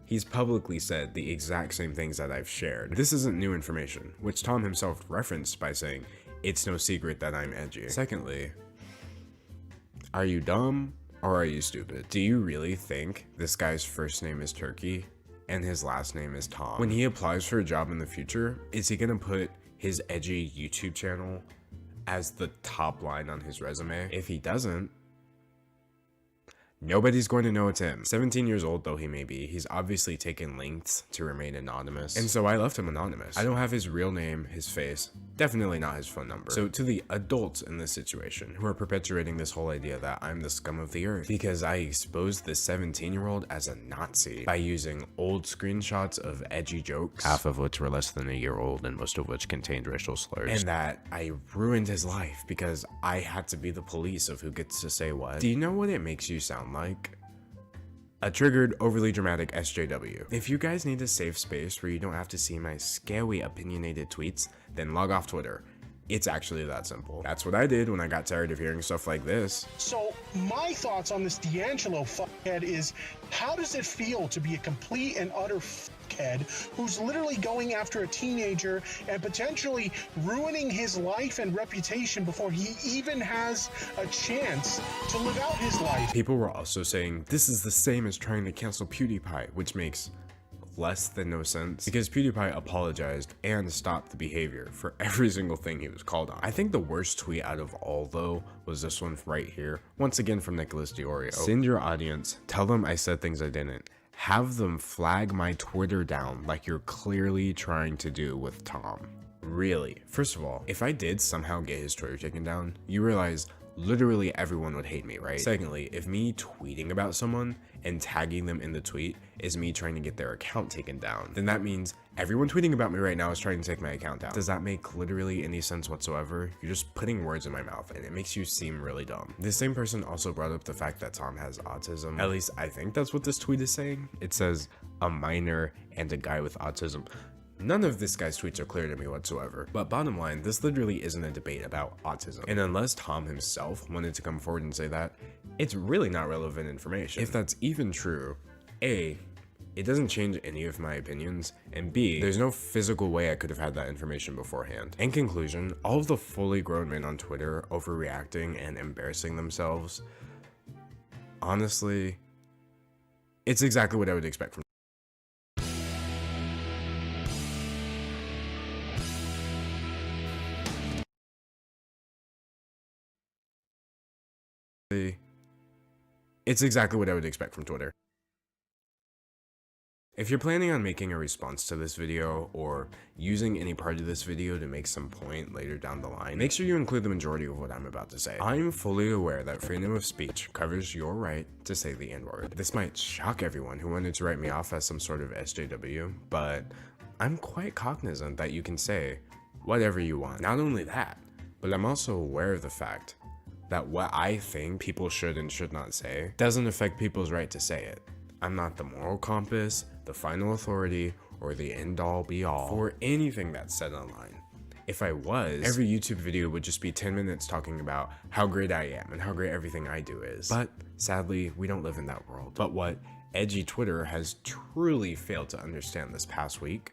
he's publicly said the exact same things that I've shared. This isn't new information, which Tom himself referenced by saying, it's no secret that I'm edgy. Secondly, are you dumb or are you stupid? Do you really think this guy's first name is Turkey and his last name is Tom? When he applies for a job in the future, is he gonna put his edgy YouTube channel as the top line on his resume? If he doesn't, nobody's going to know it's him. 17 years old though he may be, he's obviously taken lengths to remain anonymous. And so I left him anonymous. I don't have his real name, his face, definitely not his phone number. So to the adults in this situation who are perpetuating this whole idea that I'm the scum of the earth because I exposed this 17-year-old as a Nazi by using old screenshots of edgy jokes, half of which were less than a year old and most of which contained racial slurs, and that I ruined his life because I had to be the police of who gets to say what. Do you know what it makes you sound like? A triggered, overly dramatic SJW. If you guys need a safe space where you don't have to see my scary opinionated tweets, then log off Twitter. It's actually that simple. That's what I did when I got tired of hearing stuff like this. So my thoughts on this D'Angelo fuckhead is, how does it feel to be a complete and utter fuckhead who's literally going after a teenager and potentially ruining his life and reputation before he even has a chance to live out his life? People were also saying this is the same as trying to cancel PewDiePie, which makes less than no sense because PewDiePie apologized and stopped the behavior for every single thing he was called on. I think the worst tweet out of all though was this one right here, once again from Nicholas Diorio. Send your audience, tell them I said things I didn't. Have them flag my Twitter down like you're clearly trying to do with Tom. Really? First of all, if I did somehow get his Twitter taken down, you realize literally everyone would hate me, right? Secondly, if me tweeting about someone and tagging them in the tweet is me trying to get their account taken down, then that means everyone tweeting about me right now is trying to take my account down. Does that make literally any sense whatsoever? You're just putting words in my mouth and it makes you seem really dumb. This same person also brought up the fact that Tom has autism. At least I think that's what this tweet is saying. It says a minor and a guy with autism. None of this guy's tweets are clear to me whatsoever, but bottom line, this literally isn't a debate about autism. And unless Tom himself wanted to come forward and say that, it's really not relevant information. If that's even true, A, it doesn't change any of my opinions, and B, there's no physical way I could have had that information beforehand. In conclusion, all of the fully grown men on Twitter overreacting and embarrassing themselves, honestly, it's exactly what I would expect from It's exactly what I would expect from Twitter. If you're planning on making a response to this video or using any part of this video to make some point later down the line, make sure you include the majority of what I'm about to say. I'm fully aware that freedom of speech covers your right to say the N-word. This might shock everyone who wanted to write me off as some sort of SJW, but I'm quite cognizant that you can say whatever you want. Not only that, but I'm also aware of the fact that what I think people should and should not say doesn't affect people's right to say it. I'm not the moral compass, the final authority, or the end-all be-all for anything that's said online. If I was, every YouTube video would just be 10 minutes talking about how great I am and how great everything I do is. But sadly, we don't live in that world. But what edgy Twitter has truly failed to understand this past week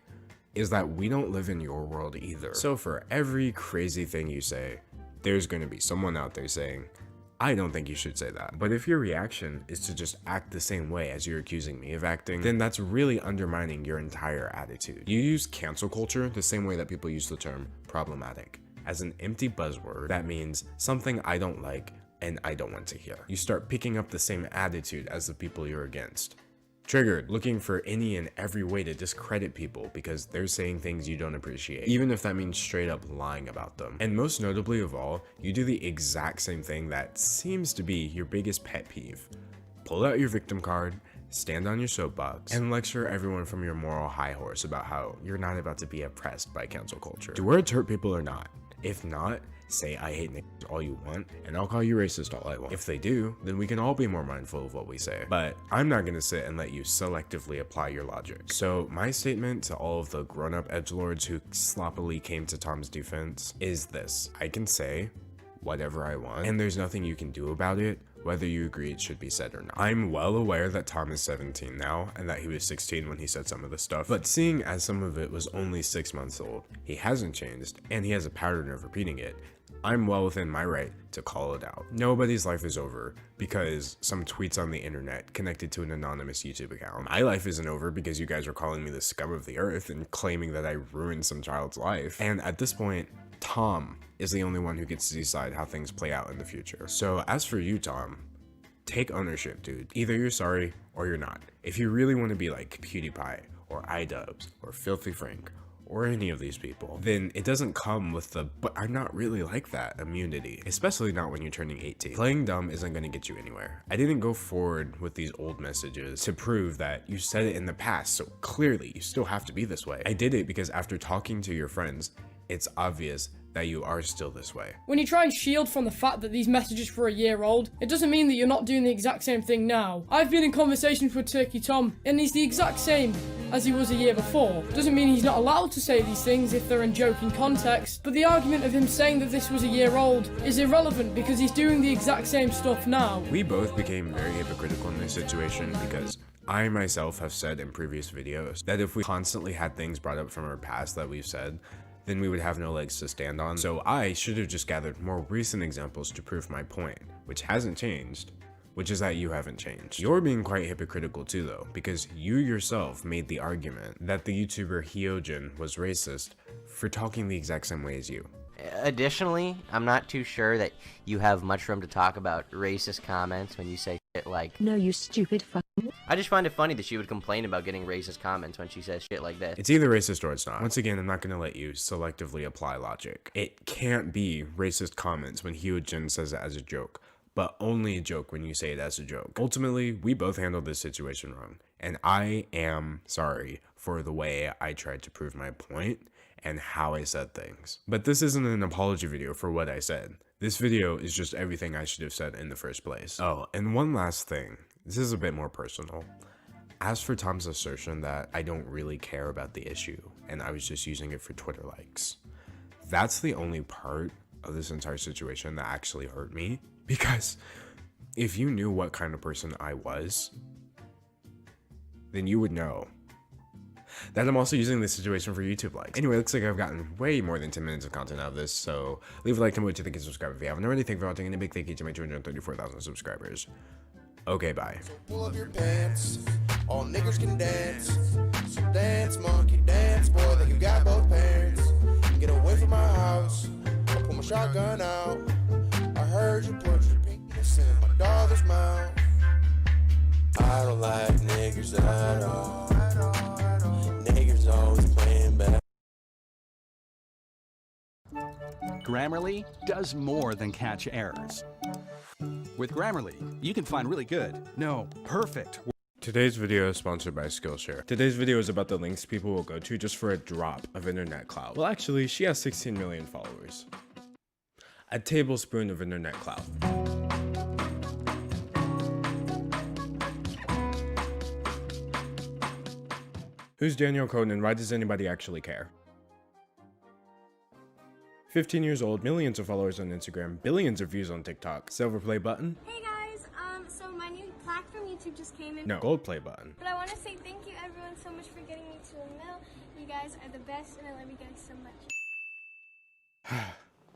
is that we don't live in your world either. So for every crazy thing you say, there's going to be someone out there saying, I don't think you should say that. But if your reaction is to just act the same way as you're accusing me of acting, then that's really undermining your entire attitude. You use cancel culture the same way that people use the term problematic, as an empty buzzword that means something I don't like and I don't want to hear. You start picking up the same attitude as the people you're against. Triggered, looking for any and every way to discredit people because they're saying things you don't appreciate, even if that means straight up lying about them. And most notably of all, you do the exact same thing that seems to be your biggest pet peeve. Pull out your victim card, stand on your soapbox, and lecture everyone from your moral high horse about how you're not about to be oppressed by cancel culture. Do words hurt people or not? If not, say I hate niggas all you want, and I'll call you racist all I want. If they do, then we can all be more mindful of what we say. But I'm not gonna sit and let you selectively apply your logic. So my statement to all of the grown-up edgelords who sloppily came to Tom's defense is this: I can say whatever I want, and there's nothing you can do about it, whether you agree it should be said or not. I'm well aware that Tom is 17 now, and that he was 16 when he said some of this stuff, but seeing as some of it was only 6 months old, he hasn't changed, and he has a pattern of repeating it, I'm well within my right to call it out. Nobody's life is over because some tweets on the internet connected to an anonymous YouTube account. My life isn't over because you guys are calling me the scum of the earth and claiming that I ruined some child's life. And at this point, Tom is the only one who gets to decide how things play out in the future. So as for you, Tom, take ownership, dude. Either you're sorry or you're not. If you really want to be like PewDiePie or iDubbbz or Filthy Frank or any of these people, then it doesn't come with the "but I'm not really like that" immunity, especially not when you're turning 18. Playing dumb isn't going to get you anywhere. I didn't go forward with these old messages to prove that you said it in the past, so clearly you still have to be this way. I did it because after talking to your friends, it's obvious that you are still this way. When you try and shield from the fact that these messages were a year old, it doesn't mean that you're not doing the exact same thing now. I've been in conversations with Turkey Tom, and he's the exact same as he was a year before. Doesn't mean he's not allowed to say these things if they're in joking context, but the argument of him saying that this was a year old is irrelevant because he's doing the exact same stuff now. We both became very hypocritical in this situation because I myself have said in previous videos that if we constantly had things brought up from our past that we've said, then we would have no legs to stand on. So I should have just gathered more recent examples to prove my point, which hasn't changed, which is that you haven't changed. You're being quite hypocritical too though, because you yourself made the argument that the YouTuber Hyojin was racist for talking the exact same way as you. Additionally, I'm not too sure that you have much room to talk about racist comments when you say shit like, "No, you stupid fucking I just find it funny that she would complain about getting racist comments when she says shit like this. It's either racist or it's not. Once again, I'm not gonna let you selectively apply logic. It can't be racist comments when Hyojin says it as a joke, but only a joke when you say it as a joke. Ultimately, we both handled this situation wrong, and I am sorry for the way I tried to prove my point and how I said things. But this isn't an apology video for what I said. This video is just everything I should have said in the first place. Oh, and one last thing. This is a bit more personal. As for Tom's assertion that I don't really care about the issue and I was just using it for Twitter likes, that's the only part of this entire situation that actually hurt me. Because if you knew what kind of person I was, then you would know that I'm also using this situation for YouTube likes. Anyway, looks like I've gotten way more than 10 minutes of content out of this, so leave a like, tell me what you think, and subscribe if you haven't already. Thank you for watching, and a big thank you to my 234,000 subscribers. Okay, bye. So pull up your pants, all niggers can dance. So dance, monkey, dance, boy, then you got both parents. Get away from my house, I pull my shotgun out. I heard you put your penis in my daughter's mouth. I don't like niggers at all. Niggers always playing back. Grammarly does more than catch errors. With Grammarly, you can find really good, no, perfect. Today's video is sponsored by Skillshare. Today's video is about the links people will go to just for a drop of internet clout. Well, actually, she has 16 million followers. A tablespoon of internet clout. Who's Daniel Cohn and why does anybody actually care? 15 years old, millions of followers on Instagram, billions of views on TikTok. Silver play button? Hey guys, so my new plaque from YouTube just came in. No, gold play button. But I want to say thank you everyone so much for getting me to a mill. You guys are the best and I love you guys so much.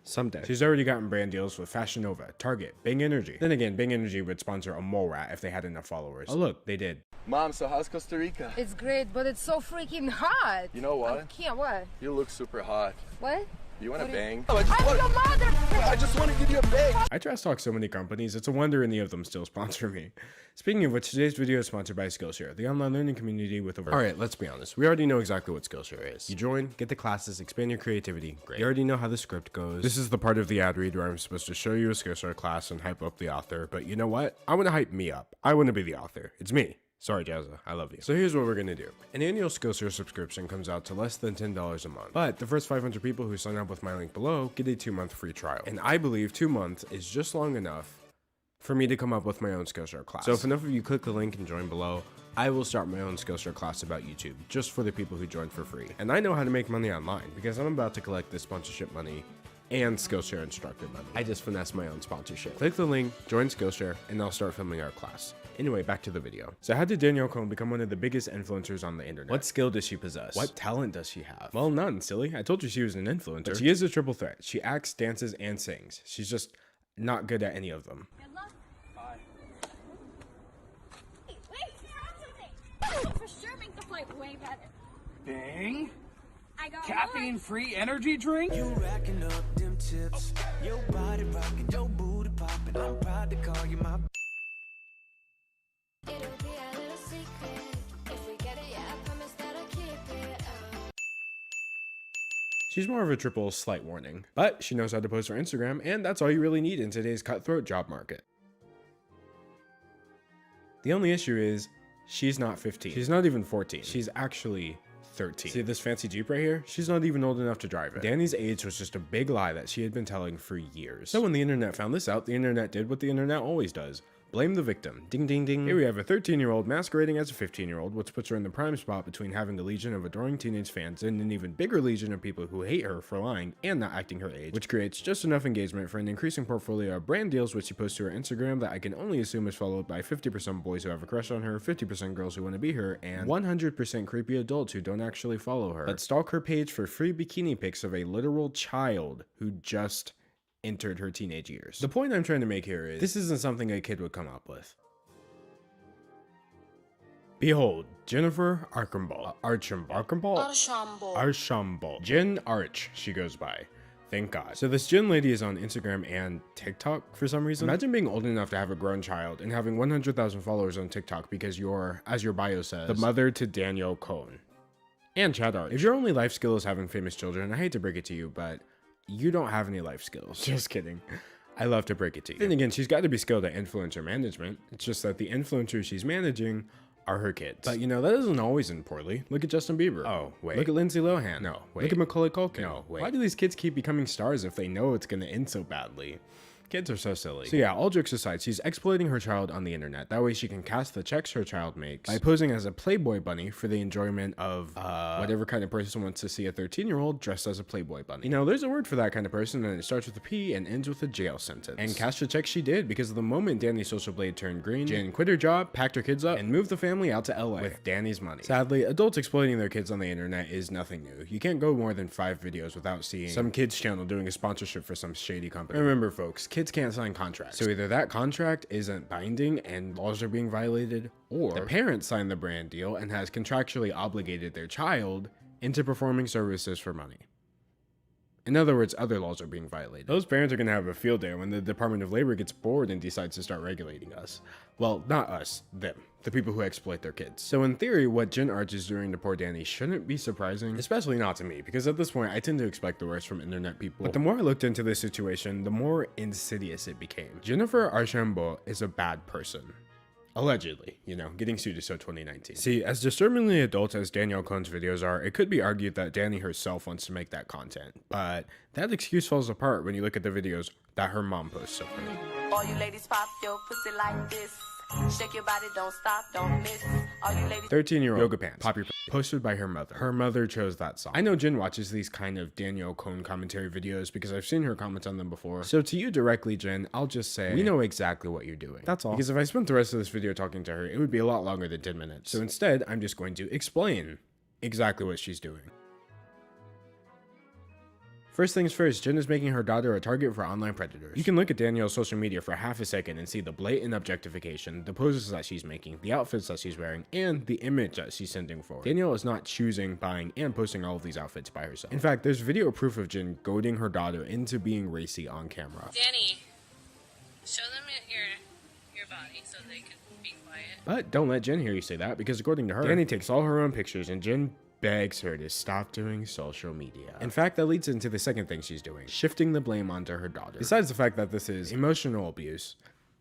Someday. She's already gotten brand deals with Fashion Nova, Target, Bing Energy. Then again, Bing Energy would sponsor a mole rat if they had enough followers. Oh look, they did. Mom, so how's Costa Rica? It's great, but it's so freaking hot. You know what? I can't, what? You look super hot. What? You want to bang? I'm your mother! I just want to give you a bang! I trash talk so many companies, it's a wonder any of them still sponsor me. Speaking of which, today's video is sponsored by Skillshare, the online learning community with over... Alright, let's be honest. We already know exactly what Skillshare is. You join, get the classes, expand your creativity. Great. You already know how the script goes. This is the part of the ad read where I'm supposed to show you a Skillshare class and hype up the author, but you know what? I want to hype me up. I want to be the author. It's me. Sorry, Jazza, I love you. So here's what we're gonna do. An annual Skillshare subscription comes out to less than $10 a month, but the first 500 people who sign up with my link below get a 2-month free trial. And I believe 2 months is just long enough for me to come up with my own Skillshare class. So if enough of you click the link and join below, I will start my own Skillshare class about YouTube, just for the people who join for free. And I know how to make money online, because I'm about to collect this sponsorship money and Skillshare instructor money. I just finesse my own sponsorship. Click the link, join Skillshare, and I'll start filming our class. Anyway, back to the video. So how did Danielle Cohn become one of the biggest influencers on the internet? What skill does she possess? What talent does she have? Well, none, silly. I told you she was an influencer. But she is a triple threat. She acts, dances, and sings. She's just not good at any of them. Good luck. Bye. Wait, I will for sure make the flight way better. Bang! I got caffeine-free energy drink? You racking up them chips. Your body rocking, your booty popping. I'm proud to call you my... It'll be a little secret. If we get it, yeah, I promise that I'll keep it up. She's more of a triple slight warning, but she knows how to post her Instagram, and that's all you really need in today's cutthroat job market. The only issue is, she's not 15. She's not even 14. She's actually 13. See this fancy Jeep right here? She's not even old enough to drive it. Danny's age was just a big lie that she had been telling for years. So when the internet found this out, the internet did what the internet always does. Blame the victim. Ding ding ding. Here we have a 13-year-old masquerading as a 15-year-old, which puts her in the prime spot between having a legion of adoring teenage fans and an even bigger legion of people who hate her for lying and not acting her age, which creates just enough engagement for an increasing portfolio of brand deals which she posts to her Instagram that I can only assume is followed by 50% boys who have a crush on her, 50% girls who want to be her, and 100% creepy adults who don't actually follow her, but stalk her page for free bikini pics of a literal child who just entered her teenage years. The point I'm trying to make here is, this isn't something a kid would come up with. Behold, Jennifer Archambault. Archambault? Jen Arch, she goes by. Thank God. So this Jin lady is on Instagram and TikTok for some reason. Imagine being old enough to have a grown child and having 100,000 followers on TikTok because you're, as your bio says, the mother to Daniel Cohn. And Chad Arch. If your only life skill is having famous children, I hate to break it to you, but you don't have any life skills. Just kidding. I love to break it to you. Then again, she's got to be skilled at influencer management. It's just that the influencers she's managing are her kids. But you know, that doesn't always end poorly. Look at Justin Bieber. Oh, wait. Look at Lindsay Lohan. No, wait. Look at Macaulay Culkin. No, wait. Why do these kids keep becoming stars if they know it's gonna end so badly? Kids are so silly. So yeah, all jokes aside, she's exploiting her child on the internet. That way she can cash the checks her child makes by posing as a Playboy bunny for the enjoyment of whatever kind of person wants to see a 13-year-old dressed as a Playboy bunny. You know, there's a word for that kind of person, and it starts with a P and ends with a jail sentence. And cash the checks she did, because the moment Danny's social blade turned green, Jen quit her job, packed her kids up, and moved the family out to LA with Danny's money. Sadly, adults exploiting their kids on the internet is nothing new. You can't go more than 5 videos without seeing some kids channel doing a sponsorship for some shady company. Remember folks, kids can't sign contracts. So either that contract isn't binding and laws are being violated, or the parent signed the brand deal and has contractually obligated their child into performing services for money. In other words, other laws are being violated. Those parents are going to have a field day when the Department of Labor gets bored and decides to start regulating us. Well, not us, them. The people who exploit their kids. So in theory, what Jen Arch is doing to poor Danny shouldn't be surprising, especially not to me, because at this point, I tend to expect the worst from internet people. But the more I looked into this situation, the more insidious it became. Jennifer Archambault is a bad person. Allegedly, you know, getting sued is so 2019. See, as disturbingly adult as Danielle Cohn's videos are, it could be argued that Danny herself wants to make that content. But that excuse falls apart when you look at the videos that her mom posts of her. All you ladies pop your pussy like this. Shake your body, don't stop, don't miss. All you ladies 13-year-old yoga pants, pop your posted by her mother. Her mother chose that song. I know Jen watches these kind of Danielle Cohn commentary videos because I've seen her comment on them before. So to you directly, Jen, I'll just say, we know exactly what you're doing. That's all. Because if I spent the rest of this video talking to her, it would be a lot longer than 10 minutes. So instead, I'm just going to explain exactly what she's doing. First things first, Jen is making her daughter a target for online predators. You can look at Danielle's social media for half a second and see the blatant objectification, the poses that she's making, the outfits that she's wearing, and the image that she's sending for. Danielle is not choosing, buying, and posting all of these outfits by herself. In fact, there's video proof of Jen goading her daughter into being racy on camera. Danny, show them your body so they can be quiet. But don't let Jen hear you say that, because according to her, Danny takes all her own pictures and Jen begs her to stop doing social media. In fact, that leads into the second thing she's doing, shifting the blame onto her daughter. Besides the fact that this is emotional abuse,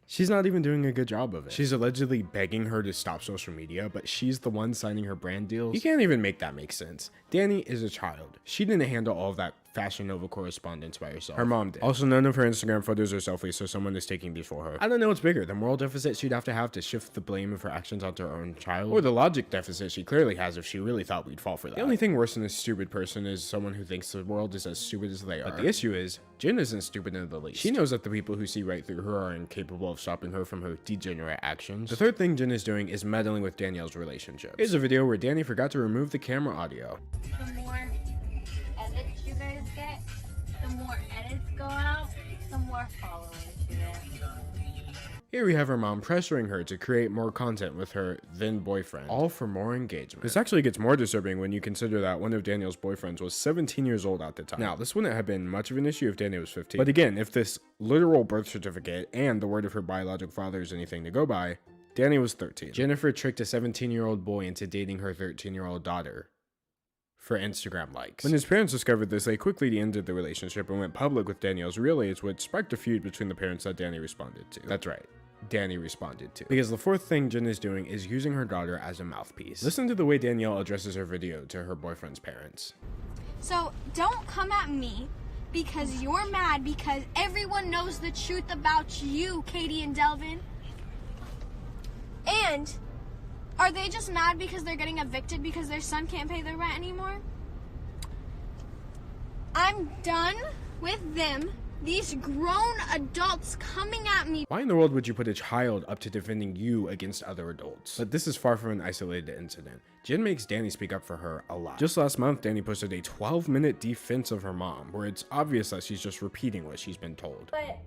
she's not even doing a good job of it. She's allegedly begging her to stop social media, but she's the one signing her brand deals. You can't even make that make sense. Danny is a child. She didn't handle all of that Fashion Nova correspondence by herself. Her mom did. Also, none of her Instagram photos are selfies, so someone is taking these for her. I don't know what's bigger, the moral deficit she'd have to shift the blame of her actions onto her own child, or the logic deficit she clearly has if she really thought we'd fall for that. The only thing worse than a stupid person is someone who thinks the world is as stupid as they are. But the issue is, Jen isn't stupid in the least. She knows that the people who see right through her are incapable of stopping her from her degenerate actions. The third thing Jen is doing is meddling with Danielle's relationship. Here's a video where Danny forgot to remove the camera audio. The more edits you guys get, the more edits go out, the more followers you get. Here we have her mom pressuring her to create more content with her then boyfriend, all for more engagement. This actually gets more disturbing when you consider that one of Danielle's boyfriends was 17 years old at the time. Now, this wouldn't have been much of an issue if Danielle was 15. But again, if this literal birth certificate and the word of her biological father is anything to go by, Danny was 13. Jennifer tricked a 17-year-old boy into dating her 13-year-old daughter for Instagram likes. When his parents discovered this, they quickly ended the relationship and went public with Danielle's real age, which sparked a feud between the parents that Danny responded to. That's right. Danny responded to. Because the fourth thing Jen is doing is using her daughter as a mouthpiece. Listen to the way Danielle addresses her video to her boyfriend's parents. So don't come at me because you're mad because everyone knows the truth about you, Katie and Delvin. And are they just mad because they're getting evicted because their son can't pay their rent anymore? I'm done with them. These grown adults coming at me. Why in the world would you put a child up to defending you against other adults? But this is far from an isolated incident. Jen makes Danny speak up for her a lot. Just last month, Danny posted a 12-minute defense of her mom, where it's obvious that she's just repeating what she's been told. But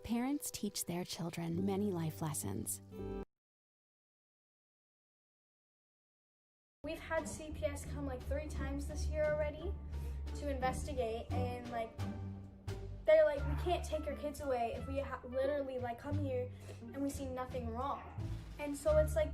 Parents teach their children many life lessons. we've had CPS come like 3 times this year already. to investigate, and like they're like, we can't take your kids away if we literally like come here and we see nothing wrong. And so it's like,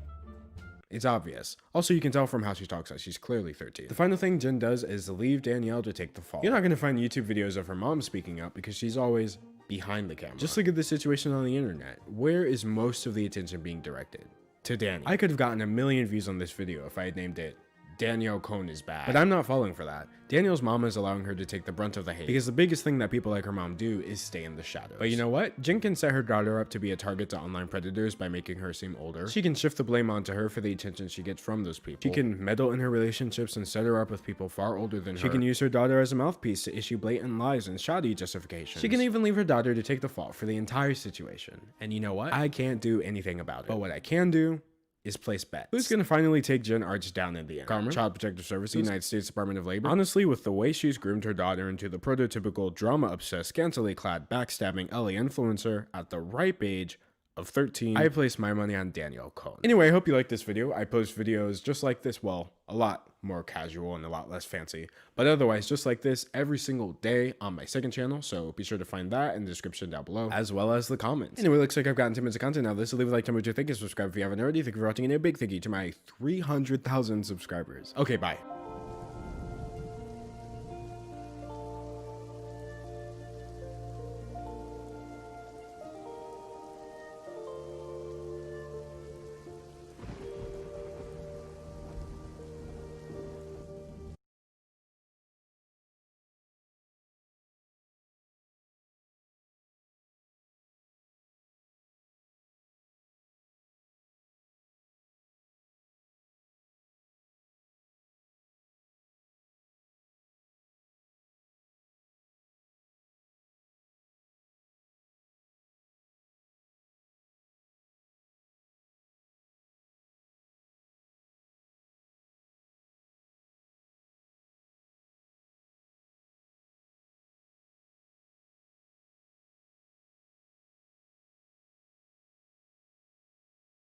it's obvious. Also, you can tell from how she talks that she's clearly 13. The final thing Jen does is leave Danielle to take the fall. You're not going to find YouTube videos of her mom speaking up because she's always behind the camera. Just look at the situation on the internet. Where is most of the attention being directed? To Danny. I could have gotten 1 million views on this video if I had named it Danielle Cohn is bad. But I'm not falling for that. Danielle's mom is allowing her to take the brunt of the hate because the biggest thing that people like her mom do is stay in the shadows. But you know what? Jen can set her daughter up to be a target to online predators by making her seem older. She can shift the blame onto her for the attention she gets from those people. She can meddle in her relationships and set her up with people far older than her. She can use her daughter as a mouthpiece to issue blatant lies and shoddy justifications. She can even leave her daughter to take the fall for the entire situation. And you know what? I can't do anything about it. But what I can do is place bets. Who's gonna finally take Jen Arch down in the end? Karma, Child Protective Service, United States Department of Labor? Honestly, with the way she's groomed her daughter into the prototypical drama-obsessed, scantily clad, backstabbing LA influencer at the ripe age of 13, I place my money on Danielle Cohn. Anyway, I hope you liked this video. I post videos just like this, well, a lot more casual and a lot less fancy, but otherwise just like this every single day on my second channel, so be sure to find that in the description down below, as well as the comments. Anyway, looks like I've gotten 10 minutes of content now. Leave a like, tell me what you think, and subscribe if you haven't already. Thank you for watching, and a big thank you to my 300,000 subscribers. Okay, bye.